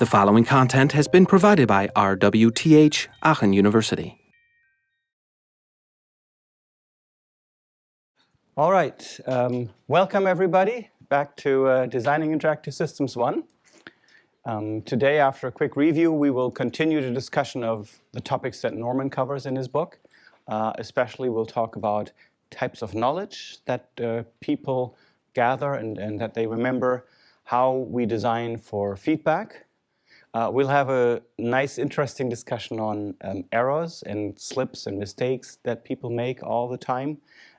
The following content has been provided by RWTH Aachen University. All right, welcome everybody back to Designing Interactive Systems 1. Today, after a quick review, we will continue the discussion of the topics that Norman covers in his book. Especially, we'll talk about types of knowledge that people gather and that they remember, how we design for feedback. We'll have a nice, interesting discussion on errors and slips and mistakes that people make all the time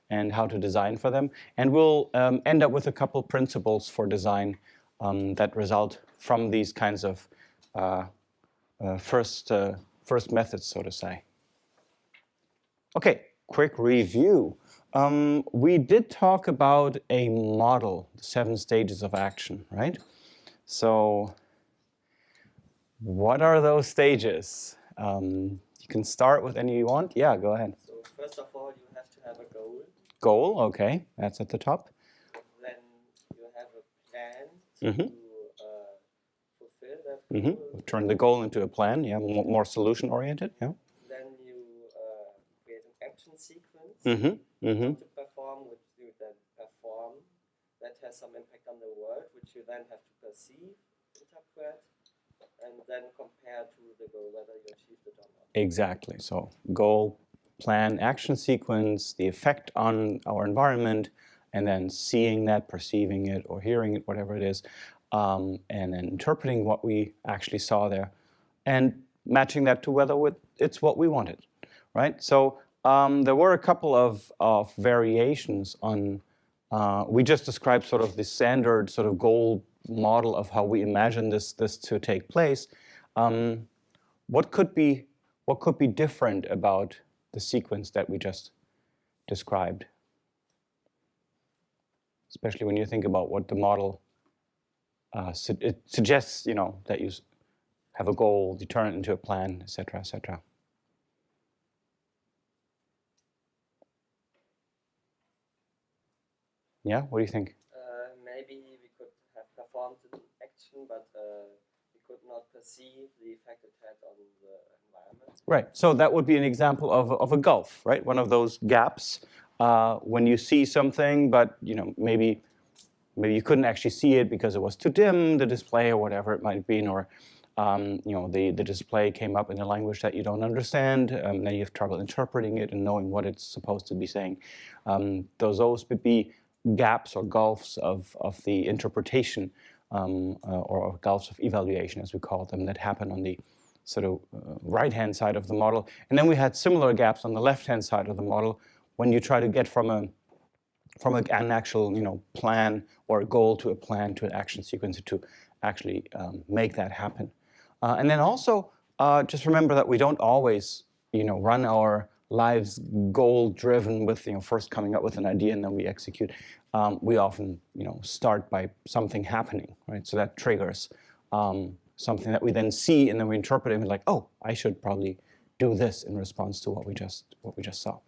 and how to design for them. And we'll end up with a couple principles for design that result from these kinds of first methods, so to say. Okay, quick review. We did talk about a model, the 7 stages of action, right? So what are those stages? You can start with any you want. Yeah, go ahead. So first of all, you have to have a goal. Goal, okay, that's at the top. Then you have a plan to fulfill that goal. Turn the goal into a plan, yeah, more solution-oriented, yeah. Then you create an action sequence to perform, which you then perform. That has some impact on the world, which you then have to perceive, interpret, and then compare to the goal, whether you achieved it or not. Exactly. So goal, plan, action sequence, the effect on our environment, and then seeing that, perceiving it, or hearing it, whatever it is, and then interpreting what we actually saw there, and matching that to whether it's what we wanted, right? So there were a couple of variations on, we just described sort of the standard sort of goal model of how we imagine this to take place. What could be different about the sequence that we just described? Especially when you think about what the model it suggests, you know, that you have a goal, you turn it into a plan, etc., etc. Yeah, what do you think? Maybe we could have performed an action, but we could not perceive the effect it had on the environment. Right. So that would be an example of a gulf, right? One of those gaps when you see something, but you know maybe you couldn't actually see it because it was too dim, the display or whatever it might have been, or you know the display came up in a language that you don't understand. Then you have trouble interpreting it and knowing what it's supposed to be saying. Those would be gaps or gulfs of the interpretation or gulfs of evaluation, as we call them, that happen on the sort of right-hand side of the model. And then we had similar gaps on the left-hand side of the model when you try to get from an actual plan or a goal to a plan to an action sequence to actually make that happen. And then also just remember that we don't always run our lives goal-driven with first coming up with an idea and then we execute. We often start by something happening, right? So that triggers something that we then see and then we interpret it and we're like, oh, I should probably do this in response to what we just saw.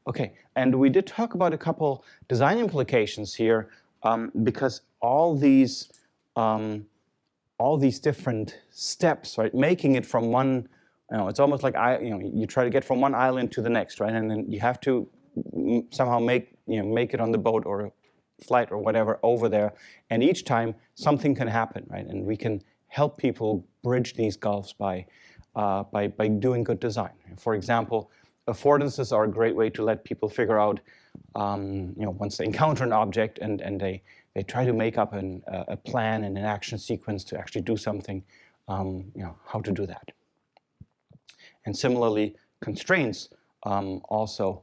Okay, and we did talk about a couple design implications here because all these different steps, right? Making it from one, it's almost like you try to get from one island to the next, right? And then you have to somehow make it on the boat or flight or whatever over there, and each time something can happen, right? And we can help people bridge these gulfs by doing good design. For example, affordances are a great way to let people figure out, once they encounter an object and they try to make up a plan and an action sequence to actually do something, how to do that. And similarly, constraints also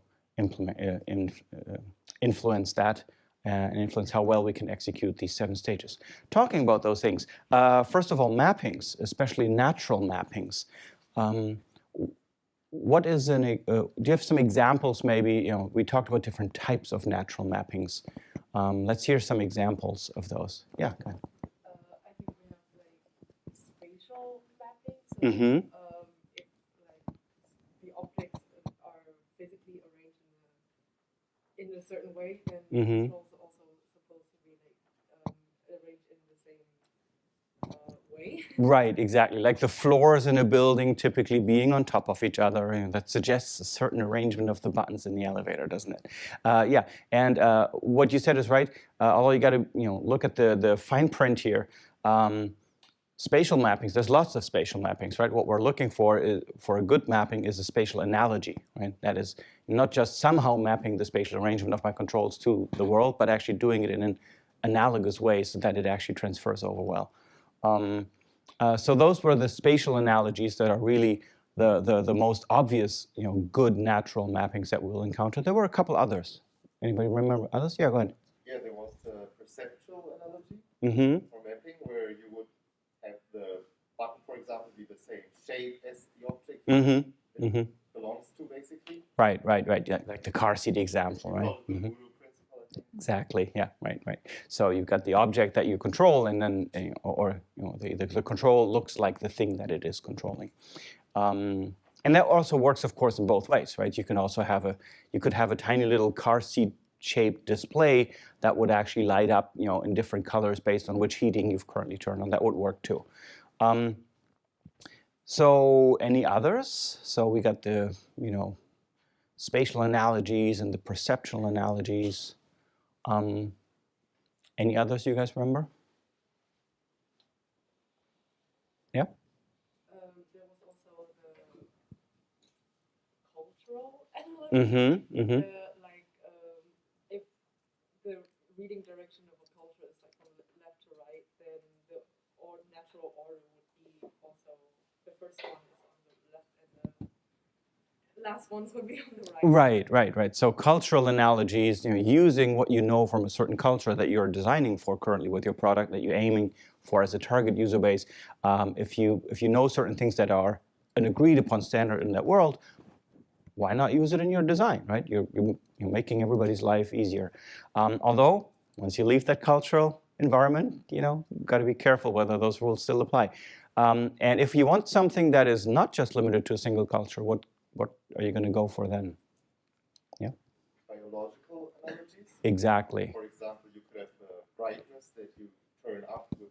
influence that and influence how well we can execute these 7 stages. Talking about those things, first of all, mappings, especially natural mappings. What is do you have some examples maybe? We talked about different types of natural mappings. Let's hear some examples of those. Yeah, go ahead. I think we have like spatial mapping. So if the objects are physically arranged in a certain way, then it's also supposed to be like arranged in the same way. way. Right, exactly. Like the floors in a building typically being on top of each other, that suggests a certain arrangement of the buttons in the elevator, doesn't it? Yeah, and what you said is right. Although you got to look at the fine print here. Spatial mappings, there's lots of spatial mappings, right? What we're looking for a good mapping is a spatial analogy, right? That is not just somehow mapping the spatial arrangement of my controls to the world, but actually doing it in an analogous way so that it actually transfers over well. So those were the spatial analogies that are really the most obvious, good natural mappings that we'll encounter. There were a couple others. Anybody remember others? Yeah, go ahead. Yeah, there was the perceptual analogy Mm-hmm. for mapping, where you would have the button, for example, be the same shape as the object it belongs to, basically. Right. Yeah, like the car seat example, right? Well, the Guru principle, I think. Exactly. Yeah. Right. So you've got the object that you control, and then the control looks like the thing that it is controlling. And that also works, of course, in both ways, right? You could have a tiny little car seat shaped display that would actually light up, in different colors based on which heating you've currently turned on. That would work too. So any others? So we got the, spatial analogies and the perceptual analogies. Any others you guys remember? Yeah? There was also the cultural analogy. If the reading direction of a culture is like from left to right, then the natural order would be also the first one is on the left and the last ones would be on the right. Right. So cultural analogies, using what you know from a certain culture that you're designing for currently with your product that you're aiming for as a target user base. If you know certain things that are an agreed upon standard in that world, why not use it in your design, right? You're making everybody's life easier. Although once you leave that cultural environment, you've got to be careful whether those rules still apply. And if you want something that is not just limited to a single culture, what are you going to go for then? Yeah? Biological analogies. Exactly. For example, you could have the brightness that you turn up with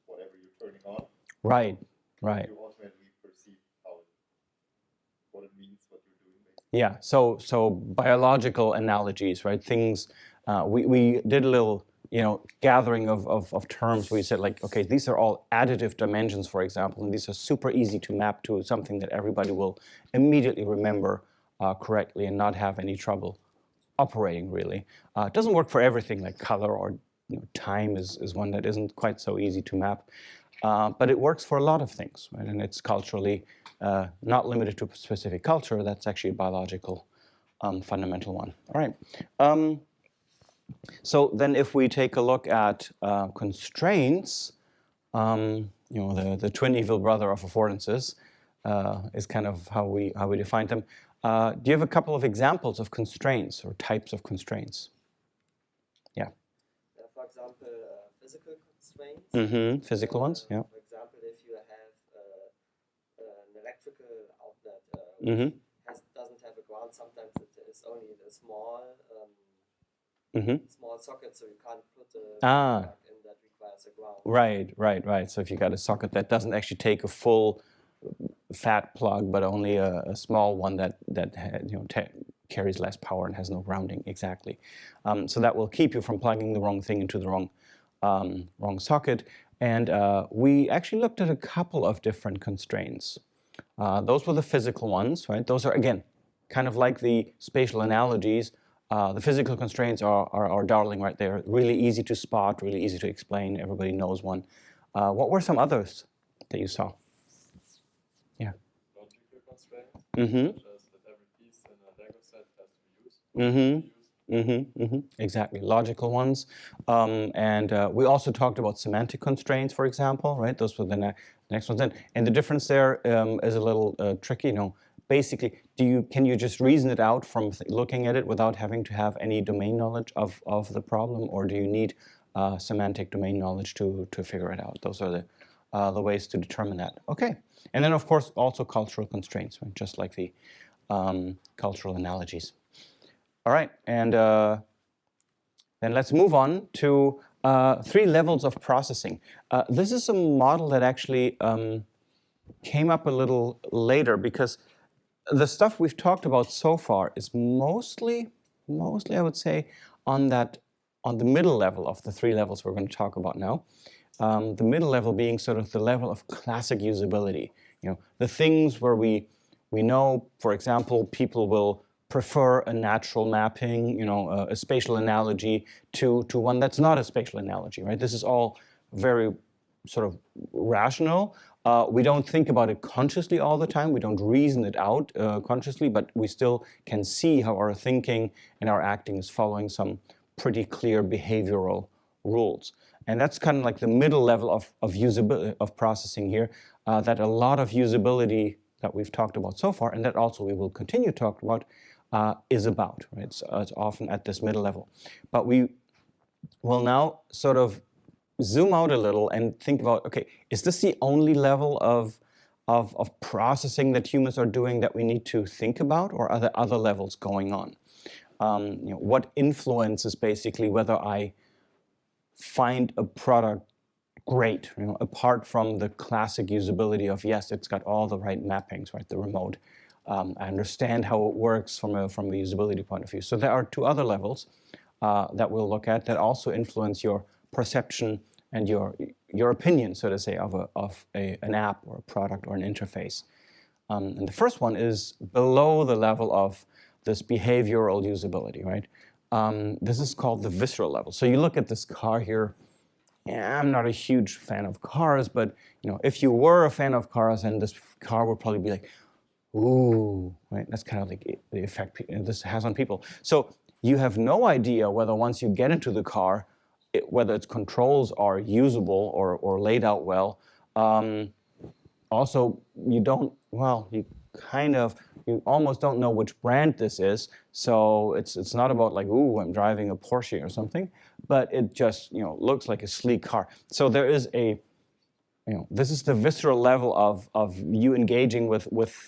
whatever you're turning on. Right. You automatically perceive what it means, what you're doing, basically. Yeah, so biological analogies, right? Things, we did a little, gathering of terms where we said like, okay, these are all additive dimensions, for example, and these are super easy to map to something that everybody will immediately remember correctly and not have any trouble operating, really. It doesn't work for everything, like color or time is one that isn't quite so easy to map. But it works for a lot of things, right? And it's culturally not limited to a specific culture. That's actually a biological fundamental one. All right. So then if we take a look at constraints, the twin evil brother of affordances is kind of how we define them. Do you have a couple of examples of constraints or types of constraints? Yeah. For example, physical constraints. Physical ones, yeah. For example, if you have an electrical outlet doesn't have a ground, sometimes it is only a small small socket, so you can't put a plug in that requires a ground. Right. So if you got a socket that doesn't actually take a full fat plug, but only a small one that carries less power and has no grounding, exactly. So that will keep you from plugging the wrong thing into the wrong socket. And we actually looked at a couple of different constraints. Those were the physical ones, right? Those are, again, kind of like the spatial analogies. The physical constraints are our darling right there. Really easy to spot, really easy to explain. Everybody knows one. What were some others that you saw? Yeah. Logical constraints, such as that every piece in a Lego set has to be used. Exactly, logical ones. And we also talked about semantic constraints, for example, right? Those were the next ones. And the difference there is a little tricky, Basically, can you just reason it out from looking at it without having to have any domain knowledge of the problem, or do you need semantic domain knowledge to figure it out? Those are the ways to determine that. Okay, and then of course also cultural constraints, right? Just like the cultural analogies. All right, and then let's move on to 3 levels of processing. This is a model that actually came up a little later because the stuff we've talked about so far is mostly I would say on the middle level of the 3 levels we're going to talk about now. The middle level being sort of the level of classic usability. You know, the things where we know, for example, people will prefer a natural mapping, you know, a spatial analogy to one that's not a spatial analogy, right? This is all very sort of rational. We don't think about it consciously all the time. We don't reason it out consciously, but we still can see how our thinking and our acting is following some pretty clear behavioral rules. And that's kind of like the middle level of usability, of processing here, that a lot of usability that we've talked about so far, and that also we will continue to talk about, is about, right? It's often at this middle level. But we will now sort of zoom out a little and think about, okay, is this the only level of processing that humans are doing that we need to think about, or are there other levels going on? You know, what influences basically whether I find a product great, you know, apart from the classic usability of, yes, it's got all the right mappings, right, the remote. I understand how it works from a usability point of view. So there are 2 other levels that we'll look at that also influence your perception and your opinion, so to say, of an app or a product or an interface. And the first one is below the level of this behavioral usability, right? This is called the visceral level. So you look at this car here. Yeah, I'm not a huge fan of cars, but you know, if you were a fan of cars, then this car would probably be like, ooh, right? That's kind of like the effect this has on people. So you have no idea whether once you get into the car, whether its controls are usable or laid out well. Also, you don't, well, you almost don't know which brand this is. So it's not about like, ooh, I'm driving a Porsche or something, but it just, you know, looks like a sleek car. So there is a, you know, this is the visceral level of you engaging with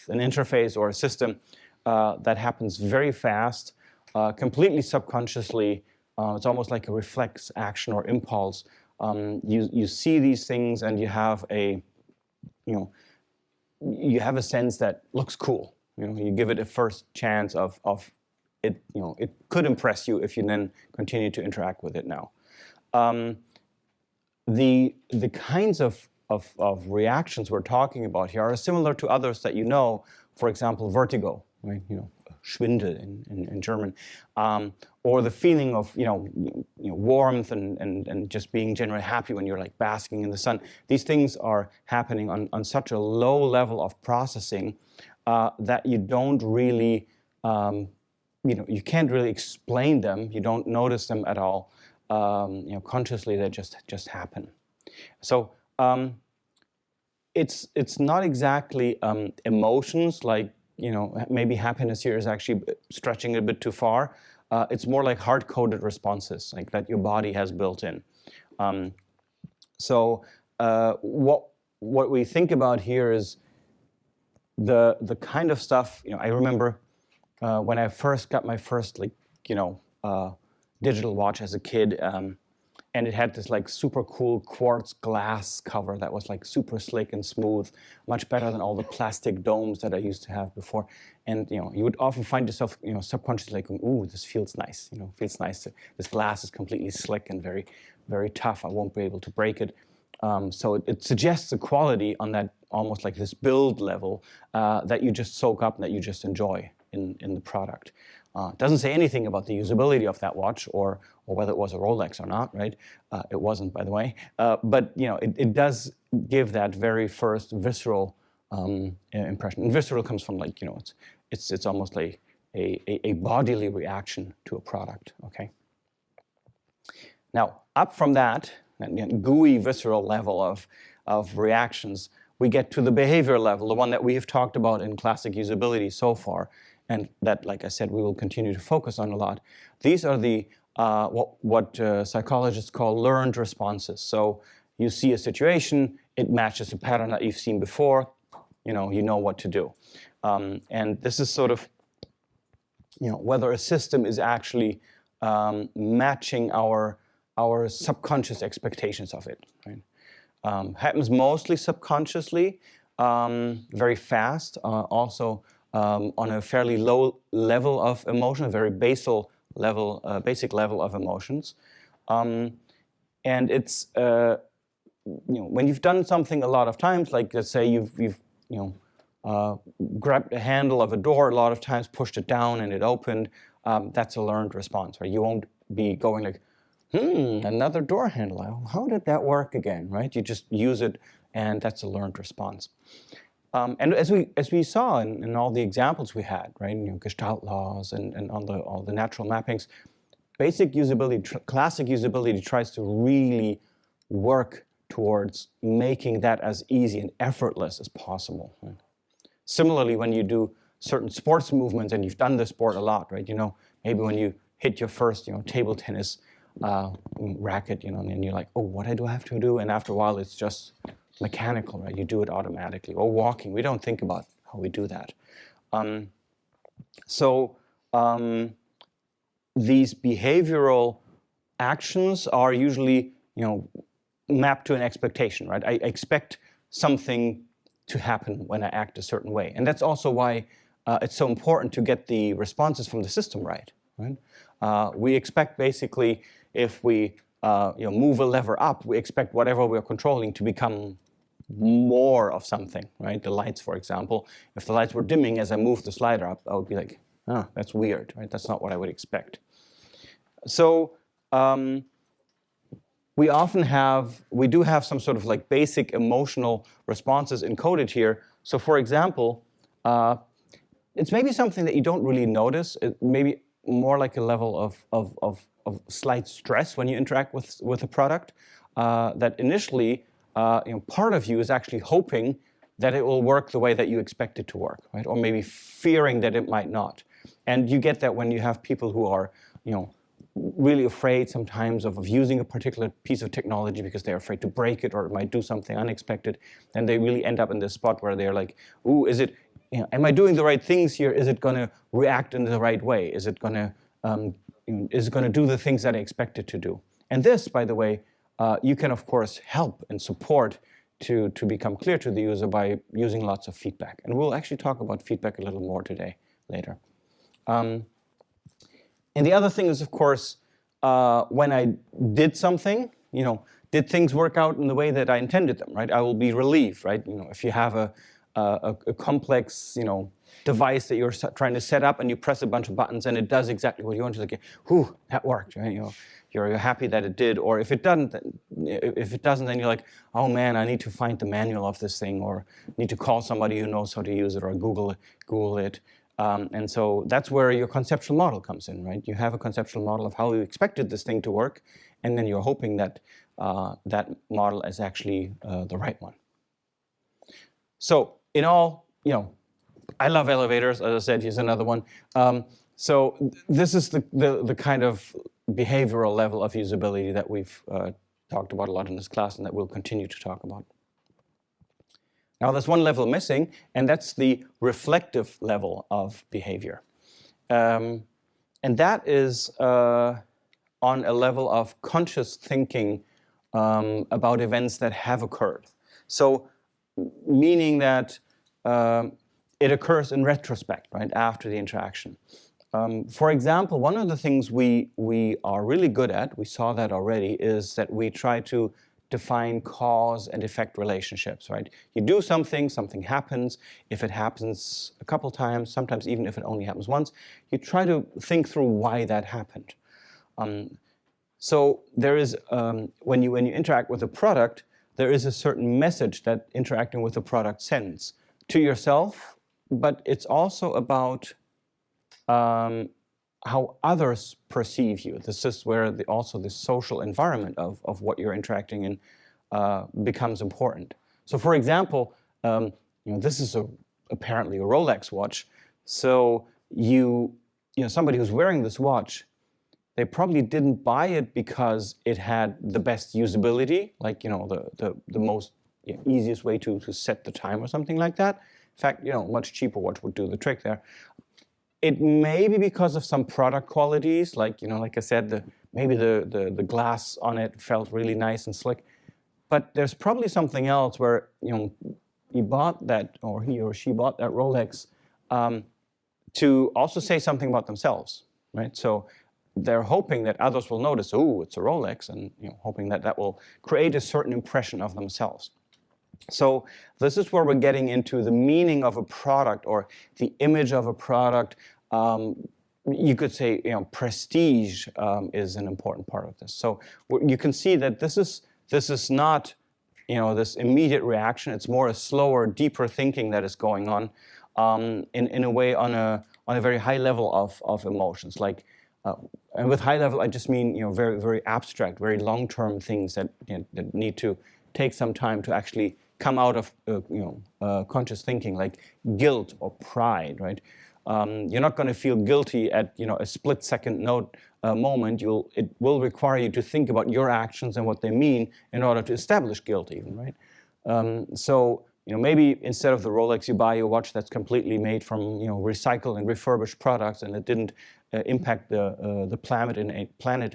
an interface or a system that happens very fast, completely subconsciously. It's almost like a reflex action or impulse. You see these things and you have a, you know, you have a sense that looks cool. You know, you give it a first chance of it. You know, it could impress you if you then continue to interact with it now. The kinds of reactions we're talking about here are similar to others that you know. For example, vertigo, right? You know, Schwindel in German, or the feeling of warmth and just being generally happy when you're like basking in the sun. These things are happening on such a low level of processing that you don't really, you can't really explain them. You don't notice them at all. Consciously they just happen. So it's not exactly emotions like. Maybe happiness here is actually stretching a bit too far. It's more like hard-coded responses, like that your body has built in. So what we think about here is the kind of stuff. I remember when I first got my first digital watch as a kid. And it had this like super cool quartz glass cover that was like super slick and smooth, much better than all the plastic domes that I used to have before. And you would often find yourself subconsciously like, ooh, this feels nice. Feels nice. This glass is completely slick and very, very tough. I won't be able to break it. So it suggests a quality on that almost like this build level that you just soak up and that you just enjoy in the product. It doesn't say anything about the usability of that watch or whether it was a Rolex or not, right? It wasn't, by the way. But it does give that very first visceral impression. And visceral comes from like it's almost like a bodily reaction to a product. Okay. Now up from that gooey visceral level of reactions, we get to the behavior level, the one that we have talked about in classic usability so far. And that, like I said, we will continue to focus on a lot. These are the what psychologists call learned responses. So you see a situation, it matches a pattern that you've seen before. You know what to do. And this is sort of whether a system is actually matching our our subconscious expectations of it. Right? Happens mostly subconsciously, very fast, also on a fairly low level of emotion, a very basic level of emotions. And it's when you've done something a lot of times, like let's say you've grabbed a handle of a door a lot of times, pushed it down and it opened, that's a learned response, right? You won't be going like, another door handle, how did that work again, right? You just use it and that's a learned response. And as we saw in all the examples we had, right, Gestalt laws and all the natural mappings, basic usability, classic usability tries to really work towards making that as easy and effortless as possible. Right? Similarly, when you do certain sports movements and you've done the sport a lot, right? Maybe when you hit your first, table tennis racket, and you're like, oh, what do I have to do? And after a while, it's just mechanical, right? You do it automatically. Or walking, we don't think about how we do that. These behavioral actions are usually, mapped to an expectation, right? I expect something to happen when I act a certain way. And that's also why it's so important to get the responses from the system right? We expect basically if we move a lever up, we expect whatever we're controlling to become more of something, right? The lights, for example. If the lights were dimming as I moved the slider up, I would be like, oh, that's weird, right? That's not what I would expect. So we do have some sort of like basic emotional responses encoded here. So for example, it's maybe something that you don't really notice. It may be more like a level of slight stress when you interact with a product, that initially part of you is actually hoping that it will work the way that you expect it to work, right? Or maybe fearing that it might not. And you get that when you have people who are, really afraid sometimes of using a particular piece of technology because they're afraid to break it or it might do something unexpected. Then they really end up in this spot where they're like, ooh, is it, am I doing the right things here? Is it going to react in the right way? Is it going to do the things that I expect it to do? And this, by the way, you can of course help and support to become clear to the user by using lots of feedback. And we'll actually talk about feedback a little more today, later. And the other thing is, of course, when I did something, did things work out in the way that I intended them, right? I will be relieved, right? If you have a complex, device that you're trying to set up and you press a bunch of buttons and it does exactly what you want, you're like, whew, that worked, right? You're happy that it did. Or if it doesn't, then you're like, oh man, I need to find the manual of this thing, or need to call somebody who knows how to use it, or Google it. And so that's where your conceptual model comes in, right? You have a conceptual model of how you expected this thing to work, and then you're hoping that that model is actually the right one. So in all, I love elevators, as I said, here's another one. So this is the kind of behavioral level of usability that we've talked about a lot in this class and that we'll continue to talk about. Now there's one level missing, and that's the reflective level of behavior. And that is on a level of conscious thinking about events that have occurred. So meaning that it occurs in retrospect, right, after the interaction. For example, one of the things we are really good at, we saw that already, is that we try to define cause and effect relationships, right? You do something, something happens. If it happens a couple times, sometimes even if it only happens once, you try to think through why that happened. So there is, when you interact with a product, there is a certain message that interacting with the product sends to yourself, but it's also about how others perceive you. This is where also the social environment of what you're interacting in becomes important. So for example, this is apparently a Rolex watch. So somebody who's wearing this watch, they probably didn't buy it because it had the best usability, like the most easiest way to set the time or something like that. In fact, a much cheaper watch would do the trick there. It may be because of some product qualities, like like I said, maybe the glass on it felt really nice and slick. But there's probably something else where, he bought that, or he or she bought that Rolex to also say something about themselves, right? So they're hoping that others will notice, oh, it's a Rolex, and hoping that that will create a certain impression of themselves. So this is where we're getting into the meaning of a product or the image of a product. You could say, prestige is an important part of this. So you can see that this is not, this immediate reaction. It's more a slower, deeper thinking that is going on, in a way on a very high level of emotions. Like, and with high level, I just mean very very abstract, very long-term things that that need to take some time to actually come out of conscious thinking, like guilt or pride, right? You're not going to feel guilty at a split-second moment. It will require you to think about your actions and what they mean in order to establish guilt, even, right? So maybe instead of the Rolex, you buy a watch that's completely made from recycled and refurbished products, and it didn't impact the planet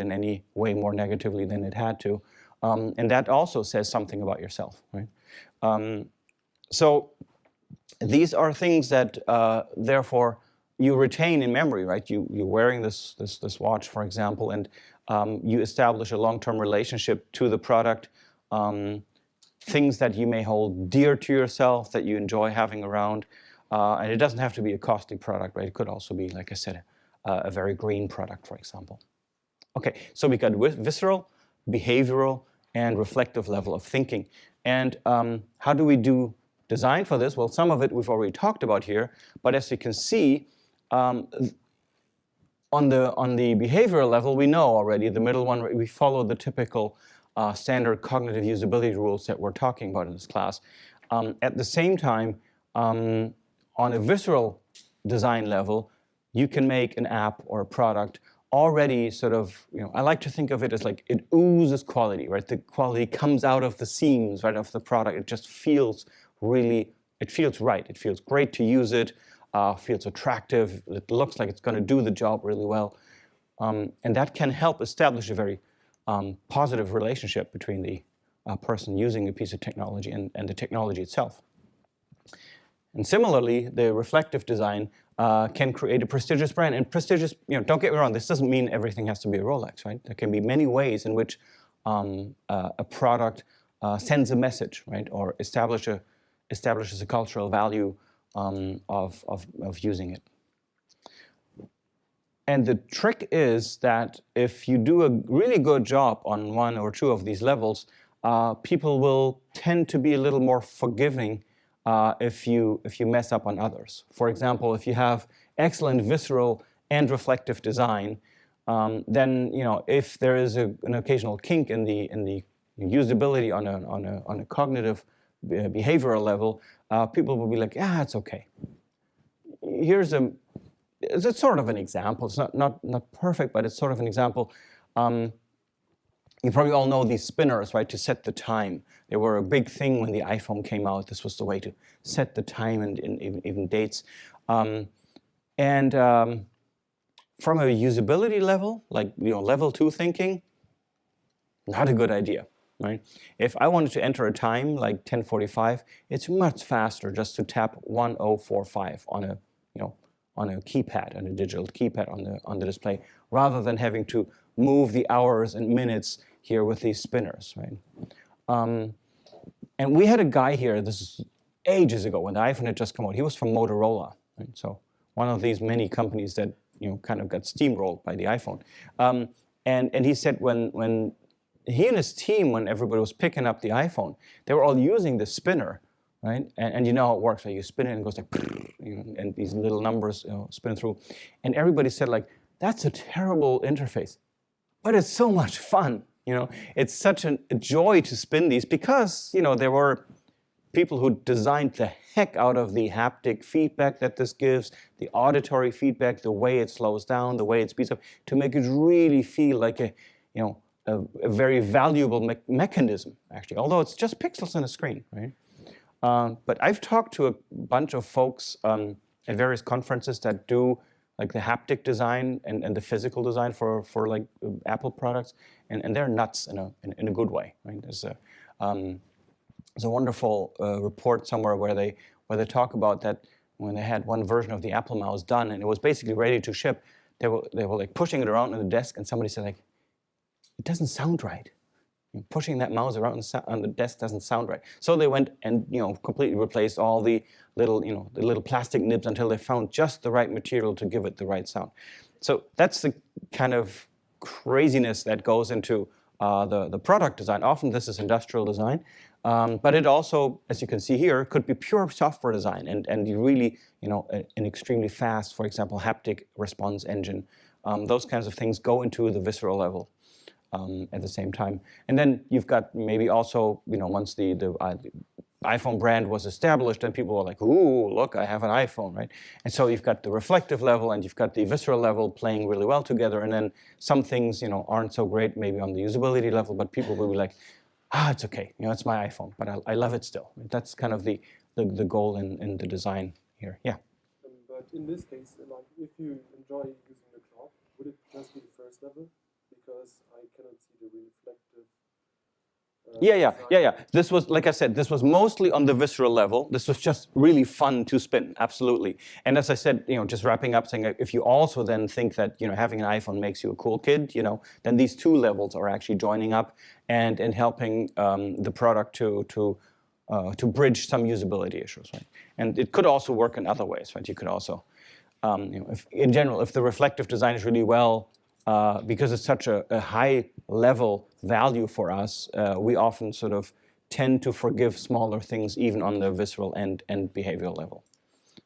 in any way more negatively than it had to, and that also says something about yourself, right? So these are things that therefore you retain in memory, right? You're wearing this watch, for example, and you establish a long-term relationship to the product. Things that you may hold dear to yourself, that you enjoy having around, and it doesn't have to be a costly product, right? It could also be, like I said, a very green product, for example. Okay, so we got visceral, behavioral, and reflective level of thinking. And how do we do design for this? Well, some of it we've already talked about here, but as you can see, on the behavioral level, we know already, the middle one, we follow the typical standard cognitive usability rules that we're talking about in this class. At the same time, on a visceral design level, you can make an app or a product already sort of, I like to think of it as like it oozes quality, right? The quality comes out of the seams, right, of the product. It just feels really, it feels right. It feels great to use it, feels attractive. It looks like it's going to do the job really well. And that can help establish a very positive relationship between the person using a piece of technology and the technology itself. And similarly, the reflective design can create a prestigious brand. And prestigious, don't get me wrong, this doesn't mean everything has to be a Rolex, right? There can be many ways in which a product sends a message, right? Or establishes a cultural value of using it. And the trick is that if you do a really good job on one or two of these levels, people will tend to be a little more forgiving if you mess up on others. For example, if you have excellent visceral and reflective design, then if there is an occasional kink in the usability on a cognitive behavioral level, people will be like, yeah, it's okay. It's sort of an example. It's not perfect, but it's sort of an example. You probably all know these spinners, right, to set the time. They were a big thing when the iPhone came out. This was the way to set the time and even dates. From a usability level, like level 2 thinking, not a good idea, right? If I wanted to enter a time like 10:45, it's much faster just to tap 1045 on a keypad, on a digital keypad on the display, rather than having to move the hours and minutes here with these spinners, right? And we had a guy here, this is ages ago, when the iPhone had just come out. He was from Motorola, right? So one of these many companies that kind of got steamrolled by the iPhone. And he said when he and his team, when everybody was picking up the iPhone, they were all using the spinner, right? And you know how it works, right? You spin it and it goes like, and these little numbers spin through. And everybody said, like, that's a terrible interface, but it's so much fun. It's such a joy to spin these because, there were people who designed the heck out of the haptic feedback that this gives, the auditory feedback, the way it slows down, the way it speeds up, to make it really feel like a very valuable mechanism, actually, although it's just pixels on a screen, right? But I've talked to a bunch of folks at various conferences that do like the haptic design and the physical design for like Apple products, and they're nuts in a good way, right? There's a wonderful report somewhere where they talk about that when they had one version of the Apple mouse done and it was basically ready to ship, they were like pushing it around on the desk, and somebody said like, it doesn't sound right. Pushing that mouse around on the desk doesn't sound right. So they went and completely replaced all the little plastic nibs until they found just the right material to give it the right sound. So that's the kind of craziness that goes into the product design. Often this is industrial design, but it also, as you can see here, could be pure software design and you really an extremely fast, for example, haptic response engine. Those kinds of things go into the visceral level. At the same time. And then you've got maybe also, once the iPhone brand was established, and people were like, ooh, look, I have an iPhone, right? And so you've got the reflective level and you've got the visceral level playing really well together, and then some things, aren't so great maybe on the usability level, but people will be like, it's okay, it's my iPhone, but I love it still. That's kind of the goal in the design here, yeah. But in this case, like if you enjoy using the cloud, would it just be the first level? Because I cannot see the reflective. Yeah. This was, like I said, this was mostly on the visceral level. This was just really fun to spin, absolutely. And as I said, just wrapping up, saying if you also then think that having an iPhone makes you a cool kid, then these two levels are actually joining up and helping the product to bridge some usability issues, right? And it could also work in other ways, right? You could also, in general, if the reflective design is really well. Because it's such a high level value for us, we often sort of tend to forgive smaller things even on the visceral and behavioral level.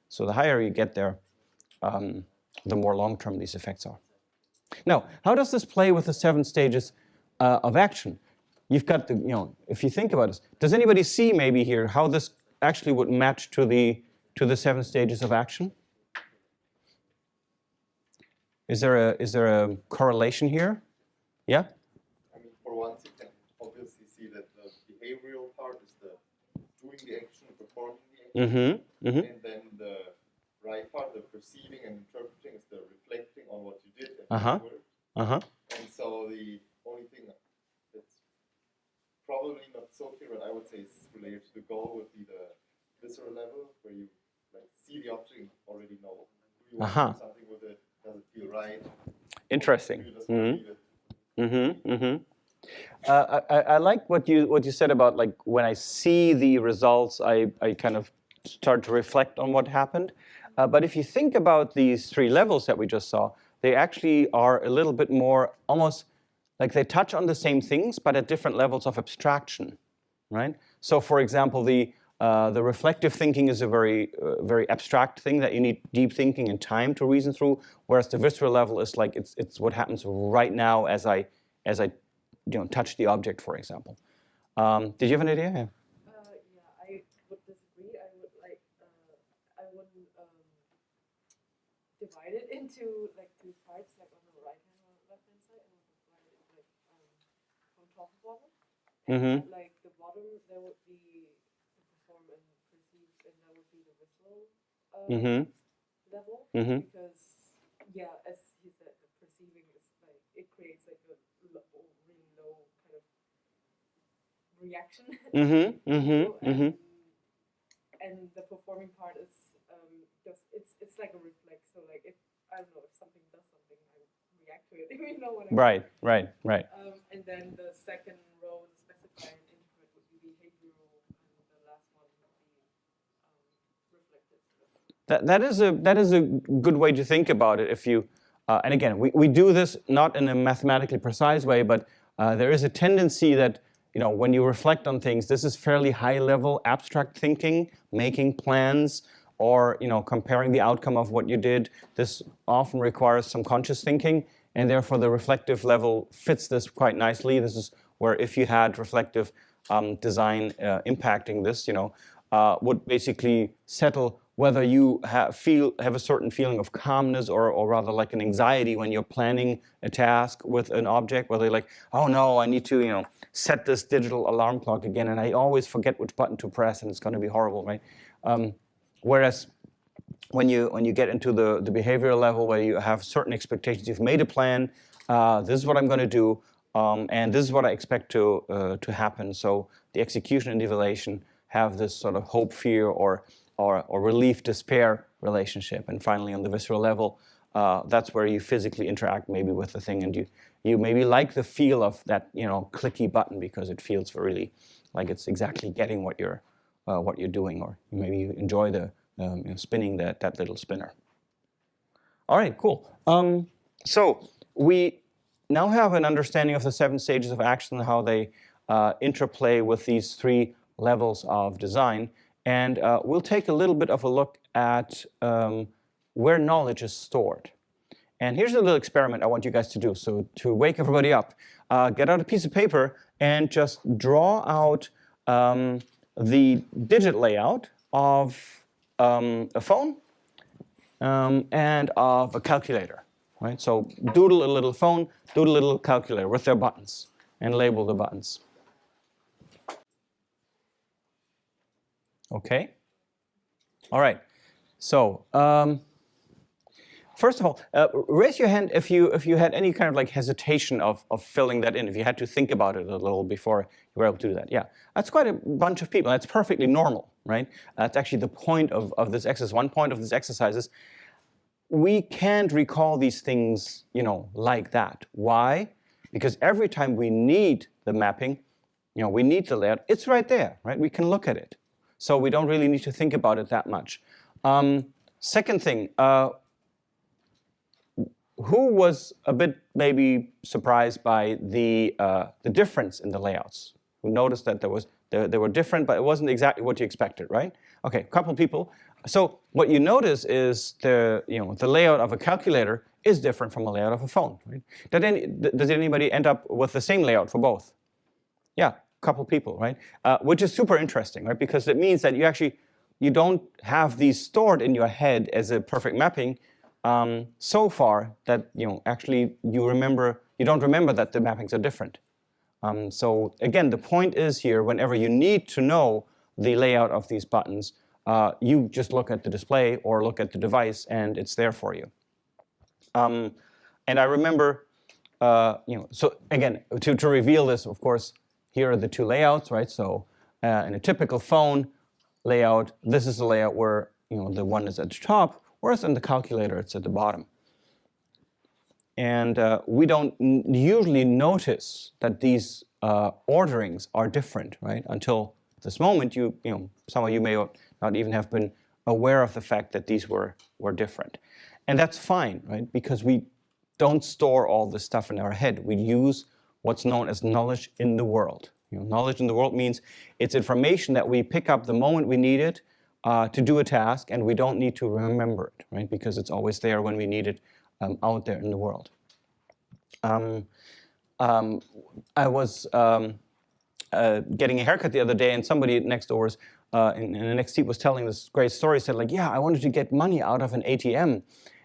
So the higher you get there, the more long-term these effects are. Now, how does this play with the 7 stages of action? You've got the, if you think about it, does anybody see maybe here how this actually would match to the 7 stages of action? Is there a correlation here? Yeah? I mean, for once, you can obviously see that the behavioral part is the doing the action, performing the action. And then the right part, the perceiving and interpreting, is the reflecting on what you did and how it worked. And so the only thing that's probably not so clear, but I would say is related to the goal would be the visceral level, where you like see the object and already know do you want to do something with it. Does it feel right? Interesting. I like what you said about like when I see the results, I kind of start to reflect on what happened. But if you think about these 3 levels that we just saw, they actually are a little bit more almost like they touch on the same things, but at different levels of abstraction, right? So, for example, the reflective thinking is a very abstract thing that you need deep thinking and time to reason through, whereas the visceral level is like it's what happens right now as I touch the object, for example. Did you have an idea? Yeah. I would disagree. I would I wouldn't divide it into like 2 parts, like on the right hand or left hand side. I would divide it like from top to bottom. And like the bottom, there would be perform and perceive, and that would be the visceral level. Because as he said, the perceiving is like it creates like a really low kind of reaction. And the performing part is just it's like a reflex. So like if I don't know if something does something, I react to it. What I Right. And then the second row, the specify and interpret, would be behavioral, and the last one would be reflective. That is a good way to think about it. If you and again, we do this not in a mathematically precise way, but there is a tendency that when you reflect on things, this is fairly high-level abstract thinking, making plans, or comparing the outcome of what you did. This often requires some conscious thinking, and therefore the reflective level fits this quite nicely. This is where if you had reflective design impacting this, would basically settle whether you have a certain feeling of calmness or rather like an anxiety when you're planning a task with an object, whether you're like, oh no, I need to set this digital alarm clock again, and I always forget which button to press, and it's going to be horrible, right? Whereas when you get into the behavioral level where you have certain expectations, you've made a plan. This is what I'm going to do, and this is what I expect to happen. So the execution and evaluation have this sort of hope, fear, or relief, despair relationship. And finally, on the visceral level, that's where you physically interact maybe with the thing, and you maybe like the feel of that clicky button because it feels really like it's exactly getting what you're doing, or maybe you enjoy the spinning that little spinner. All right, cool. So we now have an understanding of the 7 stages of action and how they interplay with these 3 levels of design. And we'll take a little bit of a look at where knowledge is stored. And here's a little experiment I want you guys to do. So to wake everybody up, get out a piece of paper and just draw out the digit layout of a phone and of a calculator. Right? So doodle a little phone, doodle a little calculator with their buttons, and label the buttons. Okay? All right. So first of all, raise your hand if you had any kind of like hesitation of filling that in, if you had to think about it a little before you were able to do that. Yeah, that's quite a bunch of people. That's perfectly normal, right? That's actually the point of this exercise. One point of this exercise is we can't recall these things, like that. Why? Because every time we need the mapping, we need the layout, it's right there, right? We can look at it. So we don't really need to think about it that much. Second thing, who was a bit maybe surprised by the difference in the layouts? Who noticed that they were different, but it wasn't exactly what you expected, right? Okay, a couple people. So what you notice is the layout of a calculator is different from a layout of a phone. Right? Does anybody end up with the same layout for both? Yeah, a couple people, right? Which is super interesting, right? Because it means that you don't have these stored in your head as a perfect mapping so far that actually you don't remember that the mappings are different. So again, the point is here, whenever you need to know the layout of these buttons, you just look at the display or look at the device, and it's there for you. And I remember, so again, to reveal this, of course, here are the 2 layouts, right? So in a typical phone layout, this is the layout where the one is at the top, whereas in the calculator, it's at the bottom. And we don't usually notice that these orderings are different, right? Until this moment, some of you may not even have been aware of the fact that these were different. And that's fine, right? Because we don't store all this stuff in our head. We use what's known as knowledge in the world. Knowledge in the world means it's information that we pick up the moment we need it to do a task, and we don't need to remember it, right? Because it's always there when we need it out there in the world. I was getting a haircut the other day, and somebody next door was, in the next seat was telling this great story. Said like, yeah, I wanted to get money out of an ATM,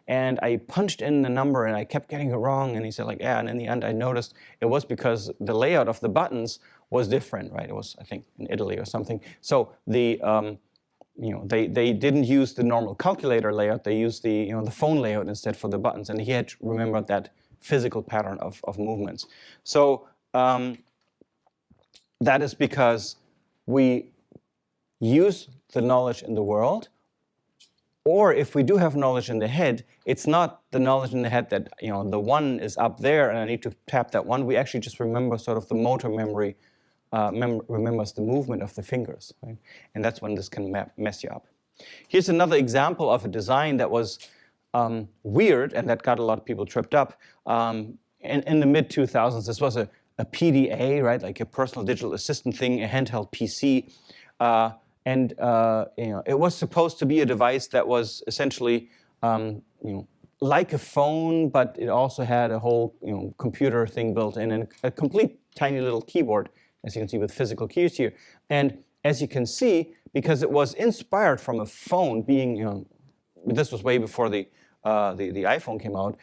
and I punched in the number, and I kept getting it wrong. And he said like, yeah, and in the end, I noticed it was because the layout of the buttons was different, right? It was, I think, in Italy or something. So the they didn't use the normal calculator layout. They used the the phone layout instead for the buttons, and he had to remember that physical pattern of movements. So that is because we use the knowledge in the world, or if we do have knowledge in the head, it's not the knowledge in the head that the 1 is up there and I need to tap that 1. We actually just remember sort of the motor memory, remembers the movement of the fingers, right? And that's when this can mess you up. Here's another example of a design that was weird and that got a lot of people tripped up. In the mid-2000s, this was a PDA, right, like a personal digital assistant thing, a handheld PC. And it was supposed to be a device that was essentially like a phone, but it also had a whole computer thing built in and a complete tiny little keyboard, as you can see with physical keys here. And as you can see, because it was inspired from a phone being, this was way before the iPhone came out,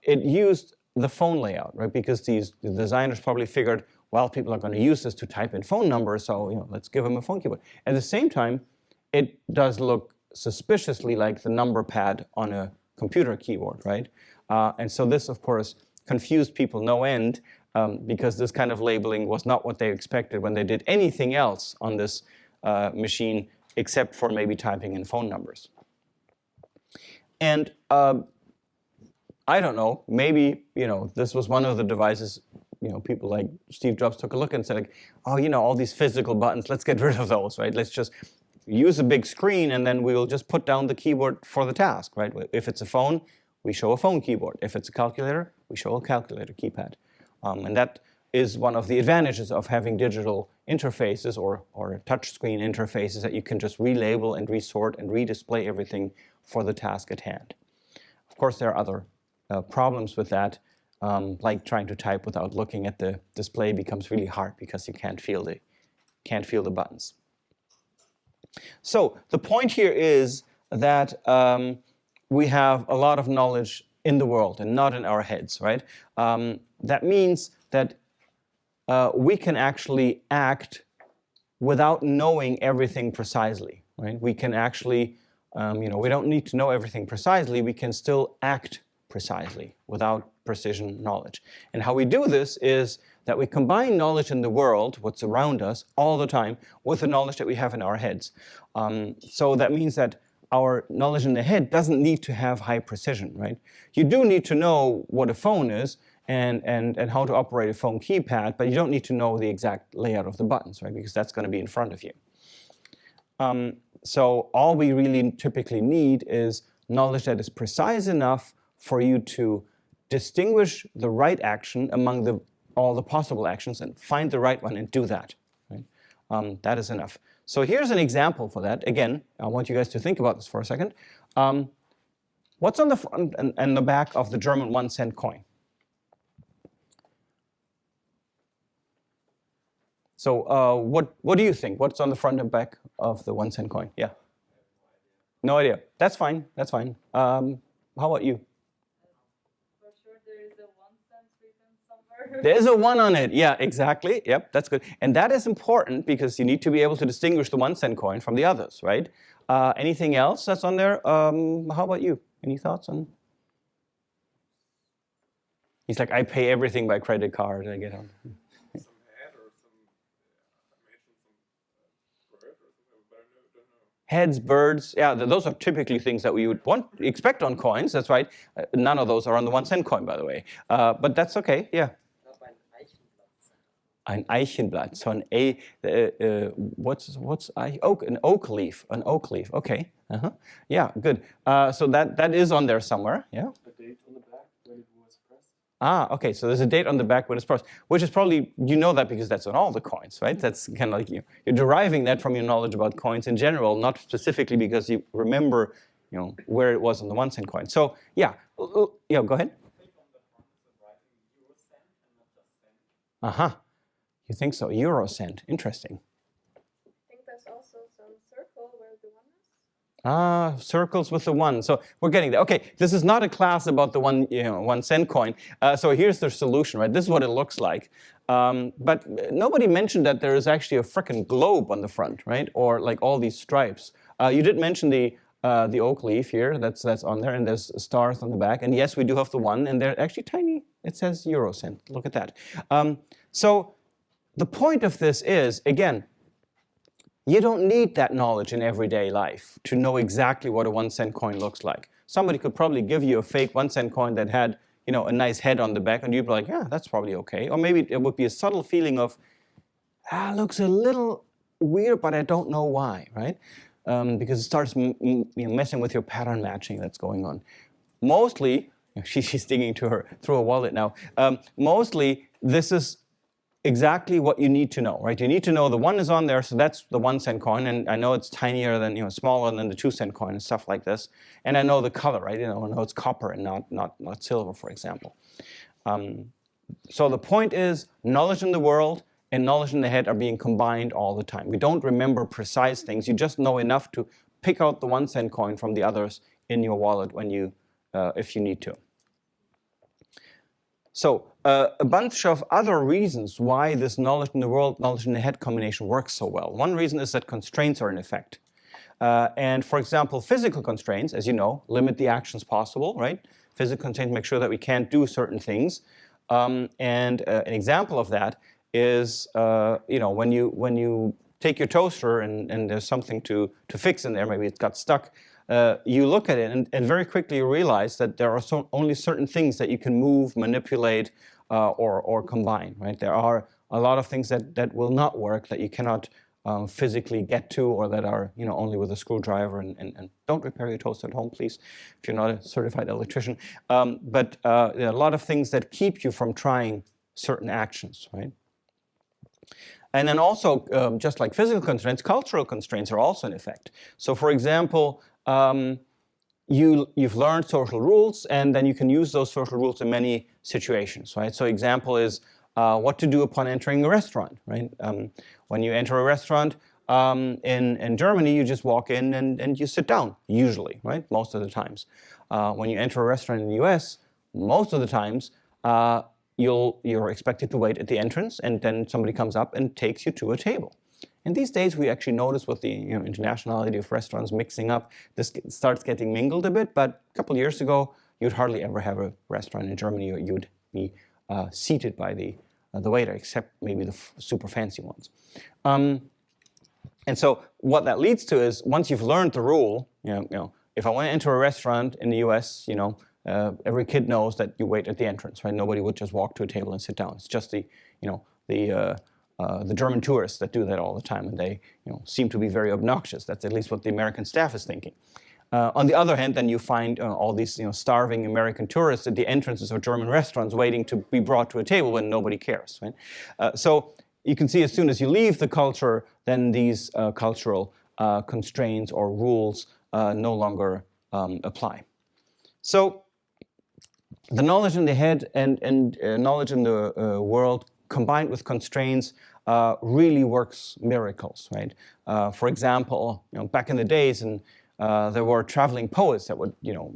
it used the phone layout, right? Because the designers probably figured, well, people are going to use this to type in phone numbers, so let's give them a phone keyboard. At the same time, it does look suspiciously like the number pad on a computer keyboard, right? And so this, of course, confused people no end because this kind of labeling was not what they expected when they did anything else on this machine except for maybe typing in phone numbers. And I don't know, maybe, this was one of the devices, people like Steve Jobs took a look and said, like, oh, all these physical buttons, let's get rid of those, right? Let's just use a big screen and then we'll just put down the keyboard for the task, right? If it's a phone, we show a phone keyboard. If it's a calculator, we show a calculator keypad. And that is one of the advantages of having digital interfaces or touchscreen interfaces, that you can just relabel and resort and redisplay everything for the task at hand. Of course, there are other problems with that, like trying to type without looking at the display becomes really hard because you can't feel the buttons. So the point here is that we have a lot of knowledge in the world and not in our heads, right? That means that we can actually act without knowing everything precisely, right? We can actually, we don't need to know everything precisely. We can still act precisely without precision knowledge. And how we do this is that we combine knowledge in the world, what's around us all the time, with the knowledge that we have in our heads. So that means that our knowledge in the head doesn't need to have high precision, right? You do need to know what a phone is and how to operate a phone keypad, but you don't need to know the exact layout of the buttons, right? Because that's going to be in front of you. So all we really typically need is knowledge that is precise enough for you to distinguish the right action among all the possible actions and find the right one and do that, right? That is enough. So here's an example for that. Again, I want you guys to think about this for a second. What's on the front and the back of the German 1-cent coin? So what do you think? What's on the front and back of the 1-cent coin? Yeah. No idea. That's fine. That's fine. How about you? For sure, there is a 1 cent written somewhere. There's a 1 on it. Yeah, exactly. Yep, that's good. And that is important because you need to be able to distinguish the 1-cent coin from the others, right? Anything else that's on there? How about you? Any thoughts on? He's like, I pay everything by credit card. I get on. Heads, birds, yeah, those are typically things that we would expect on coins, that's right. None of those are on the 1-cent coin, by the way. But that's okay, yeah. Ein Eichenblatt, so an oak leaf, okay. Yeah, good. So that is on there somewhere, yeah? A date on the back when it was pressed. Ah, okay, so there's a date on the back when it's pressed, which is probably, you know that because that's on all the coins, right? That's kind of like you're deriving that from your knowledge about coins in general, not specifically because you remember, where it was on the 1-cent coin. So, yeah, go ahead. Uh-huh, you think so, euro cent, interesting. I think there's also some circle where the 1 is. Ah, circles with the 1. So we're getting there. Okay, this is not a class about the 1-cent coin. So here's the solution, right? This is what it looks like. But nobody mentioned that there is actually a frickin' globe on the front, right? Or like all these stripes. You did mention the oak leaf here. That's on there, and there's stars on the back. And yes, we do have the 1, and they're actually tiny. It says euro cent. Look at that. So the point of this is, again, you don't need that knowledge in everyday life to know exactly what a 1-cent coin looks like. Somebody could probably give you a fake 1-cent coin that had, a nice head on the back, and you'd be like, yeah, that's probably okay. Or maybe it would be a subtle feeling of, looks a little weird, but I don't know why, right? Because it starts messing with your pattern matching that's going on. Mostly, she's digging through her wallet now. Mostly, this is exactly what you need to know, right? You need to know the 1 is on there, so that's the 1-cent coin, and I know it's tinier than, smaller than the 2-cent coin and stuff like this. And I know the color, right? I know it's copper and not silver, for example. So the point is, knowledge in the world and knowledge in the head are being combined all the time. We don't remember precise things. You just know enough to pick out the 1-cent coin from the others in your wallet when if you need to. So a bunch of other reasons why this knowledge in the world, knowledge in the head combination works so well. One reason is that constraints are in effect. And for example, physical constraints, as you know, limit the actions possible, right? Physical constraints make sure that we can't do certain things. And an example of that is, when you take your toaster and there's something to fix in there, maybe it got stuck, you look at it and very quickly you realize that there are only certain things that you can move, manipulate, or combine, right? There are a lot of things that will not work, that you cannot physically get to, or that are only with a screwdriver. And don't repair your toaster at home, please, if you're not a certified electrician. But there are a lot of things that keep you from trying certain actions, right? And then also, just like physical constraints, cultural constraints are also in effect. So for example, you've learned social rules, and then you can use those social rules in many situations, right? So example is what to do upon entering a restaurant, right? When you enter a restaurant in Germany, you just walk in and you sit down, usually, right? Most of the times. When you enter a restaurant in the US, most of the times, you're expected to wait at the entrance, and then somebody comes up and takes you to a table. And these days, we actually notice with the internationality of restaurants mixing up, this starts getting mingled a bit. But a couple of years ago, you'd hardly ever have a restaurant in Germany where you'd be seated by the waiter, except maybe the super fancy ones. And so what that leads to is, once you've learned the rule, if I want to enter a restaurant in the US, every kid knows that you wait at the entrance, right? Nobody would just walk to a table and sit down. It's just the German tourists that do that all the time, and they seem to be very obnoxious. That's at least what the American staff is thinking. On the other hand, then you find all these starving American tourists at the entrances of German restaurants waiting to be brought to a table when nobody cares, right? So you can see, as soon as you leave the culture, then these cultural constraints or rules no longer apply. So the knowledge in the head and knowledge in the world combined with constraints really works miracles, right? For example, back in the days, there were traveling poets that would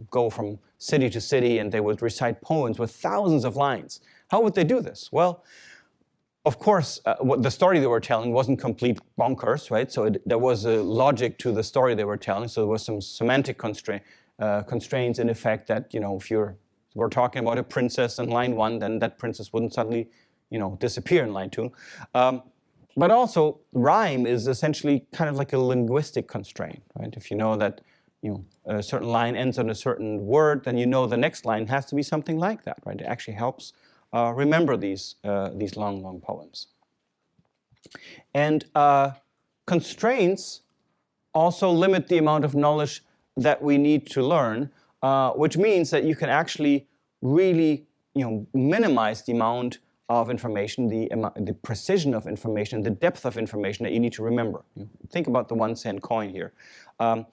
go from city to city, and they would recite poems with thousands of lines. How would they do this? Well, of course, what the story they were telling wasn't complete bonkers, right? So there was a logic to the story they were telling. So there was some semantic constraints in effect that, if we're talking about a princess in line 1, then that princess wouldn't suddenly, disappear in line 2. But also, rhyme is essentially kind of like a linguistic constraint, right? If you know that, a certain line ends on a certain word, then you know the next line has to be something like that, right? It actually helps remember these long poems. And constraints also limit the amount of knowledge that we need to learn, which means that you can actually really minimize the amount of information, the precision of information, the depth of information that you need to remember. Think about the 1-cent coin here. Some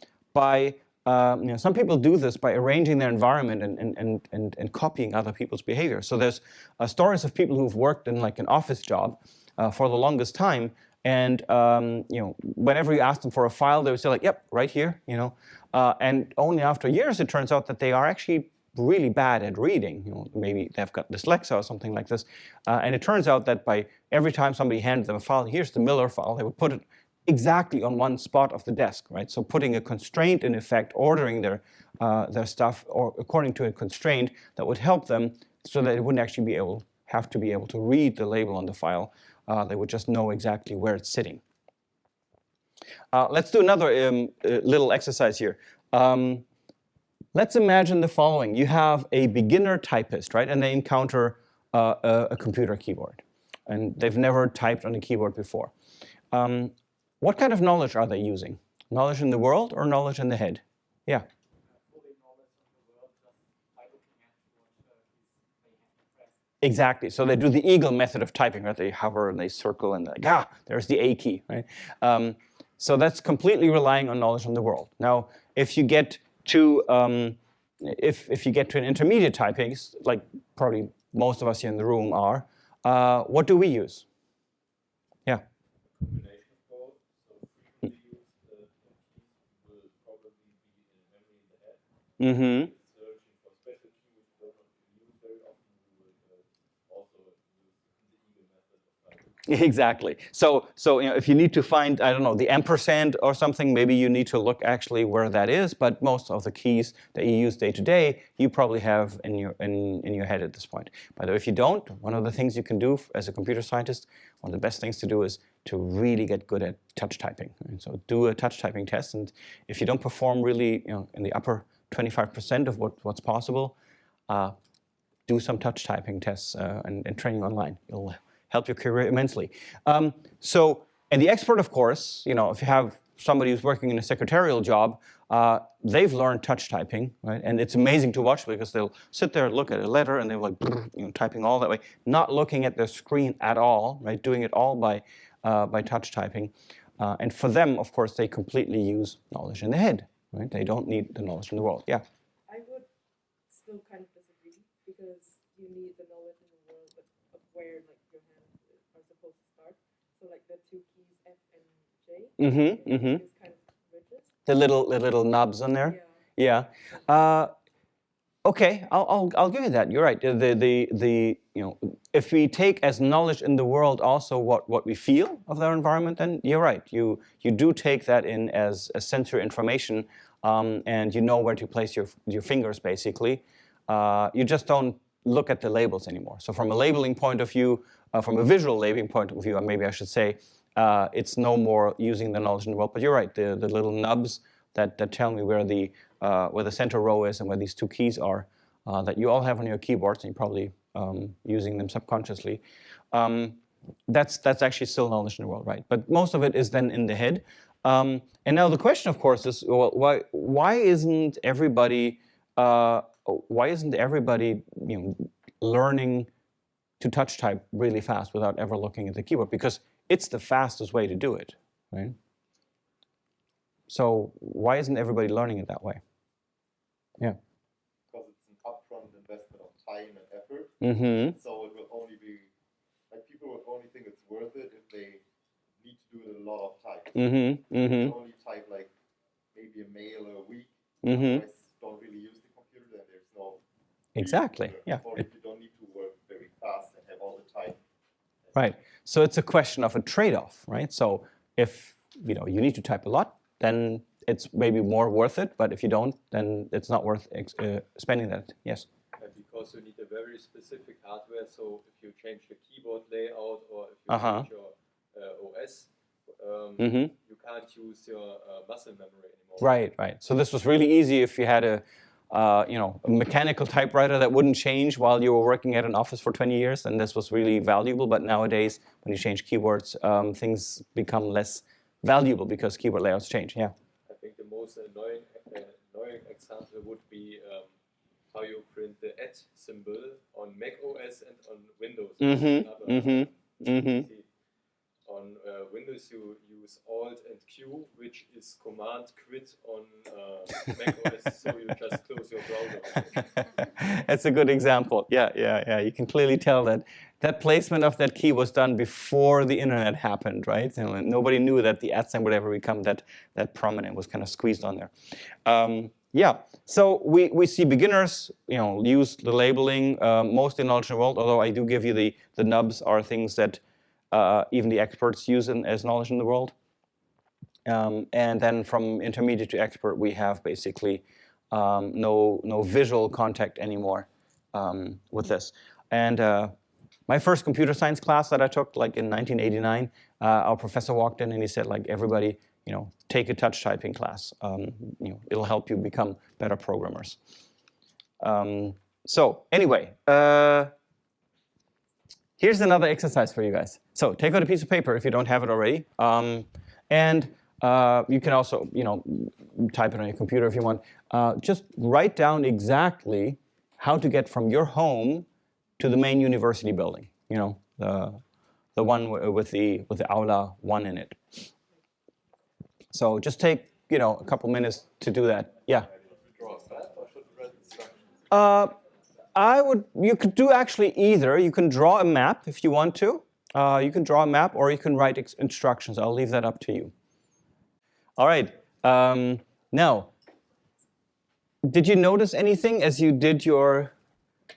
people do this by arranging their environment and copying other people's behavior. So there's stories of people who've worked in like an office job for the longest time, and whenever you ask them for a file, they would say like, "Yep, right here," and only after years it turns out that they are actually really bad at reading. Maybe they've got dyslexia or something like this, and it turns out that by every time somebody handed them a file, here's the Miller file, they would put it exactly on one spot of the desk, right? So putting a constraint in effect, ordering their stuff or according to a constraint that would help them, so that they wouldn't actually have to be able to read the label on the file. They would just know exactly where it's sitting. Let's do another little exercise here. Let's imagine the following. You have a beginner typist, right? And they encounter a computer keyboard. And they've never typed on a keyboard before. What kind of knowledge are they using? Knowledge in the world or knowledge in the head? Yeah. Exactly. So they do the eagle method of typing, right? They hover and they circle and like, there's the A key, right? So that's completely relying on knowledge in the world. Now, if you get to if you get to an intermediate typing, like probably most of us here in the room are, what do we use? Yeah. Combination of both. So frequently used keys will probably be in memory in the head. Mm-hmm. Searching for special keys which we don't use very often, we will also use the eagle method of typing. Exactly. So you know, if you need to find, I don't know, the ampersand or something, maybe you need to look actually where that is. But most of the keys that you use day to day, you probably have in your head at this point. By the way, if you don't, one of the things you can do as a computer scientist, one of the best things to do is to really get good at touch typing. And so do a touch typing test, and if you don't perform really, you know, in the upper 25% of what's possible, do some touch typing tests and training online. It'll help your career immensely. And the expert, of course, you know, if you have somebody who's working in a secretarial job, they've learned touch typing, right? And it's amazing to watch because they'll sit there and look at a letter and they're like, you know, typing all that way, not looking at their screen at all, right? Doing it all by touch typing. And for them, of course, they completely use knowledge in the head, right? They don't need the knowledge in the world. Yeah. I would still kind of disagree because you need the knowledge in the world of where like your hands are supposed to start. So like the two keys F and J is kind of rigid. The little knobs on there. Yeah. Okay, I'll give you that. You're right. The you know, if we take as knowledge in the world also what we feel of their environment, then you're right. You do take that in as sensory information, and you know where to place your fingers basically. You just don't look at the labels anymore. So from a labeling point of view, from a visual labeling point of view, maybe I should say, it's no more using the knowledge in the world. But you're right. The little nubs that tell me where the center row is and where these two keys are, that you all have on your keyboards, and you're probably using them subconsciously. That's actually still knowledge in the world, right? But most of it is then in the head. And now the question, of course, is, well, why isn't everybody you know, learning to touch type really fast without ever looking at the keyboard? Because it's the fastest way to do it, right? So why isn't everybody learning it that way? Yeah. Because it's an upfront investment of time and effort. Mm-hmm. So it will only be, like, people will only think it's worth it if they need to do it a lot of times. Mm-hmm. Mm-hmm. You only type like maybe a mail a week. Mm-hmm. Otherwise, don't really use the computer, then there's no. Exactly. Yeah. Or if you don't need to work very fast and have all the time. Right. So it's a question of a trade-off, right? So if you know you need to type a lot, then it's maybe more worth it. But if you don't, then it's not worth spending that. Yes. Because you need a very specific hardware. So if you change the keyboard layout or if you change your OS, you can't use your muscle memory anymore. Right. Right. So this was really easy if you had a mechanical typewriter that wouldn't change while you were working at an office for 20 years, and this was really valuable. But nowadays, when you change keyboards, things become less valuable because keyboard layouts change. Yeah. I think the most annoying example would be how you print the @ symbol on Mac OS and on Windows. On Windows, you use Alt and Q, which is Command Quit on Mac OS, so you just close your browser. That's a good example. Yeah. You can clearly tell that placement of that key was done before the internet happened, right? And nobody knew that the @ sign would ever become that prominent. It was kind of squeezed on there. Yeah. So we see beginners, you know, use the labeling mostly in knowledge in the world. Although I do give you the nubs are things that even the experts use as knowledge in the world. And then from intermediate to expert, we have basically no visual contact anymore with this. And my first computer science class that I took, like in 1989, our professor walked in and he said, like, everybody, you know, take a touch typing class. You know, it'll help you become better programmers. So anyway. Here's another exercise for you guys. So take out a piece of paper if you don't have it already, and you can also, you know, type it on your computer if you want. Just write down exactly how to get from your home to the main university building. You know, the one with the Aula 1 in it. So just take, you know, a couple minutes to do that. Yeah. You could do actually either. You can draw a map if you want to. You can draw a map or you can write instructions. I'll leave that up to you. All right. Now, did you notice anything as you did your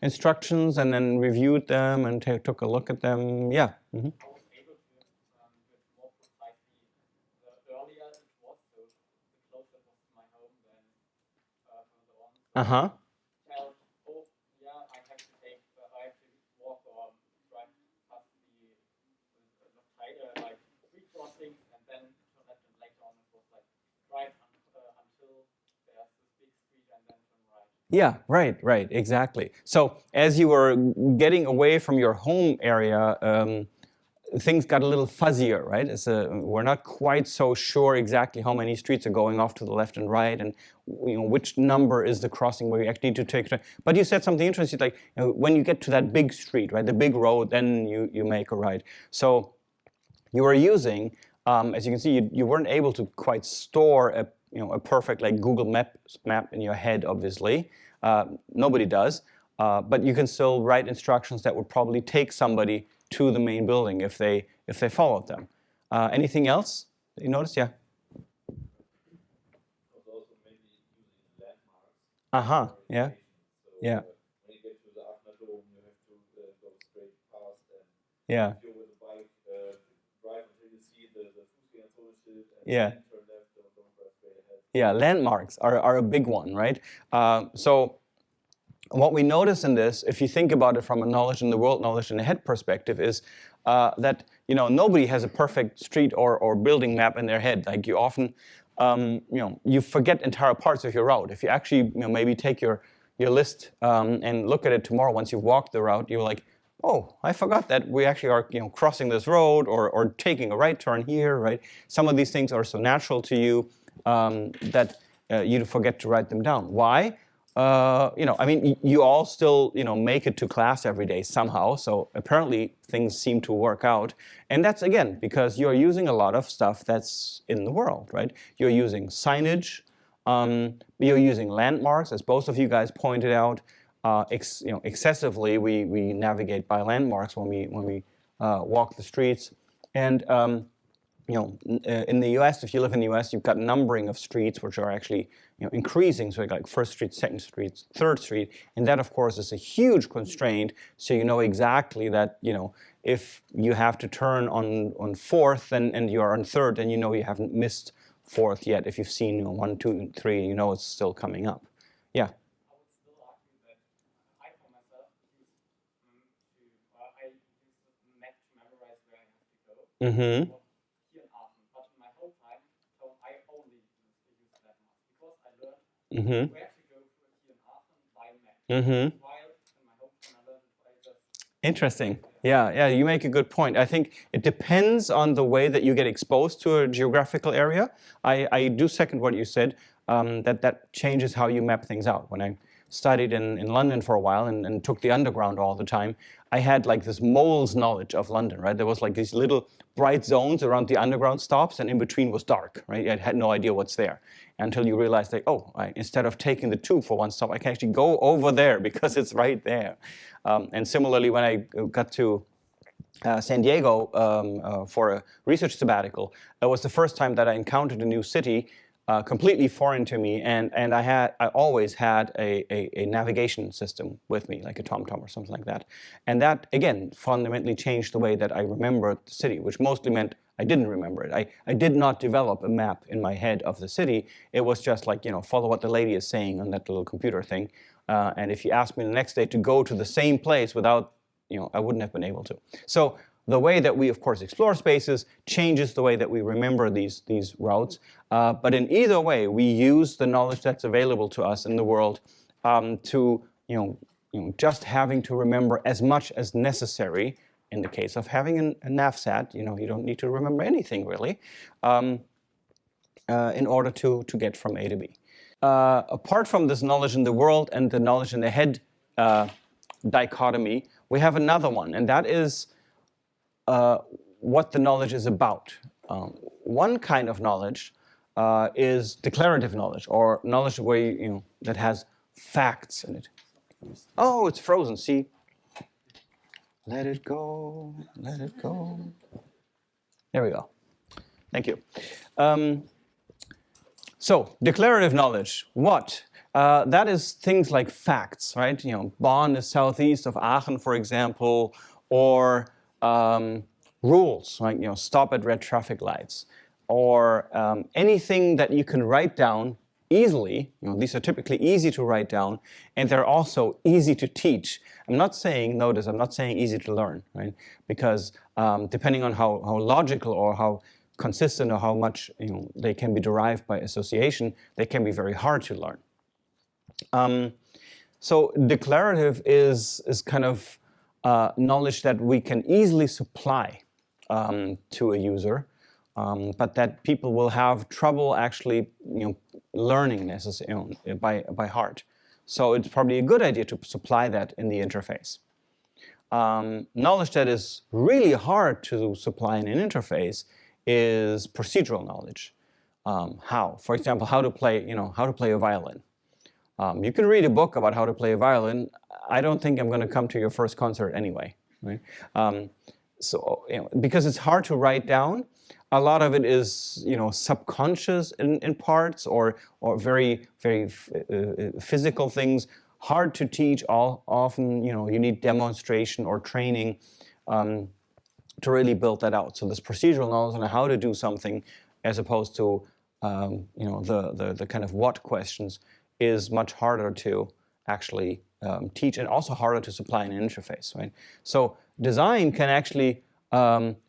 instructions and then reviewed them and took a look at them? Yeah. I was able closer to my home than further on. Uh-huh. Tell, oh, yeah, I have to walk or drive past the like street crossings and then turn left, and later on it was like drive until there's this big street and then turn right. Yeah, right, exactly. So as you were getting away from your home area, things got a little fuzzier, right? We're not quite so sure exactly how many streets are going off to the left and right, and which number is the crossing where you actually need to take. But you said something interesting, like when you get to that big street, right, the big road, then you make a right. So you were using, as you can see, you weren't able to quite store a perfect like Google map in your head, obviously. Nobody does, but you can still write instructions that would probably take somebody to the main building if they followed them. Anything else that you noticed? Yeah. Also maybe using landmarks. Uh-huh. Yeah. So, yeah. When you get to the Aachener Dome, you have to go straight past, and yeah. if you're with a bike, drive until you see the Fußgängerzone and yeah. then turn left, don't drive straight ahead. Yeah, landmarks are a big one, right? So what we notice in this, if you think about it from a knowledge in the world, knowledge in the head perspective, is that nobody has a perfect street or building map in their head. Like you often, you forget entire parts of your route. If you actually maybe take your list and look at it tomorrow once you've walked the route, you're like, oh, I forgot that we actually are crossing this road or taking a right turn here, right? Some of these things are so natural to you that you forget to write them down. Why? I mean, you all still, make it to class every day somehow. So apparently things seem to work out. And that's, again, because you're using a lot of stuff that's in the world, right? You're using signage. You're using landmarks, as both of you guys pointed out. Excessively, we navigate by landmarks when we walk the streets. And in the U.S., if you live in the U.S., you've got numbering of streets which are actually increasing. So you got like First Street, Second Street, Third Street, and that of course is a huge constraint. So you know exactly that if you have to turn on Fourth and you are on Third, then you haven't missed Fourth yet. If you've seen 1, 2, and 3, it's still coming up. Yeah. I would still argue that I, for myself, use I use the map to memorize where I have to go. Mm-hmm. Here in Aachen, but in my whole time, so I only use landmarks because I learned Mm-hmm. where to go here in Aachen by map. Mm-hmm. While in my home time, I learned it by just. Interesting. Yeah, you make a good point. I think it depends on the way that you get exposed to a geographical area. I do second what you said, that changes how you map things out. When I studied in London for a while and took the underground all the time, I had like this mole's knowledge of London, right? There was like these little bright zones around the underground stops, and in between was dark, right? I had no idea what's there until you realize that, instead of taking the tube for one stop, I can actually go over there because it's right there. And similarly, when I got to San Diego for a research sabbatical, it was the first time that I encountered a new city completely foreign to me, and I always had a navigation system with me, like a TomTom or something like that. And that, again, fundamentally changed the way that I remembered the city, which mostly meant I didn't remember it. I did not develop a map in my head of the city. It was just like, follow what the lady is saying on that little computer thing. And if you asked me the next day to go to the same place without, I wouldn't have been able to. So the way that we, of course, explore spaces changes the way that we remember these routes. But in either way, we use the knowledge that's available to us in the world to, just having to remember as much as necessary. In the case of having a navsat, you don't need to remember anything really, in order to get from A to B. Apart from this knowledge in the world and the knowledge in the head dichotomy, we have another one, and that is what the knowledge is about. One kind of knowledge is declarative knowledge, or knowledge where that has facts in it. Oh, it's frozen. See, let it go, let it go. There we go. Thank you. So declarative knowledge. What? That is things like facts, right? Bonn is southeast of Aachen, for example, or rules, like stop at red traffic lights. or anything that you can write down easily. These are typically easy to write down, and they're also easy to teach. I'm not saying, notice, I'm not saying easy to learn, right? Because depending on how logical or how consistent or how much they can be derived by association, they can be very hard to learn. So declarative is kind of knowledge that we can easily supply to a user, but that people will have trouble actually learning by heart. So it's probably a good idea to supply that in the interface. Knowledge that is really hard to supply in an interface is procedural knowledge. How, for example, how to play a violin. You can read a book about how to play a violin. I don't think I'm going to come to your first concert anyway, right? So because it's hard to write down, a lot of it is subconscious in parts or very physical things, hard to teach. Often you need demonstration or training to really build that out. So this procedural knowledge on how to do something, as opposed to the kind of what questions, is much harder to actually teach, and also harder to supply in an interface, right? So design can actually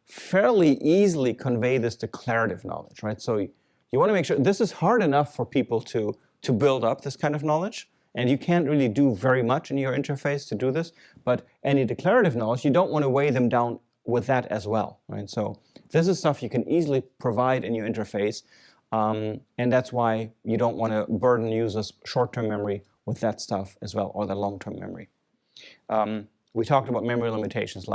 fairly easily convey this declarative knowledge, right? So you want to make sure this is hard enough for people to build up this kind of knowledge, and you can't really do very much in your interface to do this, but any declarative knowledge, you don't want to weigh them down with that as well, right? So this is stuff you can easily provide in your interface, and that's why you don't want to burden users' short-term memory with that stuff as well, or the long-term memory. We talked about memory limitations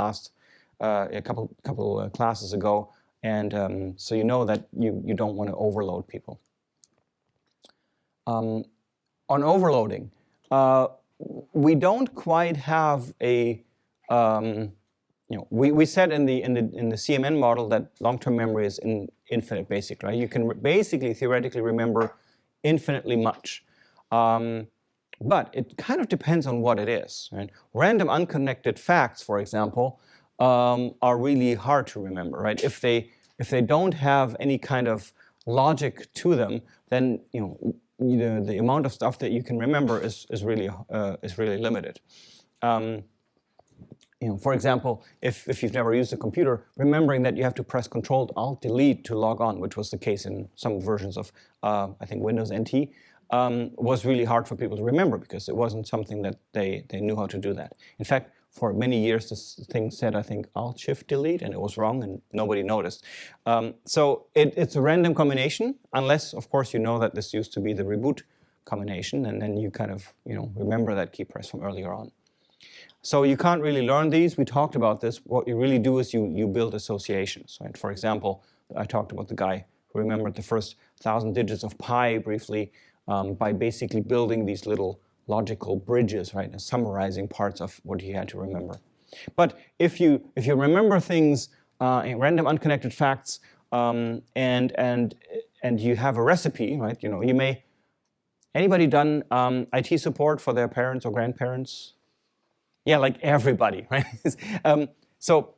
a couple classes ago, and so you know that you don't want to overload people. On overloading, we don't quite have a we said in the CMN model that long-term memory is infinite, basically, right? You can basically theoretically remember infinitely much, but it kind of depends on what it is, right? Random unconnected facts, for example, are really hard to remember, right? If they don't have any kind of logic to them, then the amount of stuff that you can remember is really limited. For example, if you've never used a computer, remembering that you have to press Control-Alt-Delete to log on, which was the case in some versions of I think Windows NT, was really hard for people to remember because it wasn't something that they knew how to do that. In fact, for many years, this thing said, I think, Alt-Shift-Delete, and it was wrong, and nobody noticed. So it's a random combination, unless, of course, you know that this used to be the reboot combination, and then you kind of remember that key press from earlier on. So you can't really learn these. We talked about this. What you really do is you build associations, right? For example, I talked about the guy who remembered the first 1,000 digits of pi briefly by basically building these little logical bridges, right, and summarizing parts of what he had to remember. But if you remember things in random unconnected facts and you have a recipe, right? You may. Anybody done IT support for their parents or grandparents? Yeah, like everybody, right? So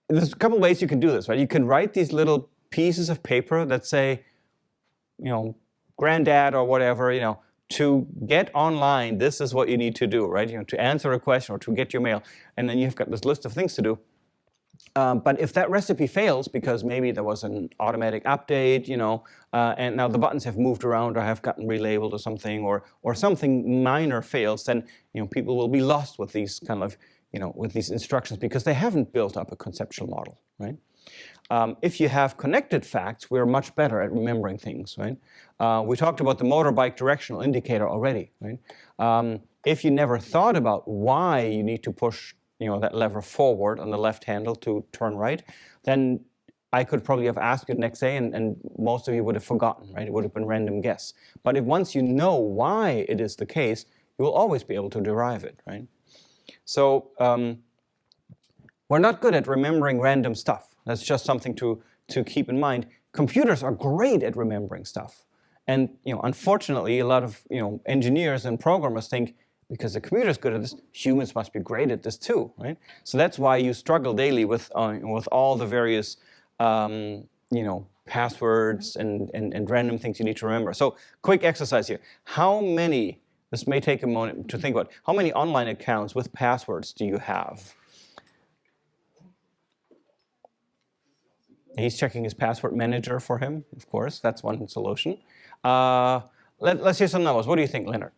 there's a couple ways you can do this, right? You can write these little pieces of paper that say, granddad or whatever, to get online, this is what you need to do, right? To answer a question or to get your mail, and then you've got this list of things to do. But if that recipe fails because maybe there was an automatic update, and now the buttons have moved around or have gotten relabeled or something, or something minor fails, then people will be lost with these kind of with these instructions because they haven't built up a conceptual model, right? If you have connected facts, we're much better at remembering things, right? We talked about the motorbike directional indicator already, right? If you never thought about why you need to push that lever forward on the left handle to turn right, then I could probably have asked you the next day and most of you would have forgotten, right? It would have been random guess. But if once you know why it is the case, you will always be able to derive it, right? So we're not good at remembering random stuff. That's just something to keep in mind. Computers are great at remembering stuff. And unfortunately, a lot of engineers and programmers think, because the computer is good at this, humans must be great at this too, right? So that's why you struggle daily with all the various passwords and random things you need to remember. So quick exercise here. How many, this may take a moment to think about, how many online accounts with passwords do you have? He's checking his password manager for him, of course. That's one solution. Let's hear some numbers. What do you think, Leonard?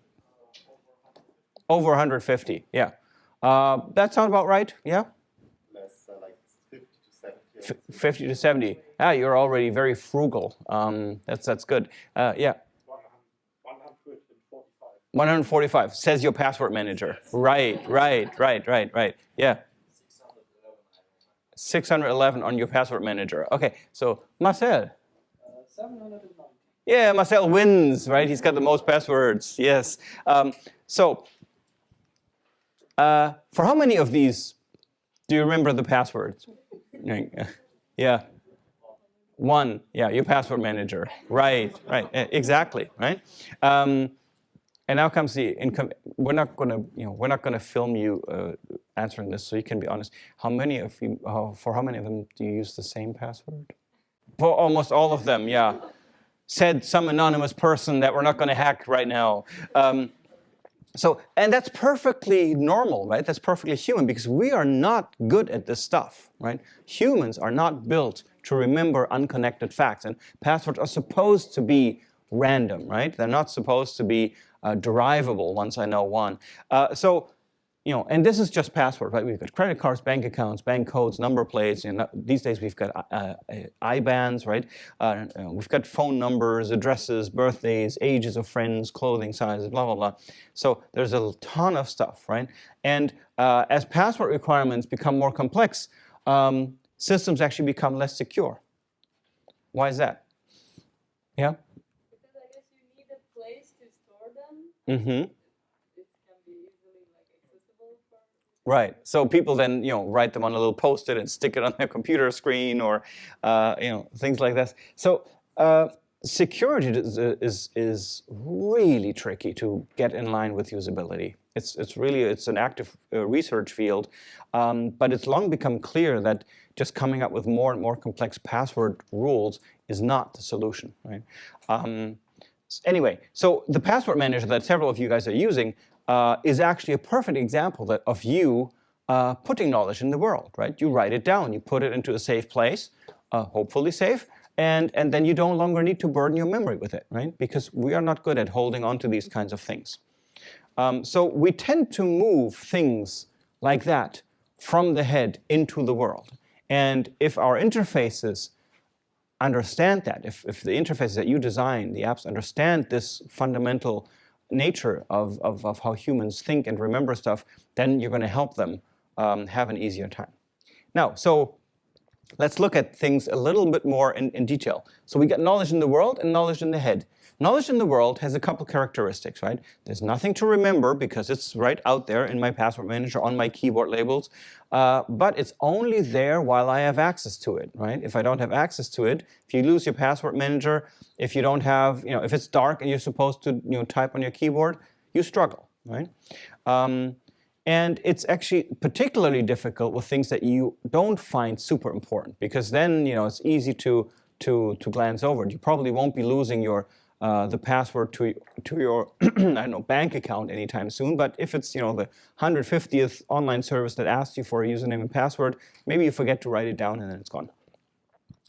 Over 150, yeah. That sound about right, yeah? Less, like 50 to 70. 50 to 70. Ah, you're already very frugal. That's good. Yeah. 145. 145, says your password manager. Right. Yeah. 611 on your password manager. Okay, so Marcel. 790. Yeah, Marcel wins, right? He's got the most passwords, yes. For how many of these do you remember the passwords? Yeah. One, yeah, your password manager. Right, exactly, right? And now comes the income. We're not gonna film you answering this, so you can be honest. How many of you? For how many of them do you use the same password? For almost all of them, yeah. Said some anonymous person that we're not going to hack right now. And that's perfectly normal, right? That's perfectly human because we are not good at this stuff, right? Humans are not built to remember unconnected facts, and passwords are supposed to be random, right? They're not supposed to be derivable once I know one. And this is just password, right? We've got credit cards, bank accounts, bank codes, number plates. These days we've got IBANs, right? We've got phone numbers, addresses, birthdays, ages of friends, clothing sizes, blah, blah, blah. So there's a ton of stuff, right? And as password requirements become more complex, systems actually become less secure. Why is that? Yeah? Because I guess you need a place to store them. Mm-hmm. Right. So people then, write them on a little Post-it and stick it on their computer screen, or, things like that. So security is really tricky to get in line with usability. It's an active research field, but it's long become clear that just coming up with more and more complex password rules is not the solution, right? Anyway, so the password manager that several of you guys are using is actually a perfect example of you putting knowledge in the world, right? You write it down, you put it into a safe place, hopefully safe, and then you no longer need to burden your memory with it, right? Because we are not good at holding on to these kinds of things. So we tend to move things like that from the head into the world. And if our interfaces understand that, if the interfaces that you design, the apps, understand this fundamental nature of how humans think and remember stuff, then you're going to help them have an easier time. Now, so let's look at things a little bit more in detail. So we got knowledge in the world and knowledge in the head. Knowledge in the world has a couple characteristics, right? There's nothing to remember because it's right out there in my password manager on my keyboard labels, but it's only there while I have access to it, right? If I don't have access to it, if you lose your password manager, if you don't have, if it's dark and you're supposed to, type on your keyboard, you struggle, right? And it's actually particularly difficult with things that you don't find super important, because then, it's easy to glance over it. You probably won't be losing the password to your I don't know, bank account anytime soon. But if it's the 150th online service that asks you for a username and password, maybe you forget to write it down and then it's gone.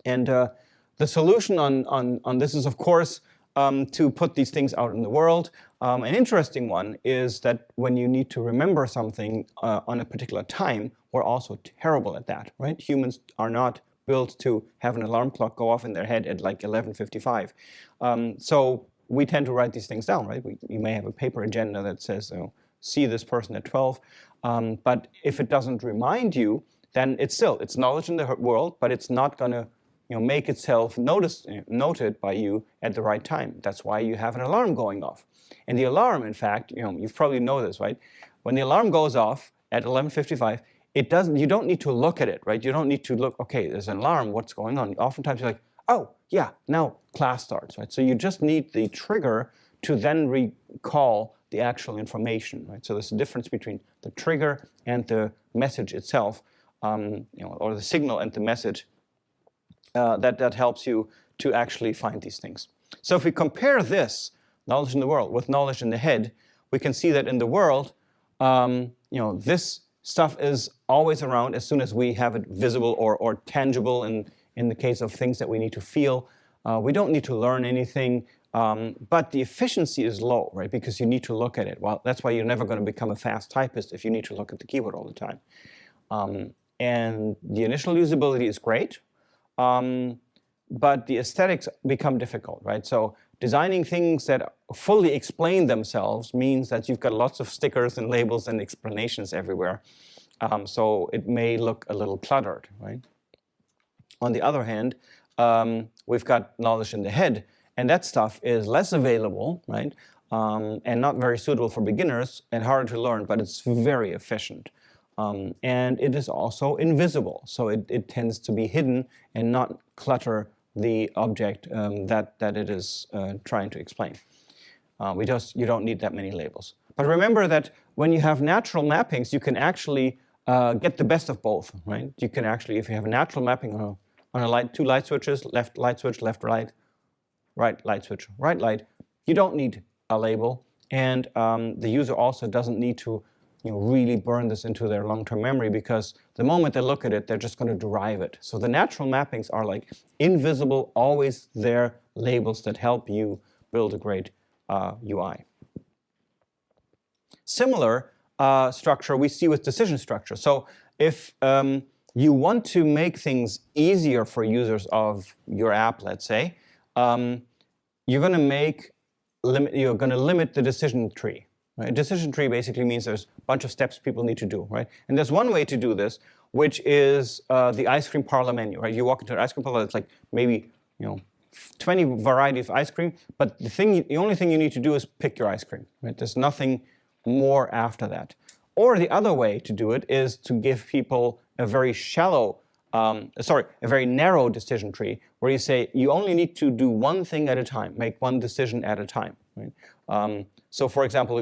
And the solution on this is, of course, to put these things out in the world. An interesting one is that when you need to remember something on a particular time, we're also terrible at that, right? Humans are not built to have an alarm clock go off in their head at like 11:55. So we tend to write these things down, right? You may have a paper agenda that says, see this person at 12. But if it doesn't remind you, then it's knowledge in the world, but it's not going to make itself noted by you at the right time. That's why you have an alarm going off. And the alarm, in fact, you've probably noticed, right? When the alarm goes off at 11:55, you don't need to look at it, right? You don't need to look, okay, there's an alarm, what's going on? Oftentimes you're like, oh, yeah, now class starts, right? So you just need the trigger to then recall the actual information, right? So there's a difference between the trigger and the message itself, or the signal and the message. that helps you to actually find these things. So if we compare this knowledge in the world with knowledge in the head, we can see that in the world, this stuff is always around as soon as we have it visible or tangible in the case of things that we need to feel. We don't need to learn anything, but the efficiency is low, right? Because you need to look at it. Well, that's why you're never going to become a fast typist if you need to look at the keyboard all the time. And the initial usability is great, but the aesthetics become difficult, right? So designing things that fully explain themselves means that you've got lots of stickers and labels and explanations everywhere. So it may look a little cluttered, right? On the other hand, we've got knowledge in the head, and that stuff is less available, right? And not very suitable for beginners and harder to learn, but it's very efficient. And it is also invisible, so it tends to be hidden and not clutter the object that it is trying to explain. You don't need that many labels. But remember that when you have natural mappings, you can actually get the best of both, right? You can actually, if you have a natural mapping on two light switches, left light switch, left light, right light switch, right light, you don't need a label, and the user also doesn't need to really burn this into their long-term memory, because the moment they look at it, they're just going to derive it. So the natural mappings are like invisible, always there labels that help you build a great UI. Similar structure we see with decision structure. So if you want to make things easier for users of your app, let's say, you're going to limit the decision tree. Right? A decision tree basically means there's a bunch of steps people need to do, right? And there's one way to do this, which is the ice cream parlor menu, right? You walk into an ice cream parlor, it's like maybe 20 variety of ice cream, but the only thing you need to do is pick your ice cream, right? There's nothing more after that. Or the other way to do it is to give people a very a very narrow decision tree, where you say you only need to do one thing at a time, make one decision at a time, right? So for example,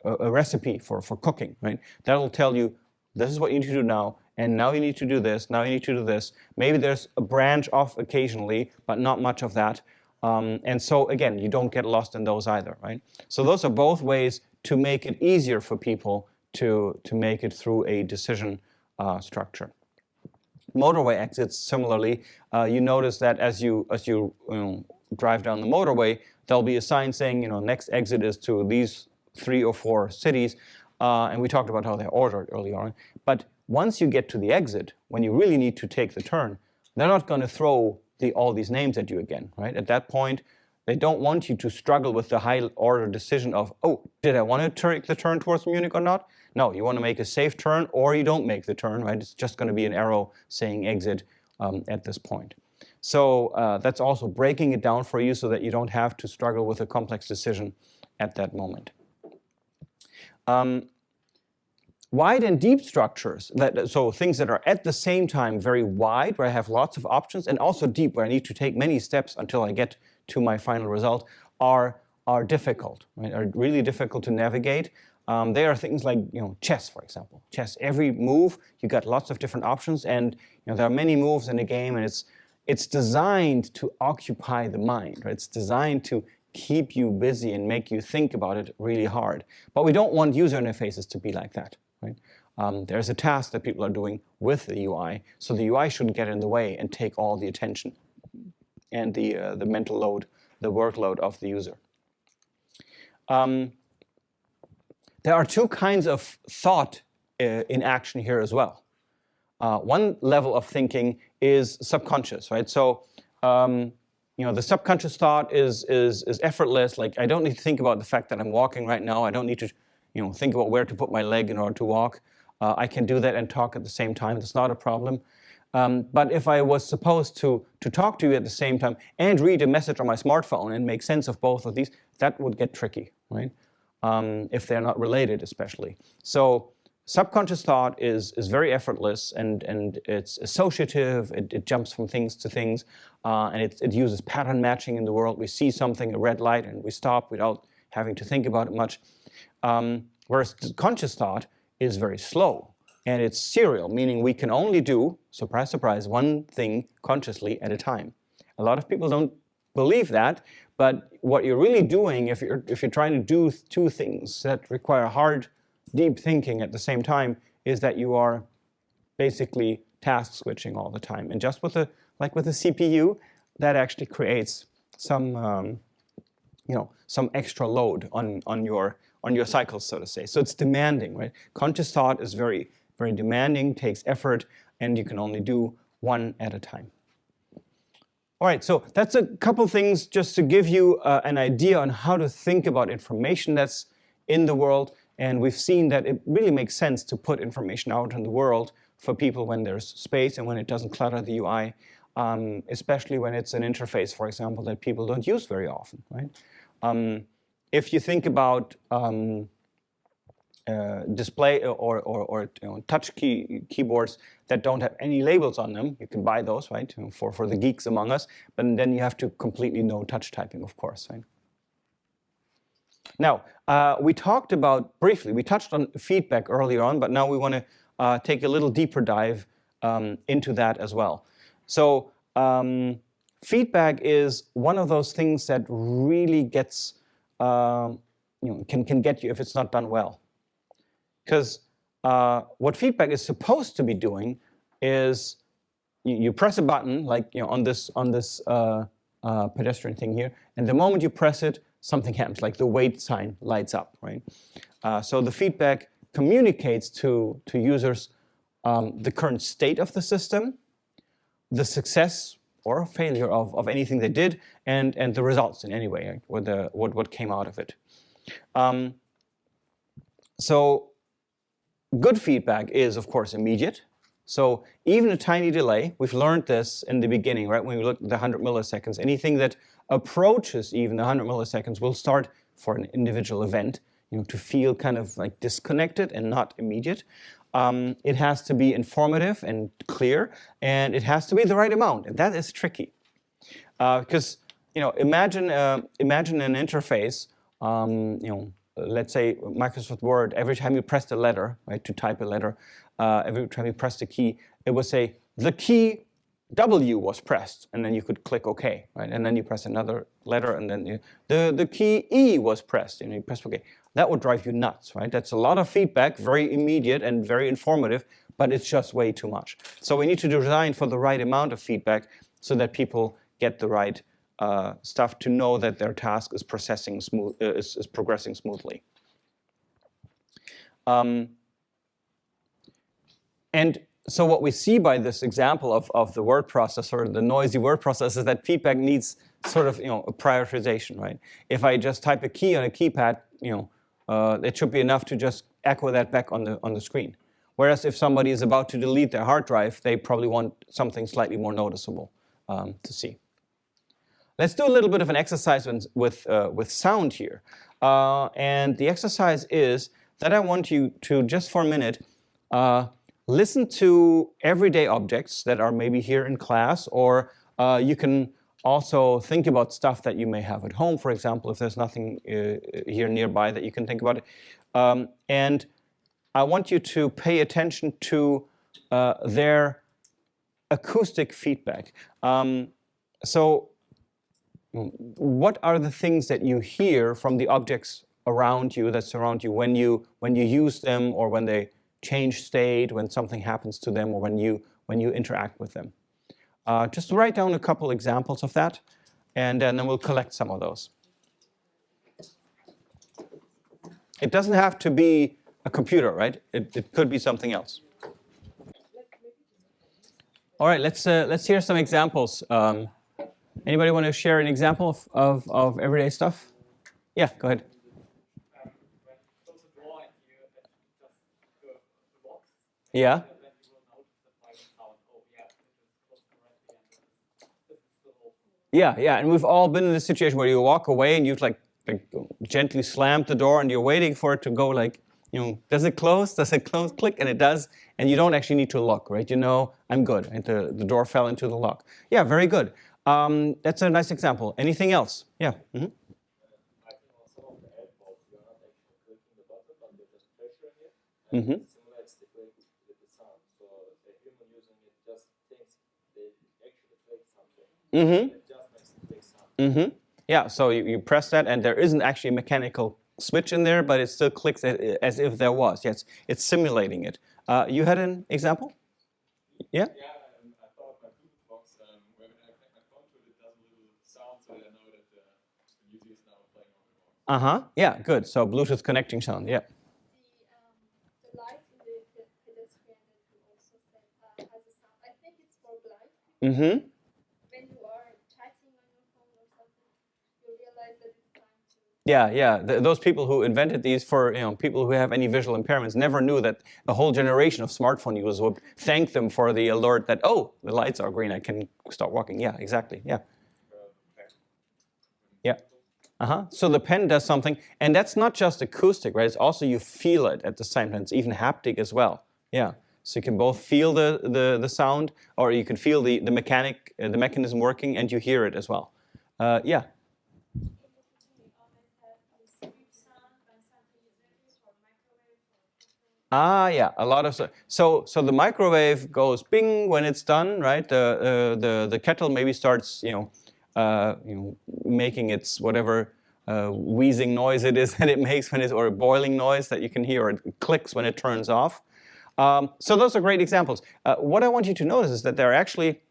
a recipe for cooking, right? That'll tell you, this is what you need to do now, and now you need to do this, now you need to do this. Maybe there's a branch off occasionally, but not much of that. And so again, you don't get lost in those either, right? So those are both ways to make it easier for people to make it through a decision structure. Motorway exits, similarly, you notice that as you drive down the motorway, there'll be a sign saying, next exit is to these 3 or 4 cities, and we talked about how they're ordered earlier on. But once you get to the exit, when you really need to take the turn, they're not going to throw all these names at you again, right? At that point, they don't want you to struggle with the high-order decision of, oh, did I want to take the turn towards Munich or not? No, you want to make a safe turn, or you don't make the turn, right? It's just going to be an arrow saying exit at this point. So that's also breaking it down for you so that you don't have to struggle with a complex decision at that moment. Wide and deep structures, so things that are at the same time very wide, where I have lots of options, and also deep, where I need to take many steps until I get to my final result, are difficult, right? Are really difficult to navigate. They are things like chess, for example. Chess, every move, you got lots of different options, and there are many moves in a game, and it's designed to occupy the mind, right? It's designed to keep you busy and make you think about it really hard. But we don't want user interfaces to be like that, right? There's a task that people are doing with the UI, so the UI shouldn't get in the way and take all the attention and the mental load, the workload of the user. There are 2 kinds of thought in action here as well. One level of thinking is subconscious, right? So, the subconscious thought is effortless. Like, I don't need to think about the fact that I'm walking right now. I don't need to, think about where to put my leg in order to walk. I can do that and talk at the same time. That's not a problem. But if I was supposed to talk to you at the same time and read a message on my smartphone and make sense of both of these, that would get tricky, right? If they're not related, especially. So subconscious thought is very effortless, and it's associative. It jumps from things to things, and it uses pattern matching in the world. We see something, a red light, and we stop without having to think about it much. Whereas conscious thought is very slow, and it's serial, meaning we can only do, surprise, surprise, one thing consciously at a time. A lot of people don't believe that, but what you're really doing if you're trying to do two things that require hard, deep thinking at the same time is that you are basically task switching all the time. And just with a CPU, that actually creates some some extra load on your cycles, so to say. So it's demanding, right? Conscious thought is very, very demanding, takes effort, and you can only do one at a time. All right, so that's a couple things just to give you an idea on how to think about information that's in the world. And we've seen that it really makes sense to put information out in the world for people when there's space and when it doesn't clutter the UI, especially when it's an interface, for example, that people don't use very often, right? If you think about display or touch keyboards that don't have any labels on them, you can buy those, right, for the geeks among us, but then you have to completely know touch typing, of course, right? Now, we talked about, briefly, we touched on feedback earlier on, but now we want to take a little deeper dive into that as well. So feedback is one of those things that really gets, can get you if it's not done well. Because what feedback is supposed to be doing is you press a button, like on this pedestrian thing here, and the moment you press it, something happens, like the wait sign lights up, right? So the feedback communicates to users the current state of the system, the success or failure of anything they did, and the results in any way, right? What came out of it. So good feedback is, of course, immediate. So even a tiny delay, we've learned this in the beginning, right? When we look at the 100 milliseconds, anything that approaches even the 100 milliseconds will start for an individual event, to feel kind of like disconnected and not immediate. It has to be informative and clear, and it has to be the right amount, and that is tricky. Because imagine an interface, let's say Microsoft Word, every time you pressed a letter, right, to type a letter, every time you pressed a key, it would say the key W was pressed, and then you could click OK, right? And then you press another letter, and then the key E was pressed, and you press OK. That would drive you nuts, right? That's a lot of feedback, very immediate and very informative, but it's just way too much. So we need to design for the right amount of feedback so that people get the right stuff to know that their task is progressing smoothly. And so what we see by this example of the word processor, the noisy word processor, is that feedback needs sort of a prioritization, right? If I just type a key on a keypad, it should be enough to just echo that back on the screen. Whereas if somebody is about to delete their hard drive, they probably want something slightly more noticeable to see. Let's do a little bit of an exercise with sound here. And the exercise is that I want you to, just for a minute, listen to everyday objects that are maybe here in class, or you can also think about stuff that you may have at home, for example, if there's nothing here nearby that you can think about. And I want you to pay attention to their acoustic feedback. So what are the things that you hear from the objects around you, that surround you, when you use them, or when they change state, when something happens to them, or when you interact with them? Just write down a couple examples of that, and then we'll collect some of those. It doesn't have to be a computer, right? It could be something else. All right, let's hear some examples. Anybody want to share an example of everyday stuff? Yeah, go ahead. When you close the door and you just the box, Yeah. then you will notice that by the sound, oh yeah, it is closed correctly and this is still open. Yeah, and we've all been in this situation where you walk away and you've like gently slammed the door and you're waiting for it to go like, does it close? Does it close? Click, and it does, and you don't actually need to look, right? I'm good, and the door fell into the lock. Yeah, very good. That's a nice example. Anything else? Yeah. Mm-hmm. I think on some of the elbows, you're not actually clicking the button, but you're just pressuring it. And Mm-hmm. simulates the click with the It just makes a click sound. Yeah, so you press that, and there isn't actually a mechanical switch in there, but it still clicks as if there was. Yes, it's simulating it. You had an example? Yeah? Yeah, I thought of my Bluetooth box, when I connect my phone to it, it does a little sound so that I know that the music is now playing on the box. Yeah, good. So Bluetooth connecting sound, yeah. The light in the pedestrian that you also said has a sound. I think it's for blind people. When you are chatting on your phone or something, you realize that it's time to. Yeah. Those people who invented these for people who have any visual impairments never knew that a whole generation of smartphone users would thank them for the alert that, oh, the lights are green, I can start walking. Yeah, exactly. Yeah. So the pen does something, and that's not just acoustic, right? It's also you feel it at the same time. It's even haptic as well. Yeah. So you can both feel the sound, or you can feel the mechanism working, and you hear it as well. Yeah. Yeah, a lot of so the microwave goes bing when it's done, right? The kettle maybe starts making its whatever wheezing noise it is that it makes when it's, or a boiling noise that you can hear, or it clicks when it turns off. So those are great examples. What I want you to notice is that there are actually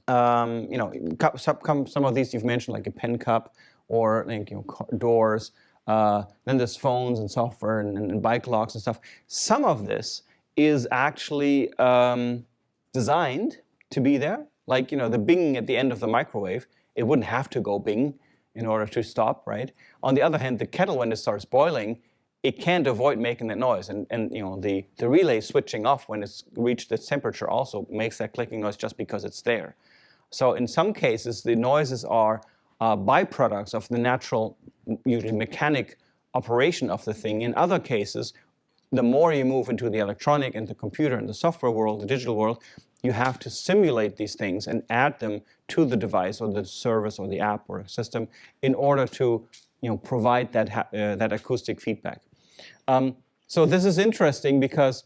some of these you've mentioned, like a pen cup, or doors. Then there's phones and software and bike locks and stuff. Some of this is actually designed to be there. Like the bing at the end of the microwave, it wouldn't have to go bing in order to stop, right? On the other hand, the kettle, when it starts boiling, it can't avoid making that noise. And the relay switching off when it's reached its temperature also makes that clicking noise just because it's there. So in some cases, the noises are byproducts of the natural, usually mechanic operation of the thing. In other cases, the more you move into the electronic and the computer and the software world, the digital world, you have to simulate these things and add them to the device or the service or the app or system in order to provide that acoustic feedback. So this is interesting because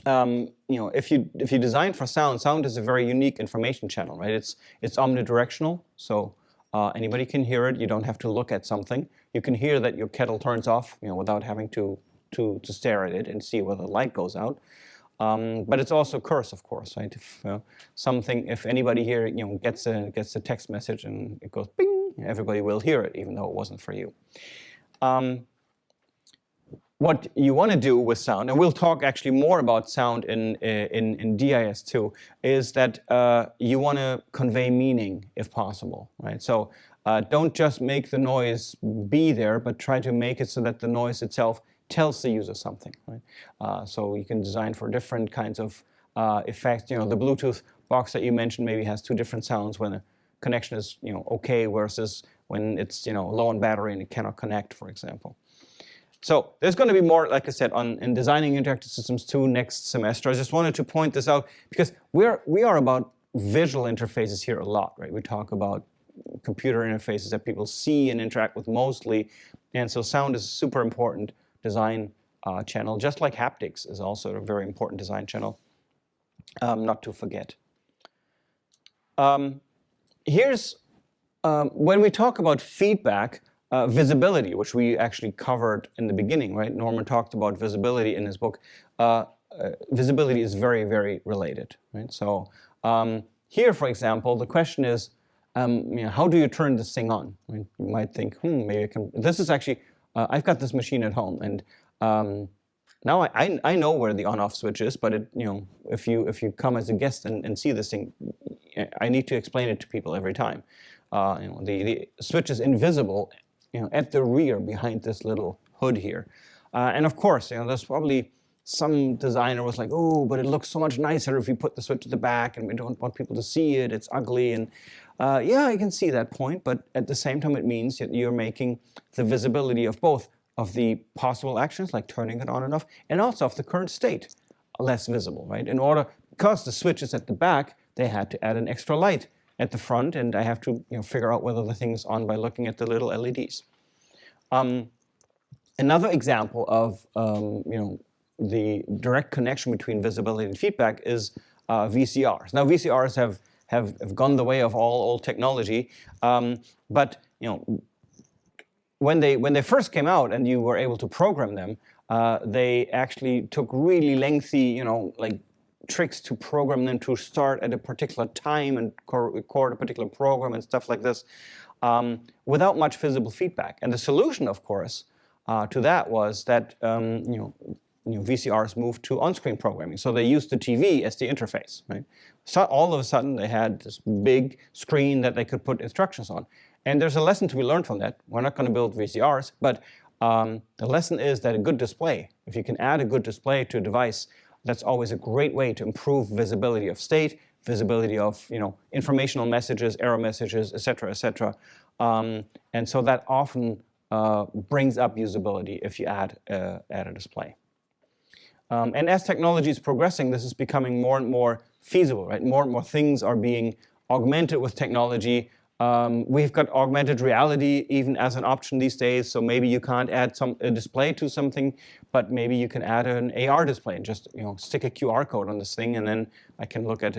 if you design for sound is a very unique information channel, right? It's omnidirectional, so anybody can hear it. You don't have to look at something. You can hear that your kettle turns off, without having to stare at it and see whether the light goes out. But it's also curse, of course, right? If anybody here gets a text message and it goes bing, everybody will hear it, even though it wasn't for you. What you want to do with sound, and we'll talk actually more about sound in DIS2, is that you want to convey meaning if possible, right? So don't just make the noise be there, but try to make it so that the noise itself tells the user something, right? So you can design for different kinds of effects. The Bluetooth box that you mentioned maybe has two different sounds when a connection is okay versus when it's low on battery and it cannot connect, for example. So there's going to be more, like I said, in designing interactive systems 2 next semester. I just wanted to point this out because we are about visual interfaces here a lot, right? We talk about computer interfaces that people see and interact with mostly, and so sound is a super important design channel, just like haptics is also a very important design channel, not to forget. Here's, when we talk about feedback, visibility, which we actually covered in the beginning, right? Norman talked about visibility in his book. Visibility is very, very related, right? So here, for example, the question is, how do you turn this thing on? Right? You might think, maybe I can. This is actually, I've got this machine at home, and now I know where the on-off switch is, but if you come as a guest and see this thing, I need to explain it to people every time. The switch is invisible, at the rear behind this little hood here. And of course, there's probably some designer was like, oh, but it looks so much nicer if we put the switch at the back and we don't want people to see it, it's ugly. And yeah, I can see that point, but at the same time it means that you're making the visibility of both of the possible actions, like turning it on and off, and also of the current state less visible, right? Because the switch is at the back, they had to add an extra light at the front, and I have to figure out whether the thing is on by looking at the little LEDs. Another example of the direct connection between visibility and feedback is VCRs. Now VCRs have have gone the way of all old technology. But you know, when they first came out and you were able to program them, they actually took really lengthy, you know, like tricks to program them to start at a particular time and record a particular program and stuff like this, without much visible feedback. And the solution, of course, to that was that VCRs moved to on-screen programming. So they used the TV as the interface, right? So all of a sudden they had this big screen that they could put instructions on. And there's a lesson to be learned from that. We're not going to build VCRs, but the lesson is that a good display, if you can add a good display to a device, that's always a great way to improve visibility of state, visibility of informational messages, error messages, et cetera, and so that often brings up usability if you add a display. And as technology is progressing, this is becoming more and more feasible, right? More and more things are being augmented with technology. We've got augmented reality even as an option these days, so maybe you can't add a display to something, but maybe you can add an AR display and just stick a QR code on this thing, and then I can look at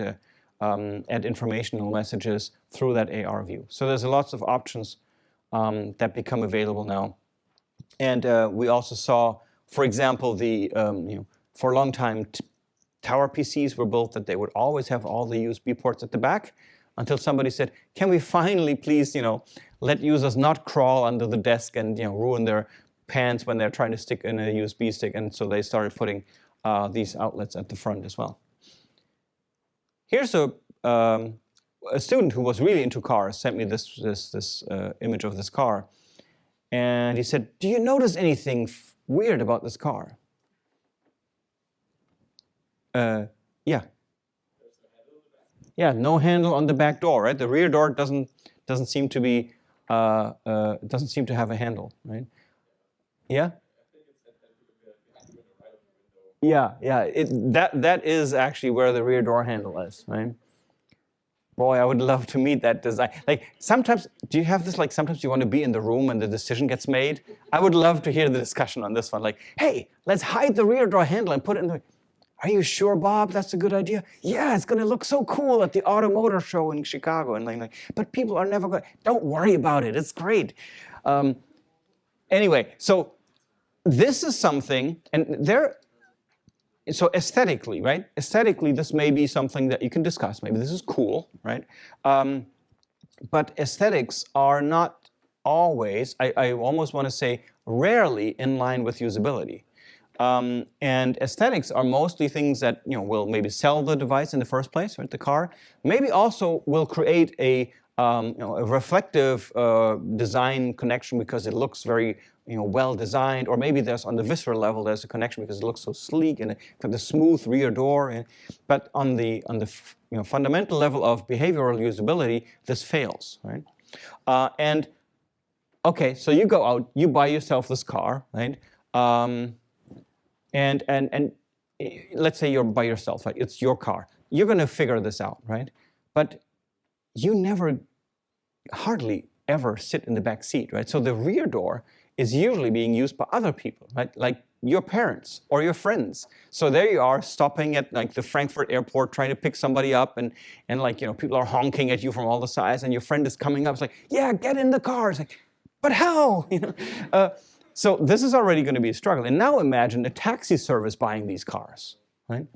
informational messages through that AR view. So there's lots of options that become available now. And we also saw, for example, for a long time, tower PCs were built that they would always have all the USB ports at the back, until somebody said, can we finally please, let users not crawl under the desk and, ruin their pants when they're trying to stick in a USB stick. And so they started putting these outlets at the front as well. Here's a student who was really into cars sent me this image of this car. And he said, do you notice anything weird about this car? Yeah. Yeah, no handle on the back door, right? The rear door doesn't seem to be doesn't seem to have a handle, right? Yeah. Yeah. That is actually where the rear door handle is, right? Boy, I would love to meet that design. Like sometimes, do you have this? Like sometimes you want to be in the room when the decision gets made. I would love to hear the discussion on this one. Like, hey, let's hide the rear door handle and put it in the. Are you sure, Bob? That's a good idea. Yeah, it's going to look so cool at the Automotor Show in Chicago. And like, but people are never going. Don't worry about it. It's great. Anyway, so this is something, and there. So aesthetically, right? Aesthetically, this may be something that you can discuss. Maybe this is cool, right? But aesthetics are not always. I almost want to say rarely in line with usability. And aesthetics are mostly things that will maybe sell the device in the first place, right? The car. Maybe also will create a reflective design connection because it looks very well designed, or maybe there's on the visceral level there's a connection because it looks so sleek and got the smooth rear door. But on the fundamental level of behavioral usability, this fails, right? And okay, so you go out, you buy yourself this car, right? And let's say you're by yourself, like it's your car. You're going to figure this out, right? But you hardly ever sit in the back seat, right? So the rear door is usually being used by other people, right? Like your parents or your friends. So there you are stopping at like the Frankfurt airport trying to pick somebody up, and like people are honking at you from all the sides, and your friend is coming up. It's like, yeah, get in the car. It's like, but how? So this is already going to be a struggle. And now imagine a taxi service buying these cars, right?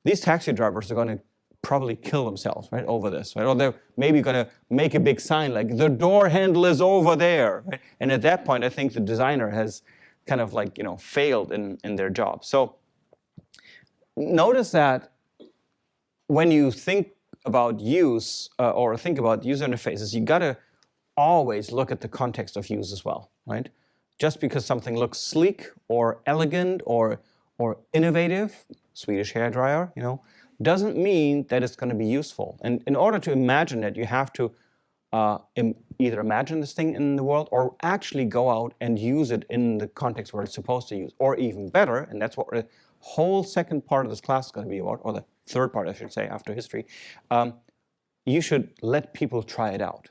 These taxi drivers are going to probably kill themselves, right, over this, right? Or they're maybe going to make a big sign like, the door handle is over there, right? And at that point, I think the designer has kind of like, failed in their job. So notice that when you think about use or think about user interfaces, you got to always look at the context of use as well, right? Just because something looks sleek or elegant or innovative, Swedish hairdryer, doesn't mean that it's going to be useful. And in order to imagine it, you have to either imagine this thing in the world or actually go out and use it in the context where it's supposed to use. Or even better, and that's what the whole second part of this class is going to be about, or the third part, I should say, after history, you should let people try it out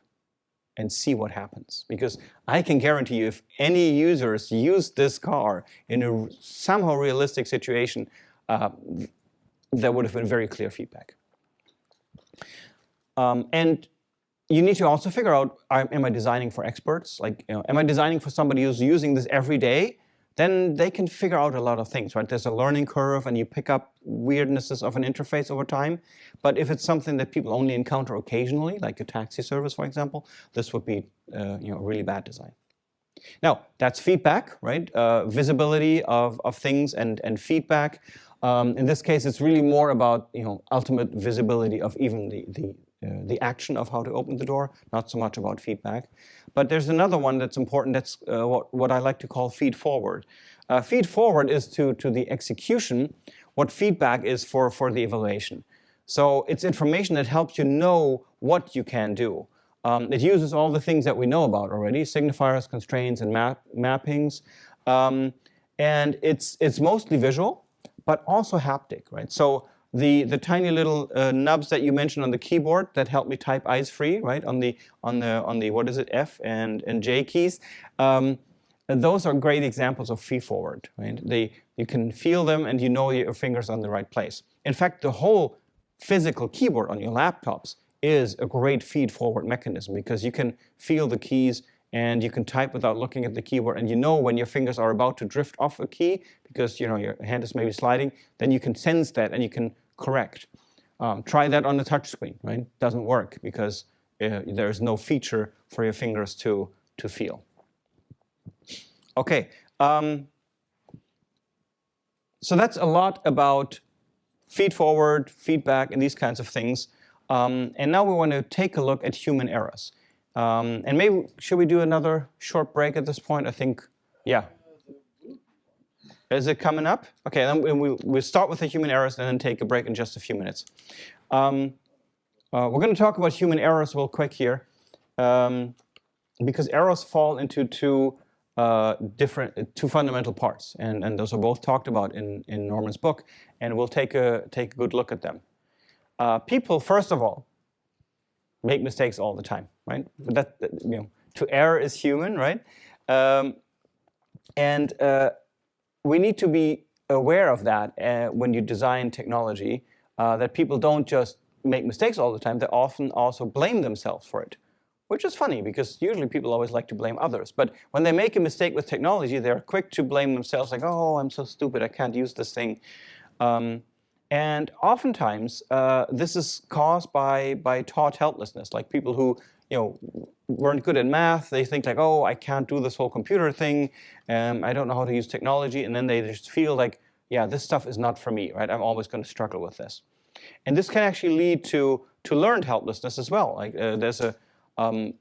and see what happens. Because I can guarantee you, if any users use this car in a somehow realistic situation, there would have been very clear feedback. And you need to also figure out, am I designing for experts? Like, am I designing for somebody who's using this every day? Then they can figure out a lot of things, right? There's a learning curve and you pick up weirdnesses of an interface over time. But if it's something that people only encounter occasionally, like a taxi service, for example, this would be a really bad design. Now, that's feedback, right? Visibility of things and feedback. In this case, it's really more about ultimate visibility of even the action of how to open the door, not so much about feedback. But there's another one that's important. That's what I like to call feed forward. Feed forward is to the execution what feedback is for the evaluation. So it's information that helps you know what you can do. It uses all the things that we know about already, signifiers, constraints, and mappings. And it's mostly visual, but also haptic, right? So the tiny little nubs that you mentioned on the keyboard that help me type eyes free, right? On the what is it, F and J keys. Those are great examples of feed forward, right? You can feel them and you know your finger's on the right place. In fact, the whole physical keyboard on your laptops is a great feed forward mechanism because you can feel the keys and you can type without looking at the keyboard, and you know when your fingers are about to drift off a key because your hand is maybe sliding, then you can sense that and you can correct. Try that on the touch screen, right? Doesn't work because there's no feature for your fingers to feel. Okay, so that's a lot about feed forward, feedback, and these kinds of things. And now we want to take a look at human errors. And maybe, should we do another short break at this point? I think, yeah. Is it coming up? Okay, then we'll start with the human errors and then take a break in just a few minutes. We're going to talk about human errors real quick here, because errors fall into two fundamental parts, and those are both talked about in Norman's book, and we'll take a good look at them. People, first of all, make mistakes all the time, right? But to err is human, right? And we need to be aware of that when you design technology, that people don't just make mistakes all the time, they often also blame themselves for it. Which is funny, because usually people always like to blame others. But when they make a mistake with technology, they're quick to blame themselves, like, oh, I'm so stupid, I can't use this thing. And oftentimes, this is caused by taught helplessness, like people who weren't good at math. They think like, oh, I can't do this whole computer thing, I don't know how to use technology, and then they just feel like, yeah, this stuff is not for me, right? I'm always going to struggle with this. And this can actually lead to learned helplessness as well. Like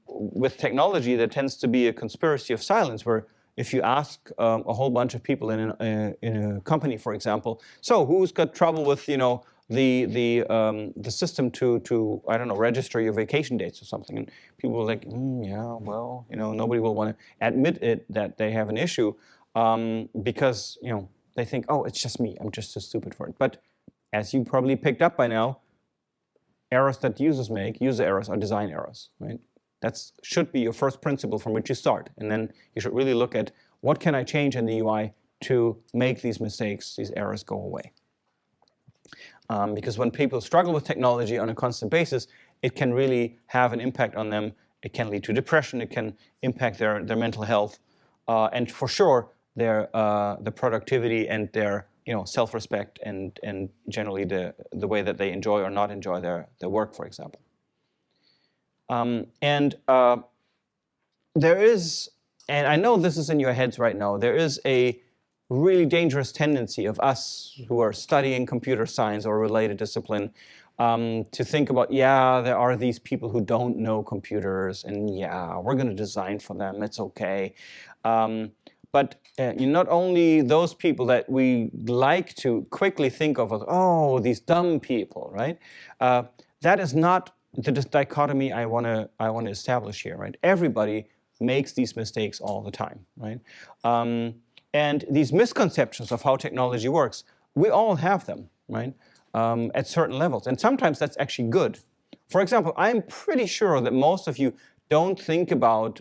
with technology, there tends to be a conspiracy of silence where if you ask a whole bunch of people in a company, for example, so who's got trouble with the system to I don't know, register your vacation dates or something, and people are like, yeah, well, nobody will want to admit it that they have an issue because they think, oh, it's just me, I'm just too stupid for it. But as you probably picked up by now, errors that users make, user errors, are design errors, right? That should be your first principle from which you start. And then you should really look at what can I change in the UI to make these mistakes, these errors go away. Because when people struggle with technology on a constant basis, it can really have an impact on them. It can lead to depression. It can impact their mental health. And for sure, their productivity and their self-respect and generally the way that they enjoy or not enjoy their work, for example. There is, and I know this is in your heads right now, there is a really dangerous tendency of us who are studying computer science or related discipline to think about, yeah, there are these people who don't know computers, and yeah, we're going to design for them, it's okay. But not only those people that we like to quickly think of as, oh, these dumb people, right? That is not the dichotomy I want to establish here, right? Everybody makes these mistakes all the time, right? And these misconceptions of how technology works, we all have them, right? At certain levels, and sometimes that's actually good. For example, I'm pretty sure that most of you don't think about,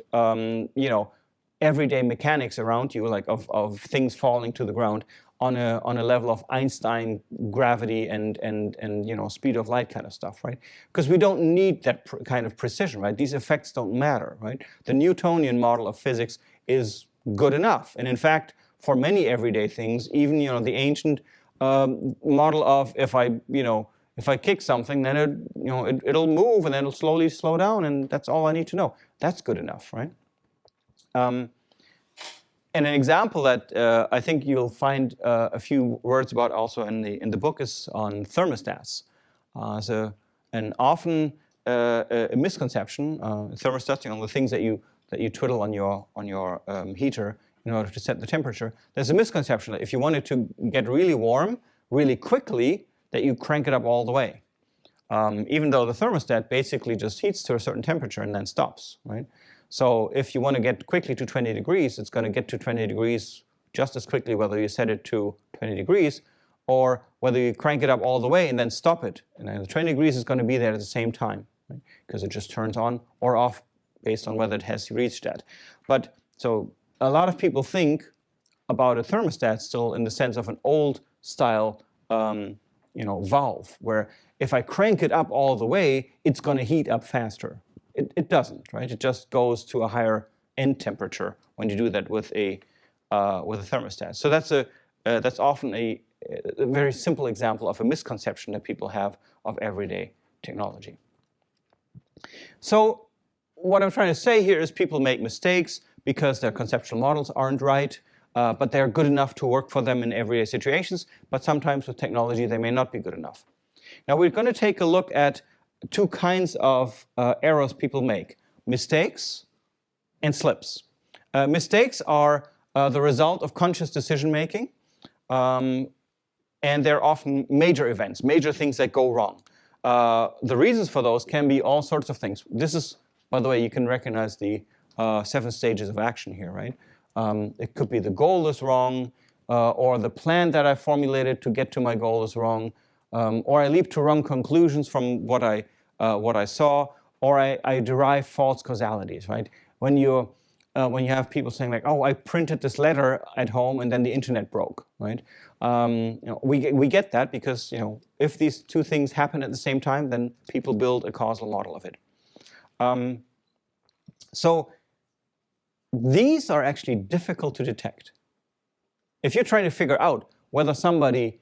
everyday mechanics around you, like of things falling to the ground, on a level of Einstein gravity and speed of light kind of stuff, right? Because we don't need that kind of precision, right? These effects don't matter, right? The Newtonian model of physics is good enough, and in fact, for many everyday things, even the ancient model of if I kick something, then it'll move and then it'll slowly slow down, and that's all I need to know. That's good enough, right? And an example that I think you'll find a few words about also in the book is on thermostats. And often a misconception, thermostats, the things that you twiddle on your heater in order to set the temperature. There's a misconception that if you want it to get really warm really quickly, that you crank it up all the way. Even though the thermostat basically just heats to a certain temperature and then stops, right? So if you want to get quickly to 20 degrees, it's going to get to 20 degrees just as quickly whether you set it to 20 degrees or whether you crank it up all the way and then stop it. And then the 20 degrees is going to be there at the same time, right? Because it just turns on or off based on whether it has reached that. But so a lot of people think about a thermostat still in the sense of an old style valve, where if I crank it up all the way, it's going to heat up faster. It doesn't, right? It just goes to a higher end temperature when you do that with a thermostat. So that's often a very simple example of a misconception that people have of everyday technology. So what I'm trying to say here is people make mistakes because their conceptual models aren't right, but they're good enough to work for them in everyday situations, but sometimes with technology they may not be good enough. Now we're going to take a look at two kinds of errors people make: mistakes and slips. Mistakes are the result of conscious decision making, and they're often major events, major things that go wrong. The reasons for those can be all sorts of things. This is, by the way, you can recognize the 7 stages of action here, right? It could be the goal is wrong, or the plan that I formulated to get to my goal is wrong, or I leap to wrong conclusions from what I saw, or I derive false causalities, right? When you have people saying like, oh, I printed this letter at home and then the internet broke, right? We get that because if these two things happen at the same time, then people build a causal model of it. So these are actually difficult to detect. If you're trying to figure out whether somebody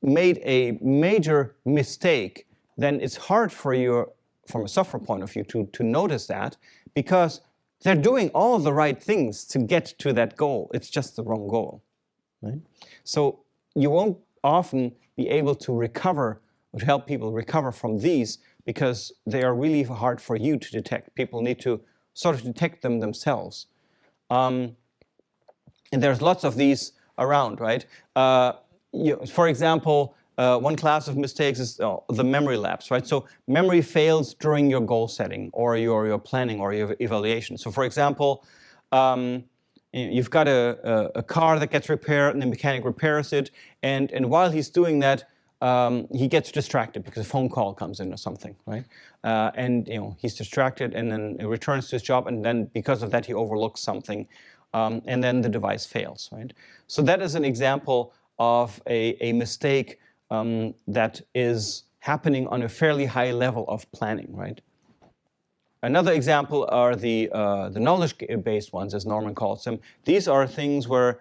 made a major mistake, then it's hard for you, from a software point of view, to notice that, because they're doing all the right things to get to that goal. It's just the wrong goal, right? So you won't often be able to recover, or to help people recover from these, because they are really hard for you to detect. People need to sort of detect them themselves. And there's lots of these around, right? For example, one class of mistakes is the memory lapse, right? So memory fails during your goal setting or your planning or your evaluation. So for example, you've got a car that gets repaired and the mechanic repairs it, and while he's doing that, he gets distracted because a phone call comes in or something, right? And he's distracted and then he returns to his job, and then because of that he overlooks something, and then the device fails, right? So that is an example of a mistake that is happening on a fairly high level of planning, right? Another example are the knowledge-based ones, as Norman calls them. These are things where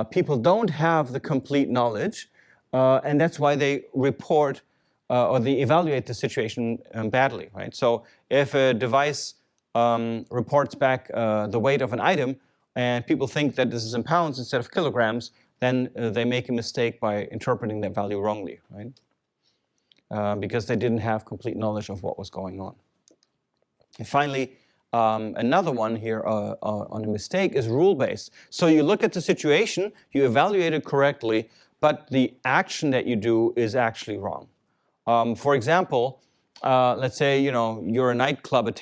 people don't have the complete knowledge, and that's why they report or they evaluate the situation badly, right? So if a device reports back the weight of an item, and people think that this is in pounds instead of kilograms, then they make a mistake by interpreting that value wrongly, right? Because they didn't have complete knowledge of what was going on. And finally, another one here on a mistake is rule-based. So you look at the situation, you evaluate it correctly, but the action that you do is actually wrong. For example, let's say you're a nightclub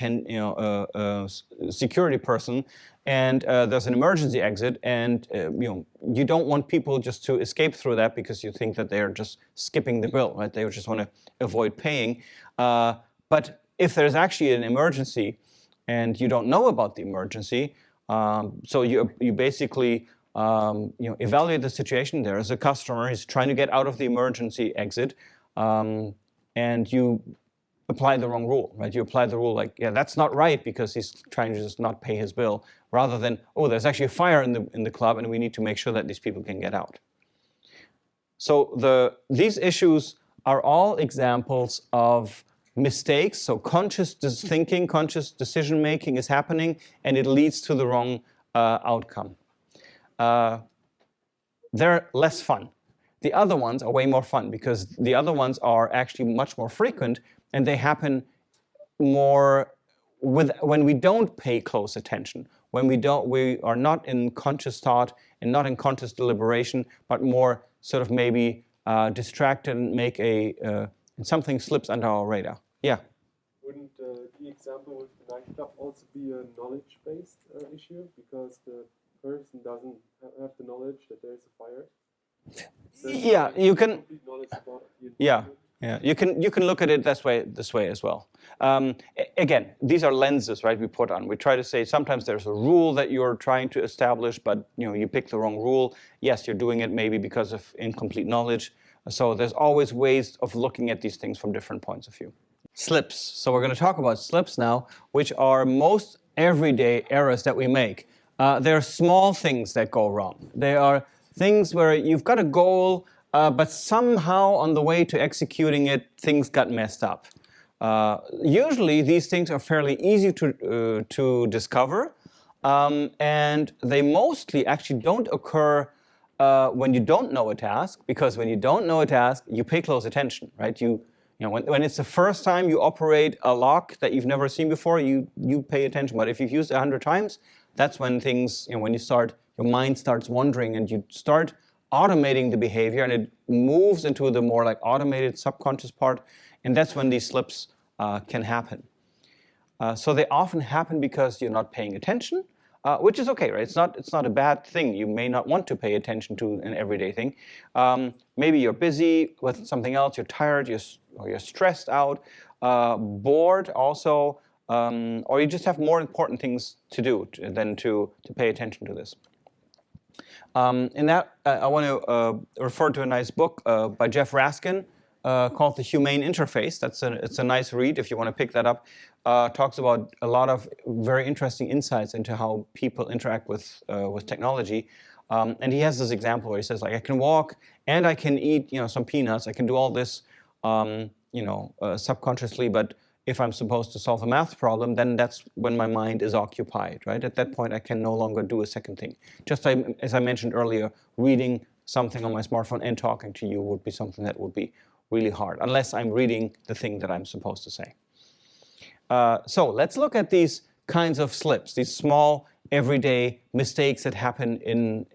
security person, and there's an emergency exit, and you don't want people just to escape through that because you think that they're just skipping the bill, right? They just want to avoid paying. But if there's actually an emergency and you don't know about the emergency, so you basically evaluate the situation. There is a customer, he's trying to get out of the emergency exit, and you apply the wrong rule, right? You apply the rule like, yeah, that's not right because he's trying to just not pay his bill, rather than, oh, there's actually a fire in the club and we need to make sure that these people can get out. So these issues are all examples of mistakes. So conscious thinking, conscious decision making is happening, and it leads to the wrong outcome. They're less fun. The other ones are way more fun because the other ones are actually much more frequent, and they happen more when we don't pay close attention, when we are not in conscious thought and not in conscious deliberation, but more sort of maybe distracted and make something slips under our radar. Yeah. Wouldn't the example with the nightclub also be a knowledge-based issue because the person doesn't have the knowledge that there is a fire? Yeah, you can. Yeah. Yeah, you can look at it this way as well. Again, these are lenses, right? We put on. We try to say sometimes there's a rule that you're trying to establish, but you pick the wrong rule. Yes, you're doing it maybe because of incomplete knowledge. So there's always ways of looking at these things from different points of view. Slips. So we're going to talk about slips now, which are most everyday errors that we make. They're small things that go wrong. They are things where you've got a goal, but somehow on the way to executing it, things got messed up. Usually these things are fairly easy to discover, and they mostly actually don't occur when you don't know a task, because when you don't know a task, you pay close attention, right? When it's the first time you operate a lock that you've never seen before, you pay attention. But if you've used it 100 times, that's when things, when your mind starts wandering and you start automating the behavior and it moves into the more like automated subconscious part, and that's when these slips can happen. So they often happen because you're not paying attention, which is okay, right? It's not a bad thing. You may not want to pay attention to an everyday thing. Maybe you're busy with something else, you're tired, you're stressed out, bored also, or you just have more important things to do than to pay attention to this. In that, I want to refer to a nice book by Jeff Raskin called The Humane Interface. It's a nice read if you want to pick that up. Talks about a lot of very interesting insights into how people interact with technology. And he has this example where he says, like, I can walk and I can eat, some peanuts. I can do all this, subconsciously. But if I'm supposed to solve a math problem, then that's when my mind is occupied, right? At that point, I can no longer do a second thing. Just as I mentioned earlier, reading something on my smartphone and talking to you would be something that would be really hard, unless I'm reading the thing that I'm supposed to say. So let's look at these kinds of slips, these small, everyday mistakes that happen in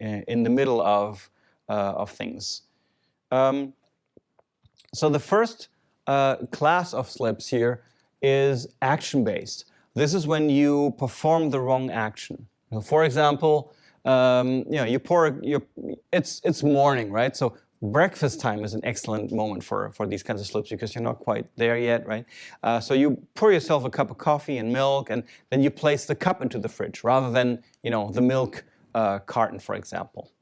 the middle of things. So the first class of slips here is action-based. This is when you perform the wrong action. For example, it's morning, right? So breakfast time is an excellent moment for these kinds of slips because you're not quite there yet, right? So you pour yourself a cup of coffee and milk, and then you place the cup into the fridge rather than the milk carton, for example.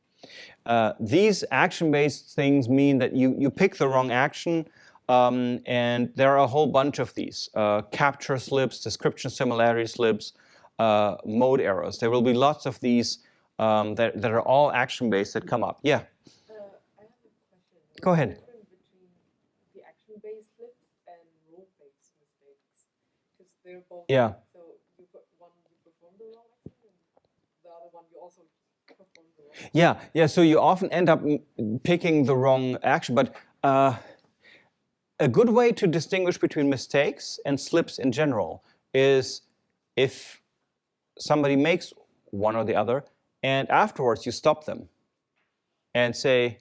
These action-based things mean that you pick the wrong action, and there are a whole bunch of these. Capture slips, description similarity slips, mode errors. There will be lots of these that are all action-based that come up. Yeah? I have a question. Go ahead. What's the difference between the action-based slips and rule-based mistakes? Because they're both. Yeah. So you perform the wrong action, and the other one you also perform the wrong action. Yeah. So you often end up picking the wrong action, but a good way to distinguish between mistakes and slips in general is if somebody makes one or the other, and afterwards you stop them and say,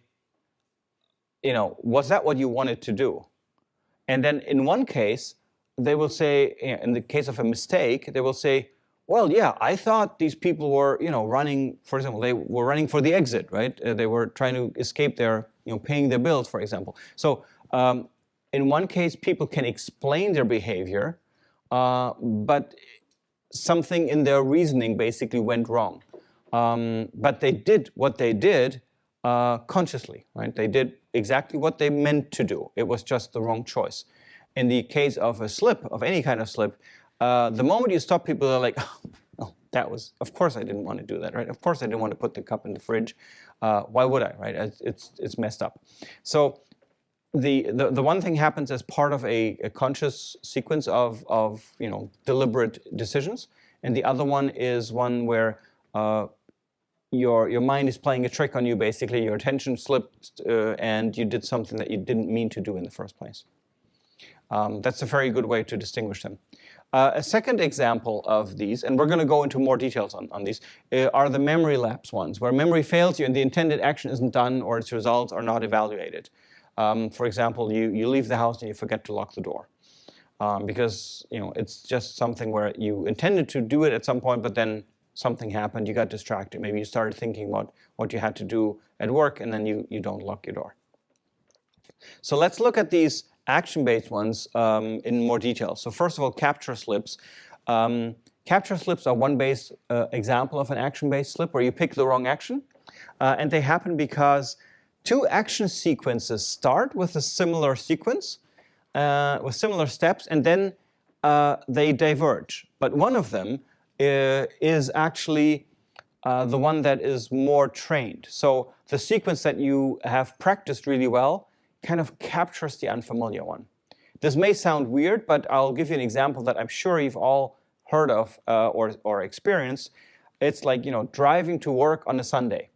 was that what you wanted to do? And then in one case, they will say, in the case of a mistake, they will say, well, yeah, I thought these people were, running, for example, they were running for the exit, right? They were trying to escape their, paying their bills, for example. So in one case, people can explain their behavior, but something in their reasoning basically went wrong. But they did what they did consciously, right? They did exactly what they meant to do. It was just the wrong choice. In the case of a slip, of any kind of slip, the moment you stop, people are like, oh, that was, of course I didn't want to do that, right? Of course I didn't want to put the cup in the fridge. Why would I, right? It's messed up. So the one thing happens as part of a conscious sequence of deliberate decisions, and the other one is one where your mind is playing a trick on you. Basically, your attention slipped and you did something that you didn't mean to do in the first place. That's a very good way to distinguish them. A second example of these, and we're going to go into more details on these, are the memory lapse ones, where memory fails you and the intended action isn't done or its results are not evaluated. For example, you leave the house and you forget to lock the door. Because it's just something where you intended to do it at some point, but then something happened, you got distracted. Maybe you started thinking about what you had to do at work, and then you don't lock your door. So let's look at these action-based ones in more detail. So first of all, capture slips. Capture slips are one base example of an action-based slip where you pick the wrong action. And they happen because two action sequences start with a similar sequence, with similar steps, and then they diverge. But one of them is actually the one that is more trained. So the sequence that you have practiced really well kind of captures the unfamiliar one. This may sound weird, but I'll give you an example that I'm sure you've all heard of or experienced. It's like driving to work on a Sunday.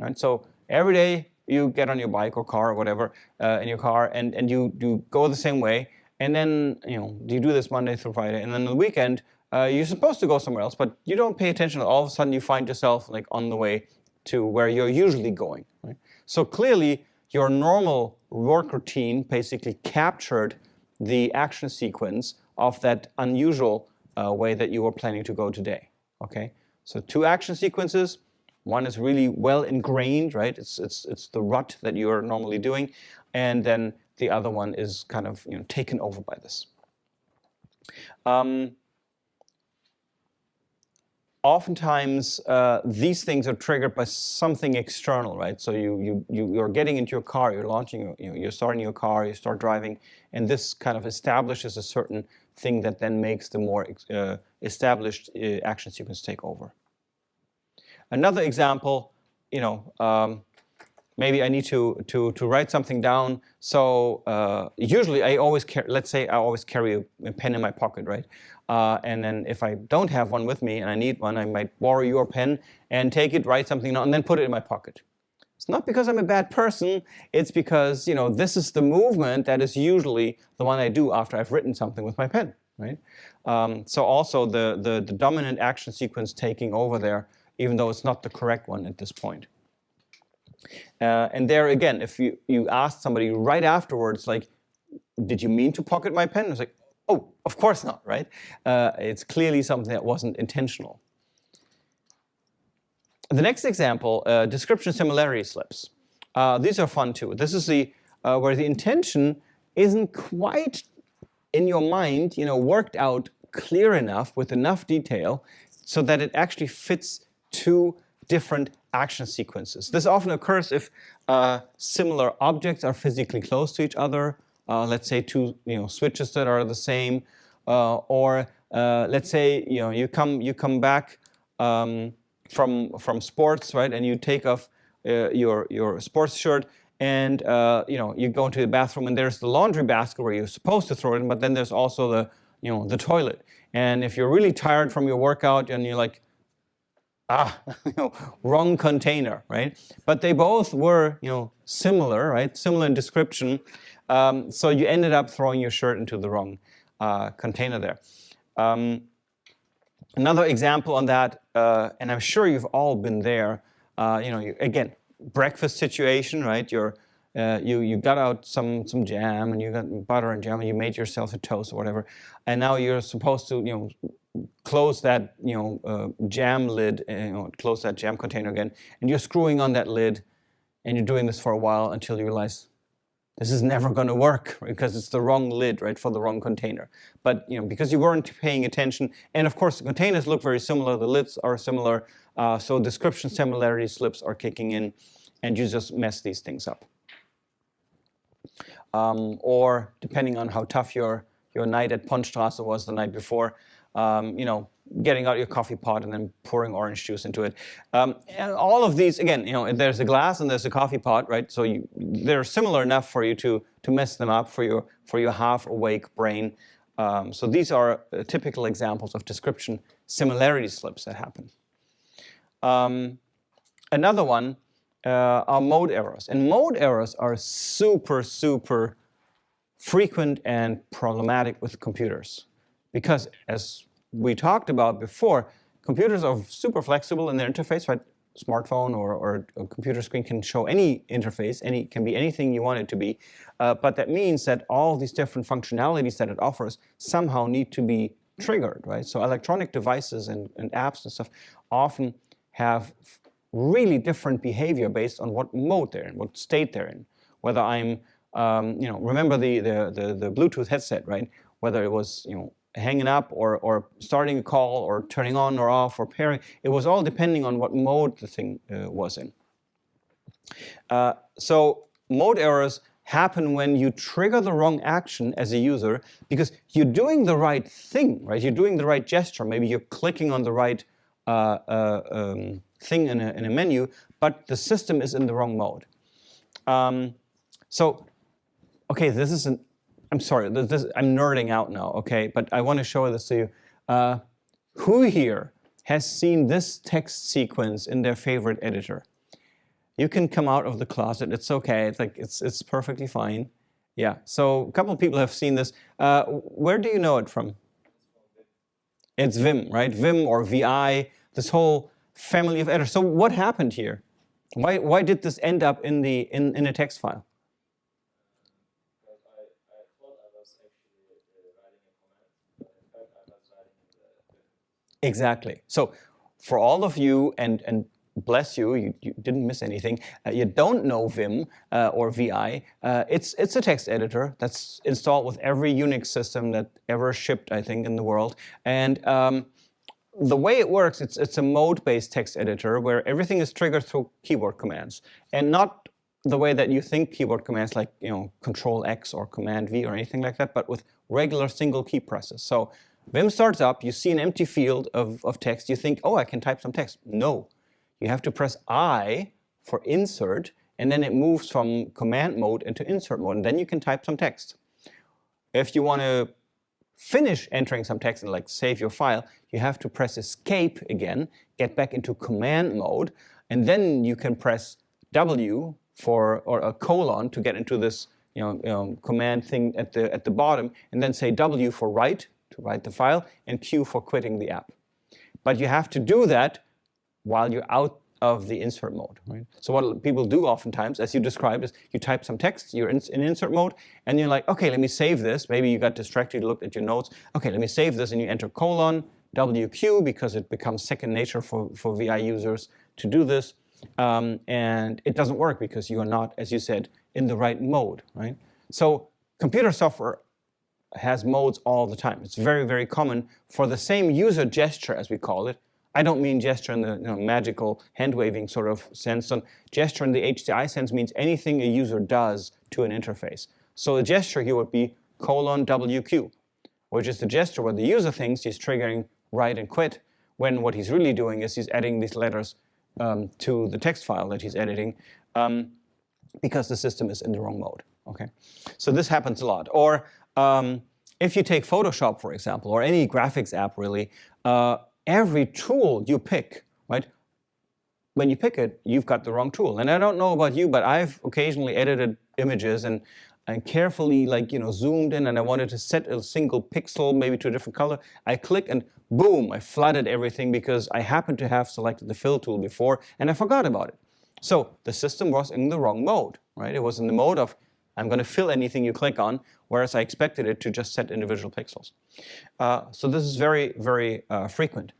Right? So every day you get on your bike or car or whatever in your car, and you go the same way, and then you do this Monday through Friday, and then on the weekend you're supposed to go somewhere else, but you don't pay attention. All of a sudden you find yourself like on the way to where you're usually going. Right? So clearly your normal work routine basically captured the action sequence of that unusual way that you were planning to go today. Okay, so two action sequences. One is really well ingrained, right? It's the rut that you are normally doing, and then the other one is kind of taken over by this. Oftentimes, these things are triggered by something external, right? So you're getting into your car, you're launching, you're starting your car, you start driving, and this kind of establishes a certain thing that then makes the more established action sequence take over. Another example, maybe I need to write something down. So usually I always carry, let's say I always carry a pen in my pocket, right? And then if I don't have one with me and I need one, I might borrow your pen and take it, write something down, and then put it in my pocket. It's not because I'm a bad person. It's because this is the movement that is usually the one I do after I've written something with my pen, right? So also the dominant action sequence taking over there, even though it's not the correct one at this point. And there again, if you ask somebody right afterwards, like, did you mean to pocket my pen? It's like, oh, of course not, right? It's clearly something that wasn't intentional. The next example, description similarity slips. These are fun too. This is where the intention isn't quite in your mind, worked out clear enough with enough detail so that it actually fits two different action sequences. This often occurs if similar objects are physically close to each other. Let's say two switches that are the same, or let's say you come back from sports, right, and you take off your sports shirt, and you go into the bathroom, and there's the laundry basket where you're supposed to throw it in, but then there's also the toilet. And if you're really tired from your workout and you're like, wrong container, right? But they both were, similar, right? Similar in description. So you ended up throwing your shirt into the wrong container there. Another example on that, and I'm sure you've all been there. Again, breakfast situation, right? You got out some jam, and you got butter and jam, and you made yourself a toast or whatever, and now you're supposed to, close that jam lid, close that jam container again, and you're screwing on that lid, and you're doing this for a while until you realize, this is never going to work because it's the wrong lid, right, for the wrong container. But because you weren't paying attention, and of course the containers look very similar, the lids are similar, so description similarity slips are kicking in, and you just mess these things up. Or depending on how tough your night at Ponstrasse was the night before, getting out your coffee pot and then pouring orange juice into it. And all of these, again, there's a glass and there's a coffee pot, right? So they're similar enough for you to mess them up for your half-awake brain. So these are typical examples of description similarity slips that happen. Another one are mode errors. And mode errors are super, super frequent and problematic with computers. Because as we talked about before, computers are super flexible in their interface, right? Smartphone or a computer screen can show any interface, can be anything you want it to be. But that means that all these different functionalities that it offers somehow need to be triggered, right? So electronic devices and apps and stuff often have really different behavior based on what mode they're in, what state they're in. Whether I'm, remember the Bluetooth headset, right? Whether it was, hanging up or starting a call or turning on or off or pairing, it was all depending on what mode the thing was in. So mode errors happen when you trigger the wrong action as a user because you're doing the right thing, right? You're doing the right gesture. Maybe you're clicking on the right thing in a menu, but the system is in the wrong mode. Okay, this is I'm sorry, I'm nerding out now, okay, but I want to show this to you. Who here has seen this text sequence in their favorite editor? You can come out of the closet, it's okay, it's perfectly fine. Yeah, so a couple of people have seen this. Where do you know it from? It's Vim, right? Vim or VI, this whole family of editors. So what happened here? Why did this end up in a text file? Exactly. So for all of you, and bless you, you didn't miss anything, you don't know Vim or VI, it's a text editor that's installed with every Unix system that ever shipped, I think, in the world. And the way it works, it's a mode-based text editor where everything is triggered through keyboard commands. And not the way that you think keyboard commands like, Control X or Command V or anything like that, but with regular single key presses. So Vim starts up, you see an empty field of text, you think, oh, I can type some text. No, you have to press I for insert, and then it moves from command mode into insert mode, and then you can type some text. If you want to finish entering some text and like save your file, you have to press escape again, get back into command mode, and then you can press W or a colon to get into this command thing at the bottom, and then say W for write, to write the file, and Q for quitting the app. But you have to do that while you're out of the insert mode, right? So what people do oftentimes, as you described, is you type some text, you're in insert mode, and you're like, okay, let me save this. Maybe you got distracted, you looked at your notes. Okay, let me save this, and you enter colon, WQ, because it becomes second nature for VI users to do this. And it doesn't work because you are not, as you said, in the right mode, right? So computer software has modes all the time. It's very, very common for the same user gesture, as we call it. I don't mean gesture in the magical hand-waving sort of sense. So gesture in the HCI sense means anything a user does to an interface. So a gesture here would be colon WQ, which is the gesture where the user thinks he's triggering write and quit, when what he's really doing is he's adding these letters to the text file that he's editing because the system is in the wrong mode. Okay, so this happens a lot. Or if you take Photoshop, for example, or any graphics app really, every tool you pick, right? When you pick it, you've got the wrong tool. And I don't know about you, but I've occasionally edited images and carefully zoomed in, and I wanted to set a single pixel maybe to a different color. I click and boom, I flooded everything because I happened to have selected the fill tool before and I forgot about it. So the system was in the wrong mode, right? It was in the mode of I'm going to fill anything you click on, whereas I expected it to just set individual pixels. So this is very, very frequent.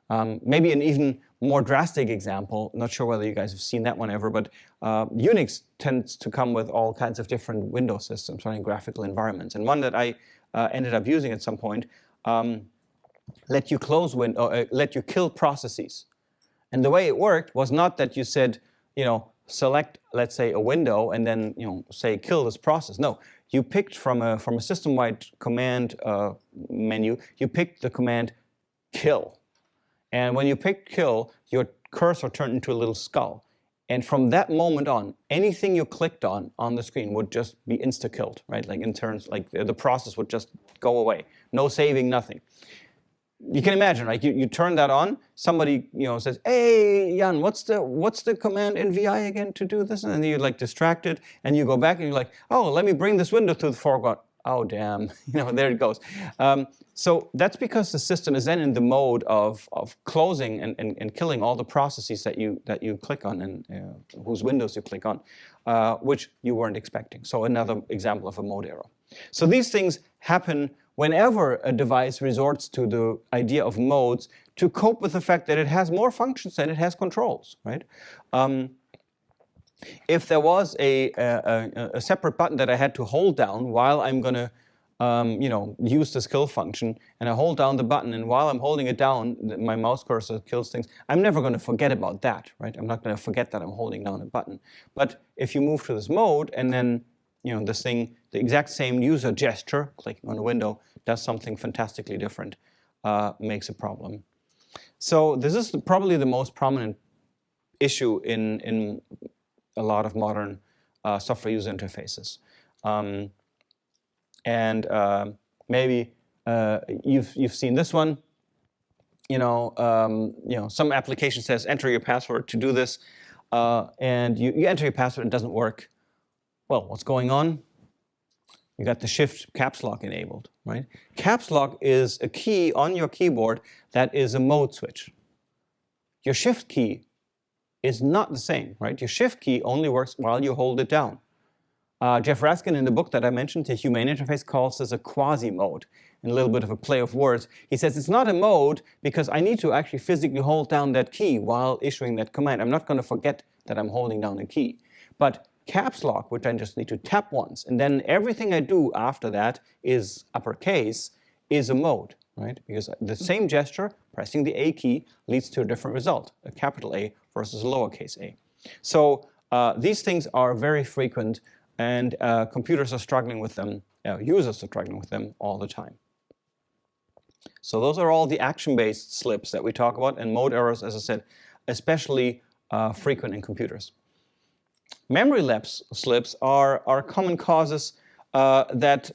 Maybe an even more drastic example, not sure whether you guys have seen that one ever, but Unix tends to come with all kinds of different window systems running graphical environments. And one that I ended up using at some point let you close let you kill processes. And the way it worked was not that you said, select, let's say, a window and then, say, kill this process. No, you picked from a system-wide command menu, you picked the command kill. And when you picked kill, your cursor turned into a little skull. And from that moment on, anything you clicked on the screen would just be insta-killed, right? Like in terms, like the process would just go away. No saving, nothing. You can imagine, right? You turn that on, somebody says, "Hey, Jan, what's the command in VI again to do this?" And then you're like distracted, and you go back and you're like, "Oh, let me bring this window to the foreground." Oh, damn, there it goes. So that's because the system is then in the mode of closing and killing all the processes that you click on and whose windows you click on, which you weren't expecting. So another example of a mode error. So these things happen whenever a device resorts to the idea of modes to cope with the fact that it has more functions than it has controls, right? If there was a separate button that I had to hold down while I'm going to use this kill function, and I hold down the button, and while I'm holding it down, my mouse cursor kills things, I'm never going to forget about that, right? I'm not going to forget that I'm holding down a button. But if you move to this mode, and then this thing, the exact same user gesture, clicking on a window, does something fantastically different, makes a problem. So this is probably the most prominent issue in a lot of modern software user interfaces. Maybe you've seen this one. Some application says enter your password to do this, and you enter your password and it doesn't work. Well, what's going on? You got the Shift caps lock enabled, right? Caps lock is a key on your keyboard that is a mode switch. Your Shift key is not the same, right? Your Shift key only works while you hold it down. Jeff Raskin, in the book that I mentioned, The Humane Interface, calls this a quasi-mode. In a little bit of a play of words, he says it's not a mode because I need to actually physically hold down that key while issuing that command. I'm not going to forget that I'm holding down a key. But caps lock, which I just need to tap once, and then everything I do after that is uppercase, is a mode, right? Because the same gesture, pressing the A key, leads to a different result, a capital A versus a lowercase a. So these things are very frequent, and computers are struggling with them, users are struggling with them all the time. So those are all the action-based slips that we talk about, and mode errors, as I said, especially frequent in computers. Memory lapse slips are common causes that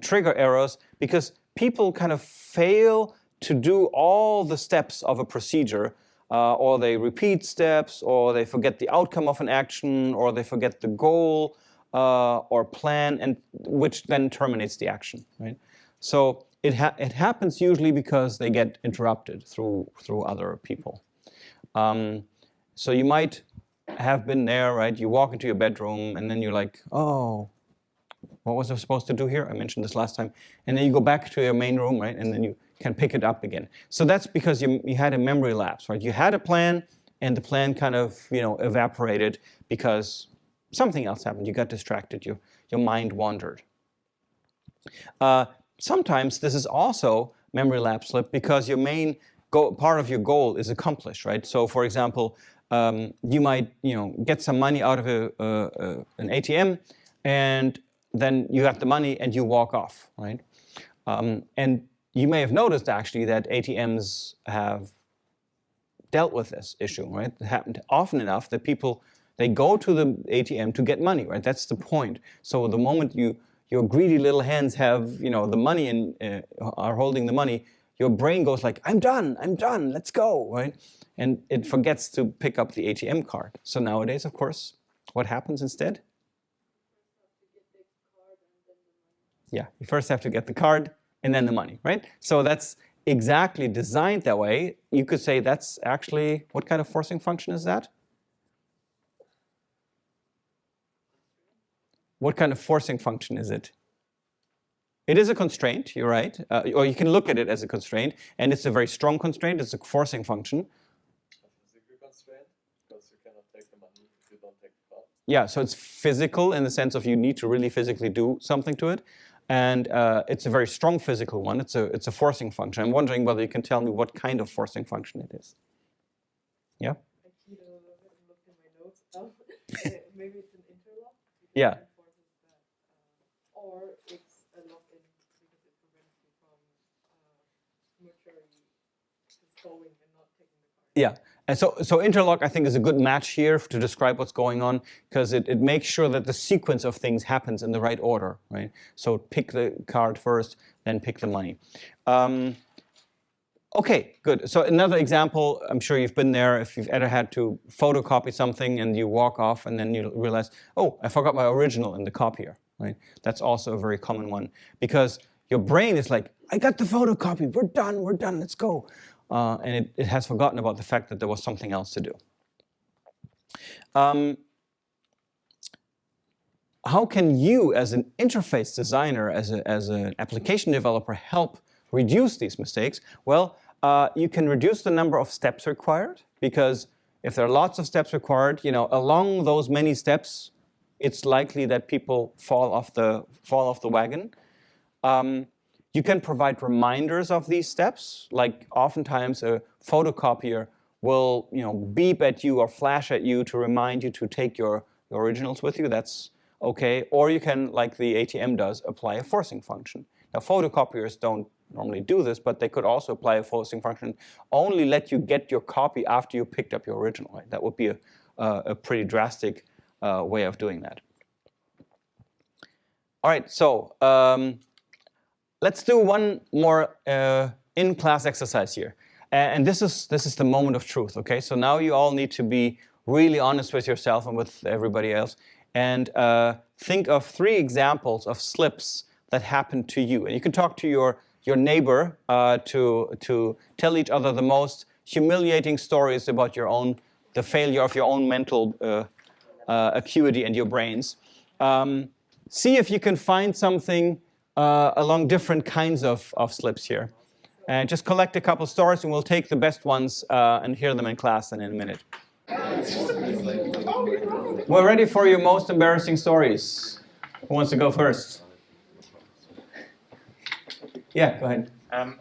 trigger errors because people kind of fail to do all the steps of a procedure, or they repeat steps, or they forget the outcome of an action, or they forget the goal or plan, and which then terminates the action, right? So it happens usually because they get interrupted through other people. So you might have been there, right? You walk into your bedroom and then you're like, oh, what was I supposed to do here? I mentioned this last time. And then you go back to your main room, right? And then you can pick it up again. So that's because you had a memory lapse, right? You had a plan and the plan kind of, evaporated because something else happened. You got distracted. Your mind wandered. Sometimes this is also memory lapse slip because your main part of your goal is accomplished, right? So for example, you might get some money out of an ATM, and then you have the money and you walk off, right? And you may have noticed actually that ATMs have dealt with this issue, right? It happened often enough that people, they go to the ATM to get money, right? That's the point. So the moment your greedy little hands have the money and are holding the money, your brain goes like, I'm done, let's go, right? And it forgets to pick up the ATM card. So nowadays, of course, what happens instead? Yeah, you first have to get the card and then the money, right? So that's exactly designed that way. You could say that's actually, what kind of forcing function is that? What kind of forcing function is it? It is a constraint, you're right. Or you can look at it as a constraint, and it's a very strong constraint. It's a forcing function. Yeah, so it's physical in the sense of you need to really physically do something to it. And it's a very strong physical one. It's a forcing function. I'm wondering whether you can tell me what kind of forcing function it is. Yeah? I keep looked in my notes. Maybe it's an interlock. Yeah. Or it's a lock-in because it prevents you from mercury just going and not taking the card. Yeah. And so interlock, I think, is a good match here to describe what's going on, because it makes sure that the sequence of things happens in the right order, right? So pick the card first, then pick the money. Okay, good. So another example, I'm sure you've been there, if you've ever had to photocopy something and you walk off and then you realize, oh, I forgot my original in the copier, right? That's also a very common one, because your brain is like, I got the photocopy, we're done, let's go. And it has forgotten about the fact that there was something else to do. How can you, as an interface designer, as an application developer, help reduce these mistakes? Well, you can reduce the number of steps required, because if there are lots of steps required, along those many steps, it's likely that people fall off the wagon. You can provide reminders of these steps, like oftentimes a photocopier will beep at you or flash at you to remind you to take your originals with you. That's okay. Or you can, like the ATM does, apply a forcing function. Now, photocopiers don't normally do this, but they could also apply a forcing function, only let you get your copy after you picked up your original. Right? That would be a pretty drastic way of doing that. All right, so let's do one more in-class exercise here. And this is the moment of truth, okay? So now you all need to be really honest with yourself and with everybody else, and think of 3 examples of slips that happened to you. And you can talk to your neighbor to tell each other the most humiliating stories about the failure of your own mental acuity and your brains. See if you can find something along different kinds of slips here. And just collect a couple stories, and we'll take the best ones and hear them in class in a minute. We're ready for your most embarrassing stories. Who wants to go first? Yeah, go ahead.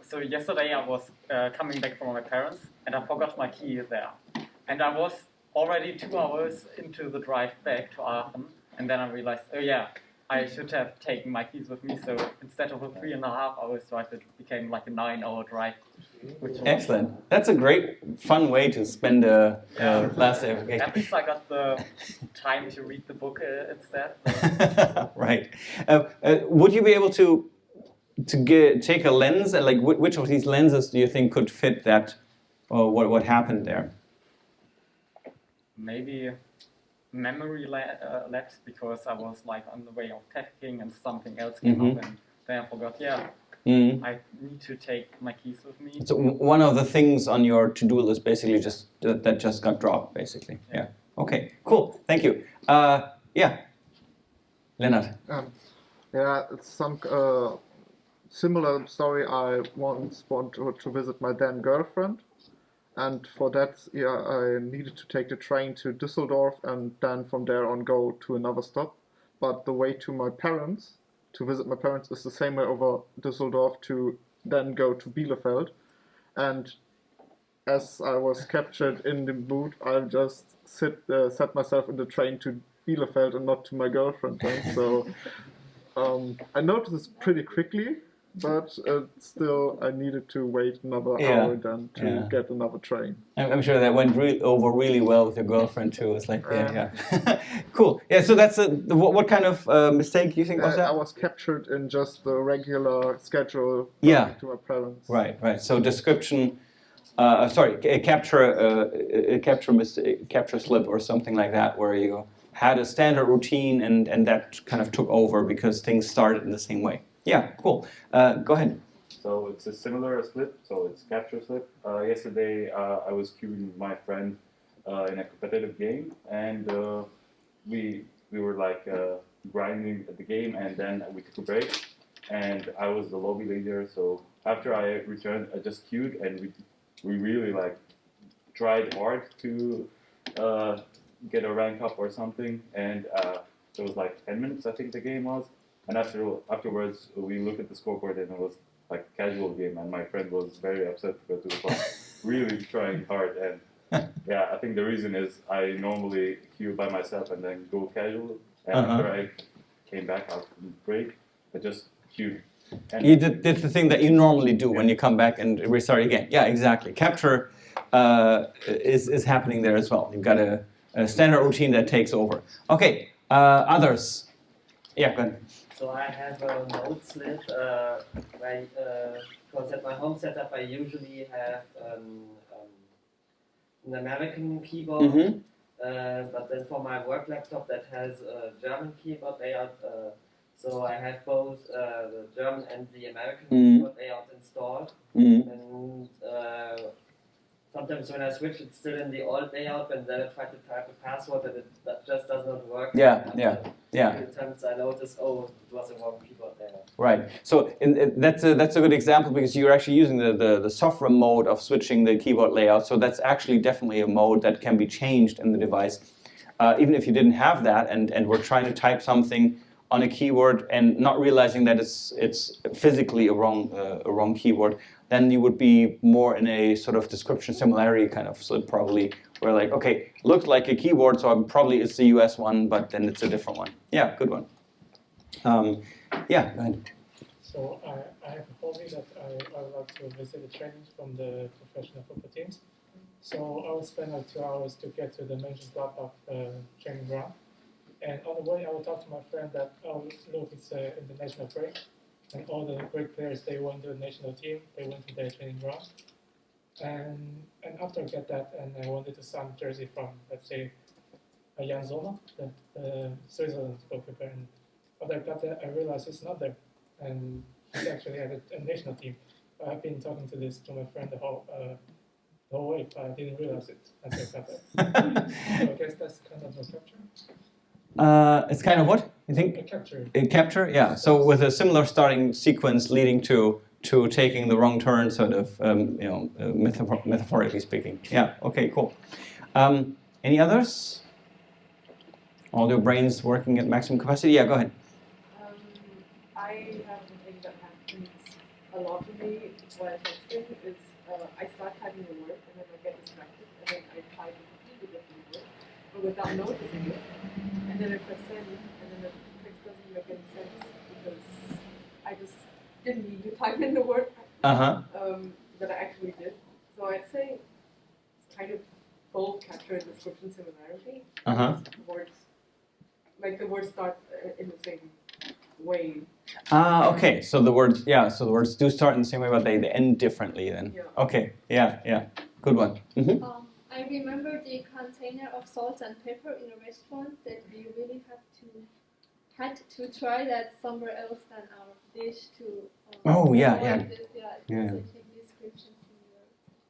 So yesterday I was coming back from my parents, and I forgot my key there. And I was already 2 hours into the drive back to Aachen, and then I realized, oh yeah, I should have taken my keys with me. So instead of a 3.5 hours drive, it became like a 9-hour drive. Excellent. That's a great, fun way to spend a last day of vacation. At least I got the time to read the book instead. Right. Would you be able to take a lens, and like which of these lenses do you think could fit that, or what happened there? Maybe memory lapse, because I was like on the way of testing and something else came up, and then I forgot, I need to take my keys with me. So one of the things on your to-do list basically just that just got dropped, basically. Yeah. Okay, cool. Thank you. Yeah. Lennart. Yeah, it's some similar story. I once wanted to visit my then girlfriend, and for that, I needed to take the train to Düsseldorf and then from there on go to another stop. But the way to my parents, to visit my parents, is the same way over Düsseldorf to then go to Bielefeld. And as I was captured in the mood, I just set myself in the train to Bielefeld and not to my girlfriend then. So I noticed this pretty quickly, but still I needed to wait another hour then to get another train. I'm sure that went over really well with your girlfriend too. It's like, cool. Yeah, so that's what kind of mistake you think was that? I was captured in just the regular schedule to my parents. Right. So description, a capture slip or something like that, where you had a standard routine and that kind of took over because things started in the same way. Yeah, cool. Go ahead. So it's a similar slip, so it's capture slip. Yesterday I was queuing my friend in a competitive game, and we were like grinding at the game, and then we took a break, and I was the lobby leader. So after I returned, I just queued, and we really like tried hard to get a rank up or something, and it was like 10 minutes, I think the game was. And afterwards, we looked at the scoreboard, and it was like a casual game, and my friend was very upset because it was like really trying hard. And yeah, I think the reason is I normally queue by myself and then go casual. And after I came back after the break, I just queued. And You did the thing that you normally do when you come back and restart again. Yeah, exactly. Capture is happening there as well. You've got a standard routine that takes over. Okay, others. Yeah, go ahead. So I have a node slit, because at my home setup I usually have an American keyboard, but then for my work laptop that has a German keyboard layout, so I have both the German and the American keyboard layout installed. And sometimes when I switch, it's still in the old layout, and then I try to type a password, and that just does not work. Yeah. Few times I notice, oh, it was a wrong keyboard layout. Right. So that's a good example because you're actually using the software mode of switching the keyboard layout. So that's actually definitely a mode that can be changed in the device. Even if you didn't have that and we're trying to type something on a keyboard and not realizing that it's physically a wrong keyboard, then you would be more in a sort of description similarity kind of slip probably, where like, okay, looks like a keyboard, so probably it's the US one, but then it's a different one. Yeah, good one. Yeah, go ahead. So I have a hobby that I like to visit the trainings from the professional football teams. So I would spend like 2 hours to get to the mentioned Gladbach training ground. And on the way, I would talk to my friend that, oh, look, it's international break. And all the great players, they went to the national team, they went to their training ground. And after I get that, and I wanted to sign a jersey from, let's say, Jan Sommer, the Switzerland goalkeeper. And after I got that, I realized it's not there. And he's actually had a national team. I've been talking to my friend the whole way, but I didn't realize it until I got there. So I guess that's kind of a capture. It's kind of what, you think? A capture. A capture, yeah. So with a similar starting sequence leading to taking the wrong turn, sort of, metaphorically speaking. Yeah, okay, cool. Any others? All your brains working at maximum capacity? Yeah, go ahead. I have a thing that happens a lot to me while texting is I start typing a word and then I get distracted and then I type a completely different word, but without noticing it. And then I press send and then the text doesn't make any sense because I just didn't need to type in the word that I actually did. So I'd say it's kind of both capture and description similarity. Words, like the words start in the same way. Okay. So the words, the words do start in the same way, but they end differently then. Yeah. Okay. Yeah. Good one. I remember the container of salt and pepper in a restaurant that we really had to try that somewhere else than our dish to.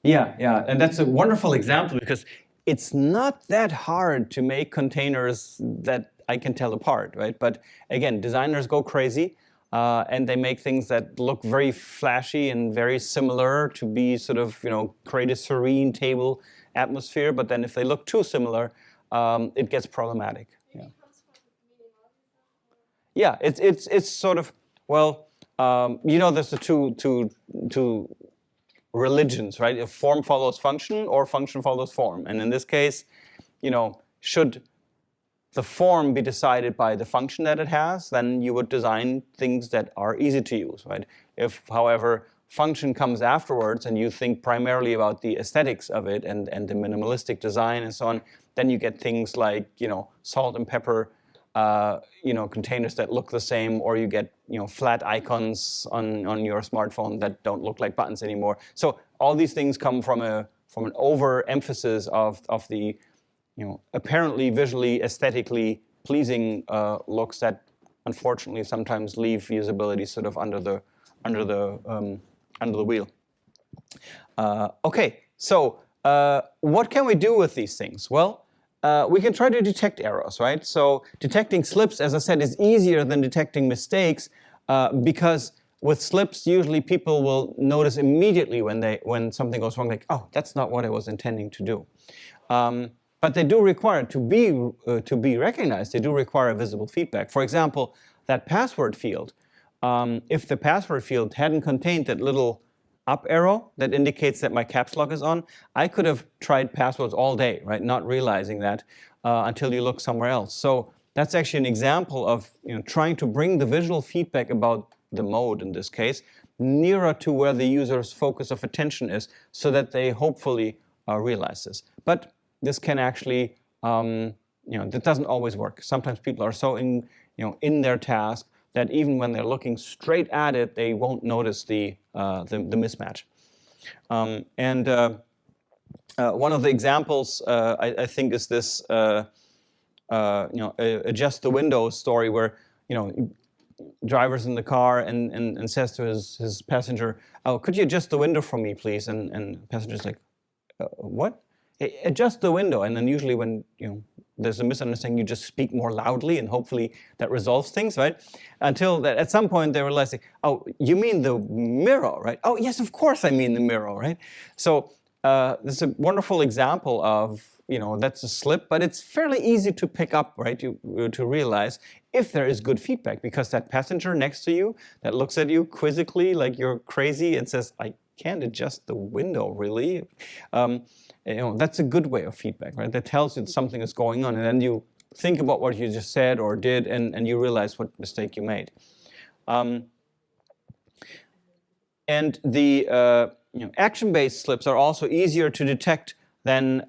Yeah, and that's a wonderful example because it's not that hard to make containers that I can tell apart, right? But again, designers go crazy and they make things that look very flashy and very similar to be sort of, create a serene table atmosphere. But then if they look too similar, it gets problematic. Yeah, it's sort of, well, there's the two religions, right? If form follows function or function follows form. And in this case, should the form be decided by the function that it has, then you would design things that are easy to use, right? If, however, function comes afterwards and you think primarily about the aesthetics of it and the minimalistic design and so on, then you get things like, salt and pepper, containers that look the same, or you get, flat icons on your smartphone that don't look like buttons anymore. So all these things come from an overemphasis of the, apparently visually, aesthetically pleasing looks that unfortunately sometimes leave usability sort of under the wheel. Okay, so what can we do with these things? Well, we can try to detect errors, right? So detecting slips, as I said, is easier than detecting mistakes because with slips, usually people will notice immediately when something goes wrong, like, oh, that's not what I was intending to do. But they do require, to be recognized, they do require visible feedback. For example, that password field, if the password field hadn't contained that little up arrow that indicates that my caps lock is on, I could have tried passwords all day, right? Not realizing that until you look somewhere else. So that's actually an example of trying to bring the visual feedback about the mode in this case nearer to where the user's focus of attention is, so that they hopefully realize this. But this can actually, that doesn't always work. Sometimes people are so in their task that even when they're looking straight at it, they won't notice the mismatch. One of the examples I think is this, adjust the window story, where driver's in the car and says to his passenger, "Oh, could you adjust the window for me, please?" And passenger's like, "What?" Adjust the window. And then usually when there's a misunderstanding, you just speak more loudly, and hopefully that resolves things, right? Until that at some point they realize, "Oh, you mean the mirror, right?" "Oh, yes, of course I mean the mirror," right? So this is a wonderful example of, that's a slip, but it's fairly easy to pick up, right? To realize if there is good feedback, because that passenger next to you that looks at you quizzically like you're crazy and says, "I can't adjust the window, really?" That's a good way of feedback, right? That tells you that something is going on, and then you think about what you just said or did, and you realize what mistake you made. And the action-based slips are also easier to detect than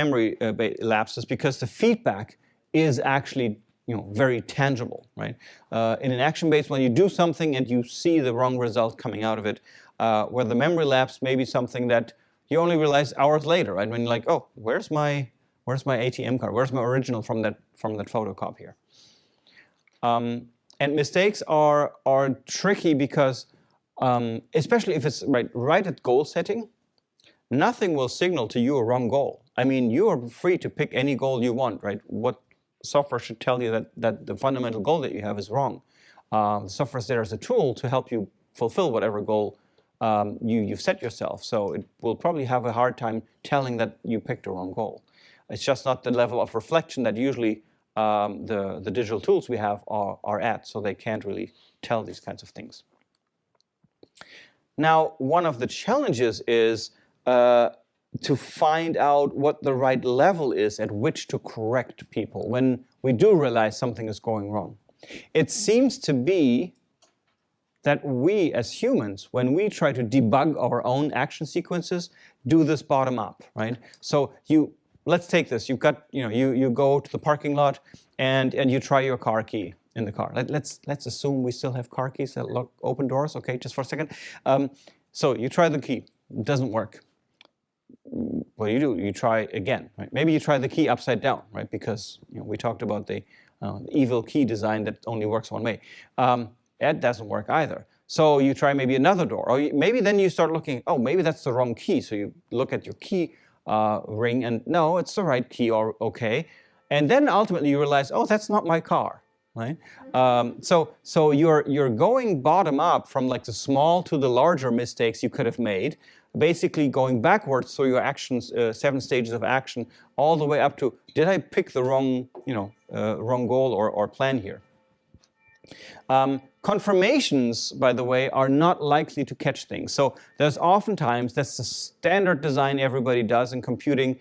memory lapses, because the feedback is actually very tangible, right? In an action-based, when you do something and you see the wrong result coming out of it, where the memory lapse may be something that you only realize hours later, right? When you're like, "Oh, where's my ATM card? Where's my original from that photocopier?" And mistakes are tricky because, especially if it's right at goal setting, nothing will signal to you a wrong goal. I mean, you are free to pick any goal you want, right? What software should tell you that the fundamental goal that you have is wrong. The software is there as a tool to help you fulfill whatever goal you've set yourself. So it will probably have a hard time telling that you picked a wrong goal. It's just not the level of reflection that usually the digital tools we have are at, so they can't really tell these kinds of things. Now, one of the challenges is to find out what the right level is at which to correct people when we do realize something is going wrong. It seems to be that we as humans, when we try to debug our own action sequences, do this bottom up, right? So let's take this. You've got, you go to the parking lot and you try your car key in the car. Let's assume we still have car keys that lock open doors. Okay, just for a second. So you try the key. It doesn't work. What do? You try again, right? Maybe you try the key upside down, right? Because we talked about the evil key design that only works one way. That doesn't work either. So you try maybe another door, or maybe then you start looking, oh, maybe that's the wrong key. So you look at your key ring and no, it's the right key, or okay. And then ultimately you realize, oh, that's not my car, right? So you're going bottom up from like the small to the larger mistakes you could have made, basically going backwards through your actions, 7 stages of action, all the way up to, did I pick the wrong, wrong goal or plan here? Confirmations, by the way, are not likely to catch things. So there's oftentimes, that's the standard design everybody does in computing.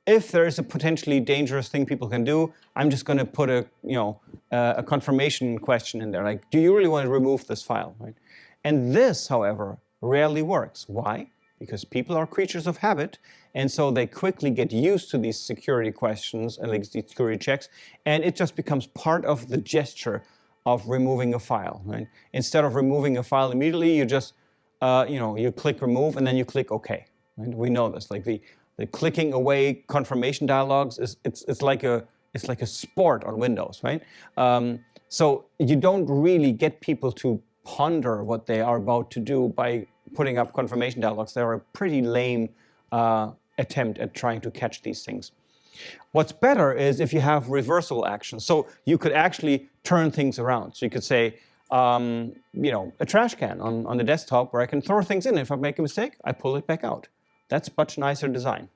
If there is a potentially dangerous thing people can do, I'm just going to put a confirmation question in there, like, do you really want to remove this file, right? And this, however, rarely works. Why? Because people are creatures of habit, and so they quickly get used to these security questions and these security checks, and it just becomes part of the gesture of removing a file, right? Instead of removing a file immediately, you just, you click remove and then you click OK. Right? We know this, like the clicking away confirmation dialogues it's like a sport on Windows, right? So you don't really get people to ponder what they are about to do by putting up confirmation dialogues. They're a pretty lame attempt at trying to catch these things. What's better is if you have reversible actions. So you could actually turn things around. So you could say, a trash can on the desktop where I can throw things in. If I make a mistake, I pull it back out. That's much nicer design.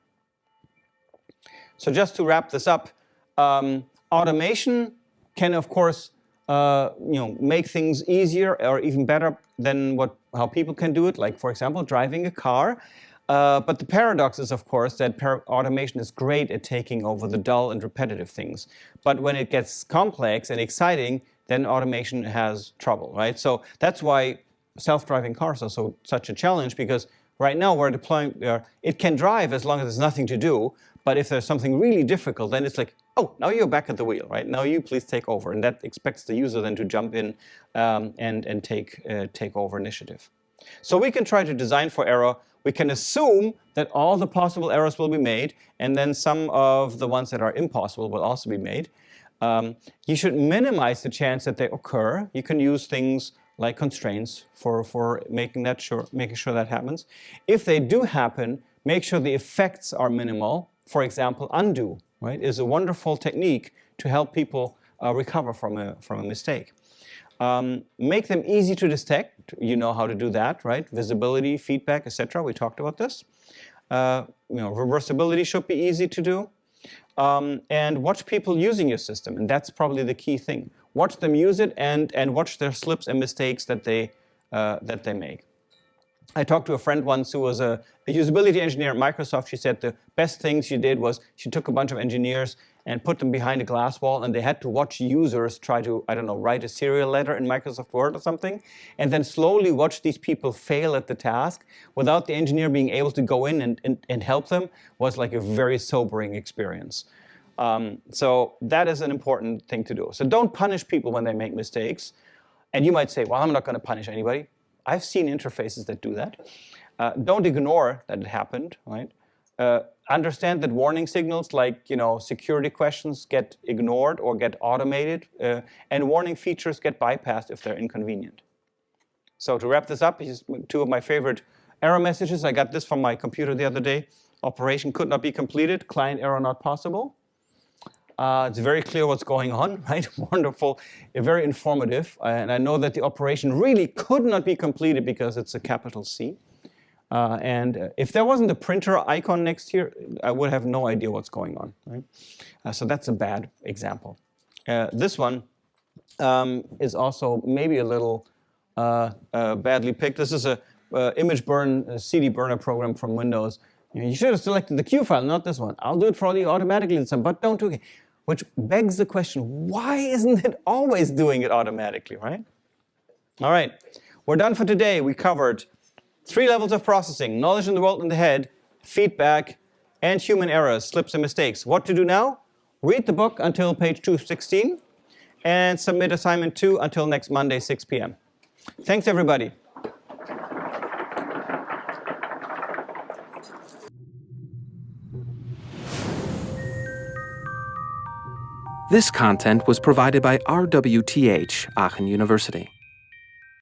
So just to wrap this up, automation can, of course, make things easier or even better than how people can do it, like, for example, driving a car. But the paradox is, of course, that automation is great at taking over the dull and repetitive things. But when it gets complex and exciting, then automation has trouble, right? So that's why self-driving cars are such a challenge, because right now we're deploying, it can drive as long as there's nothing to do, but if there's something really difficult, then it's like, oh, now you're back at the wheel, right? Now you please take over. And that expects the user then to jump in and take over initiative. So we can try to design for error. We can assume that all the possible errors will be made, and then some of the ones that are impossible will also be made. You should minimize the chance that they occur. You can use things like constraints for making sure that happens. If they do happen, make sure the effects are minimal. For example, undo, right, is a wonderful technique to help people recover from a mistake. Make them easy to detect. You know how to do that, right? Visibility, feedback, etc. We talked about this. Reversibility should be easy to do. And watch people using your system, and that's probably the key thing. Watch them use it and watch their slips and mistakes that they make. I talked to a friend once who was a usability engineer at Microsoft. She said the best thing she did was she took a bunch of engineers and put them behind a glass wall, and they had to watch users try to, I don't know, write a serial letter in Microsoft Word or something, and then slowly watch these people fail at the task without the engineer being able to go in and help them. Was like a very sobering experience. So that is an important thing to do. So don't punish people when they make mistakes. And you might say, well, I'm not going to punish anybody. I've seen interfaces that do that. Don't ignore that it happened, right? Understand that warning signals like security questions get ignored or get automated, and warning features get bypassed if they're inconvenient. So to wrap this up, here's two of my favorite error messages. I got this from my computer the other day. Operation could not be completed. Client error not possible. It's very clear what's going on, right? Wonderful, very informative. And I know that the operation really could not be completed because it's a capital C. And if there wasn't a printer icon next here, I would have no idea what's going on, right? So that's a bad example. This one is also maybe a little badly picked. This is a image burn, CD burner program from Windows. You should have selected the Q file, not this one. I'll do it for you automatically this time, but don't do it. Which begs the question, why isn't it always doing it automatically, right? All right, we're done for today. We covered 3 levels of processing: knowledge in the world in the head, feedback, and human errors, slips and mistakes. What to do now? Read the book until page 216 and submit assignment 2 until next Monday, 6 p.m. Thanks, everybody. This content was provided by RWTH Aachen University.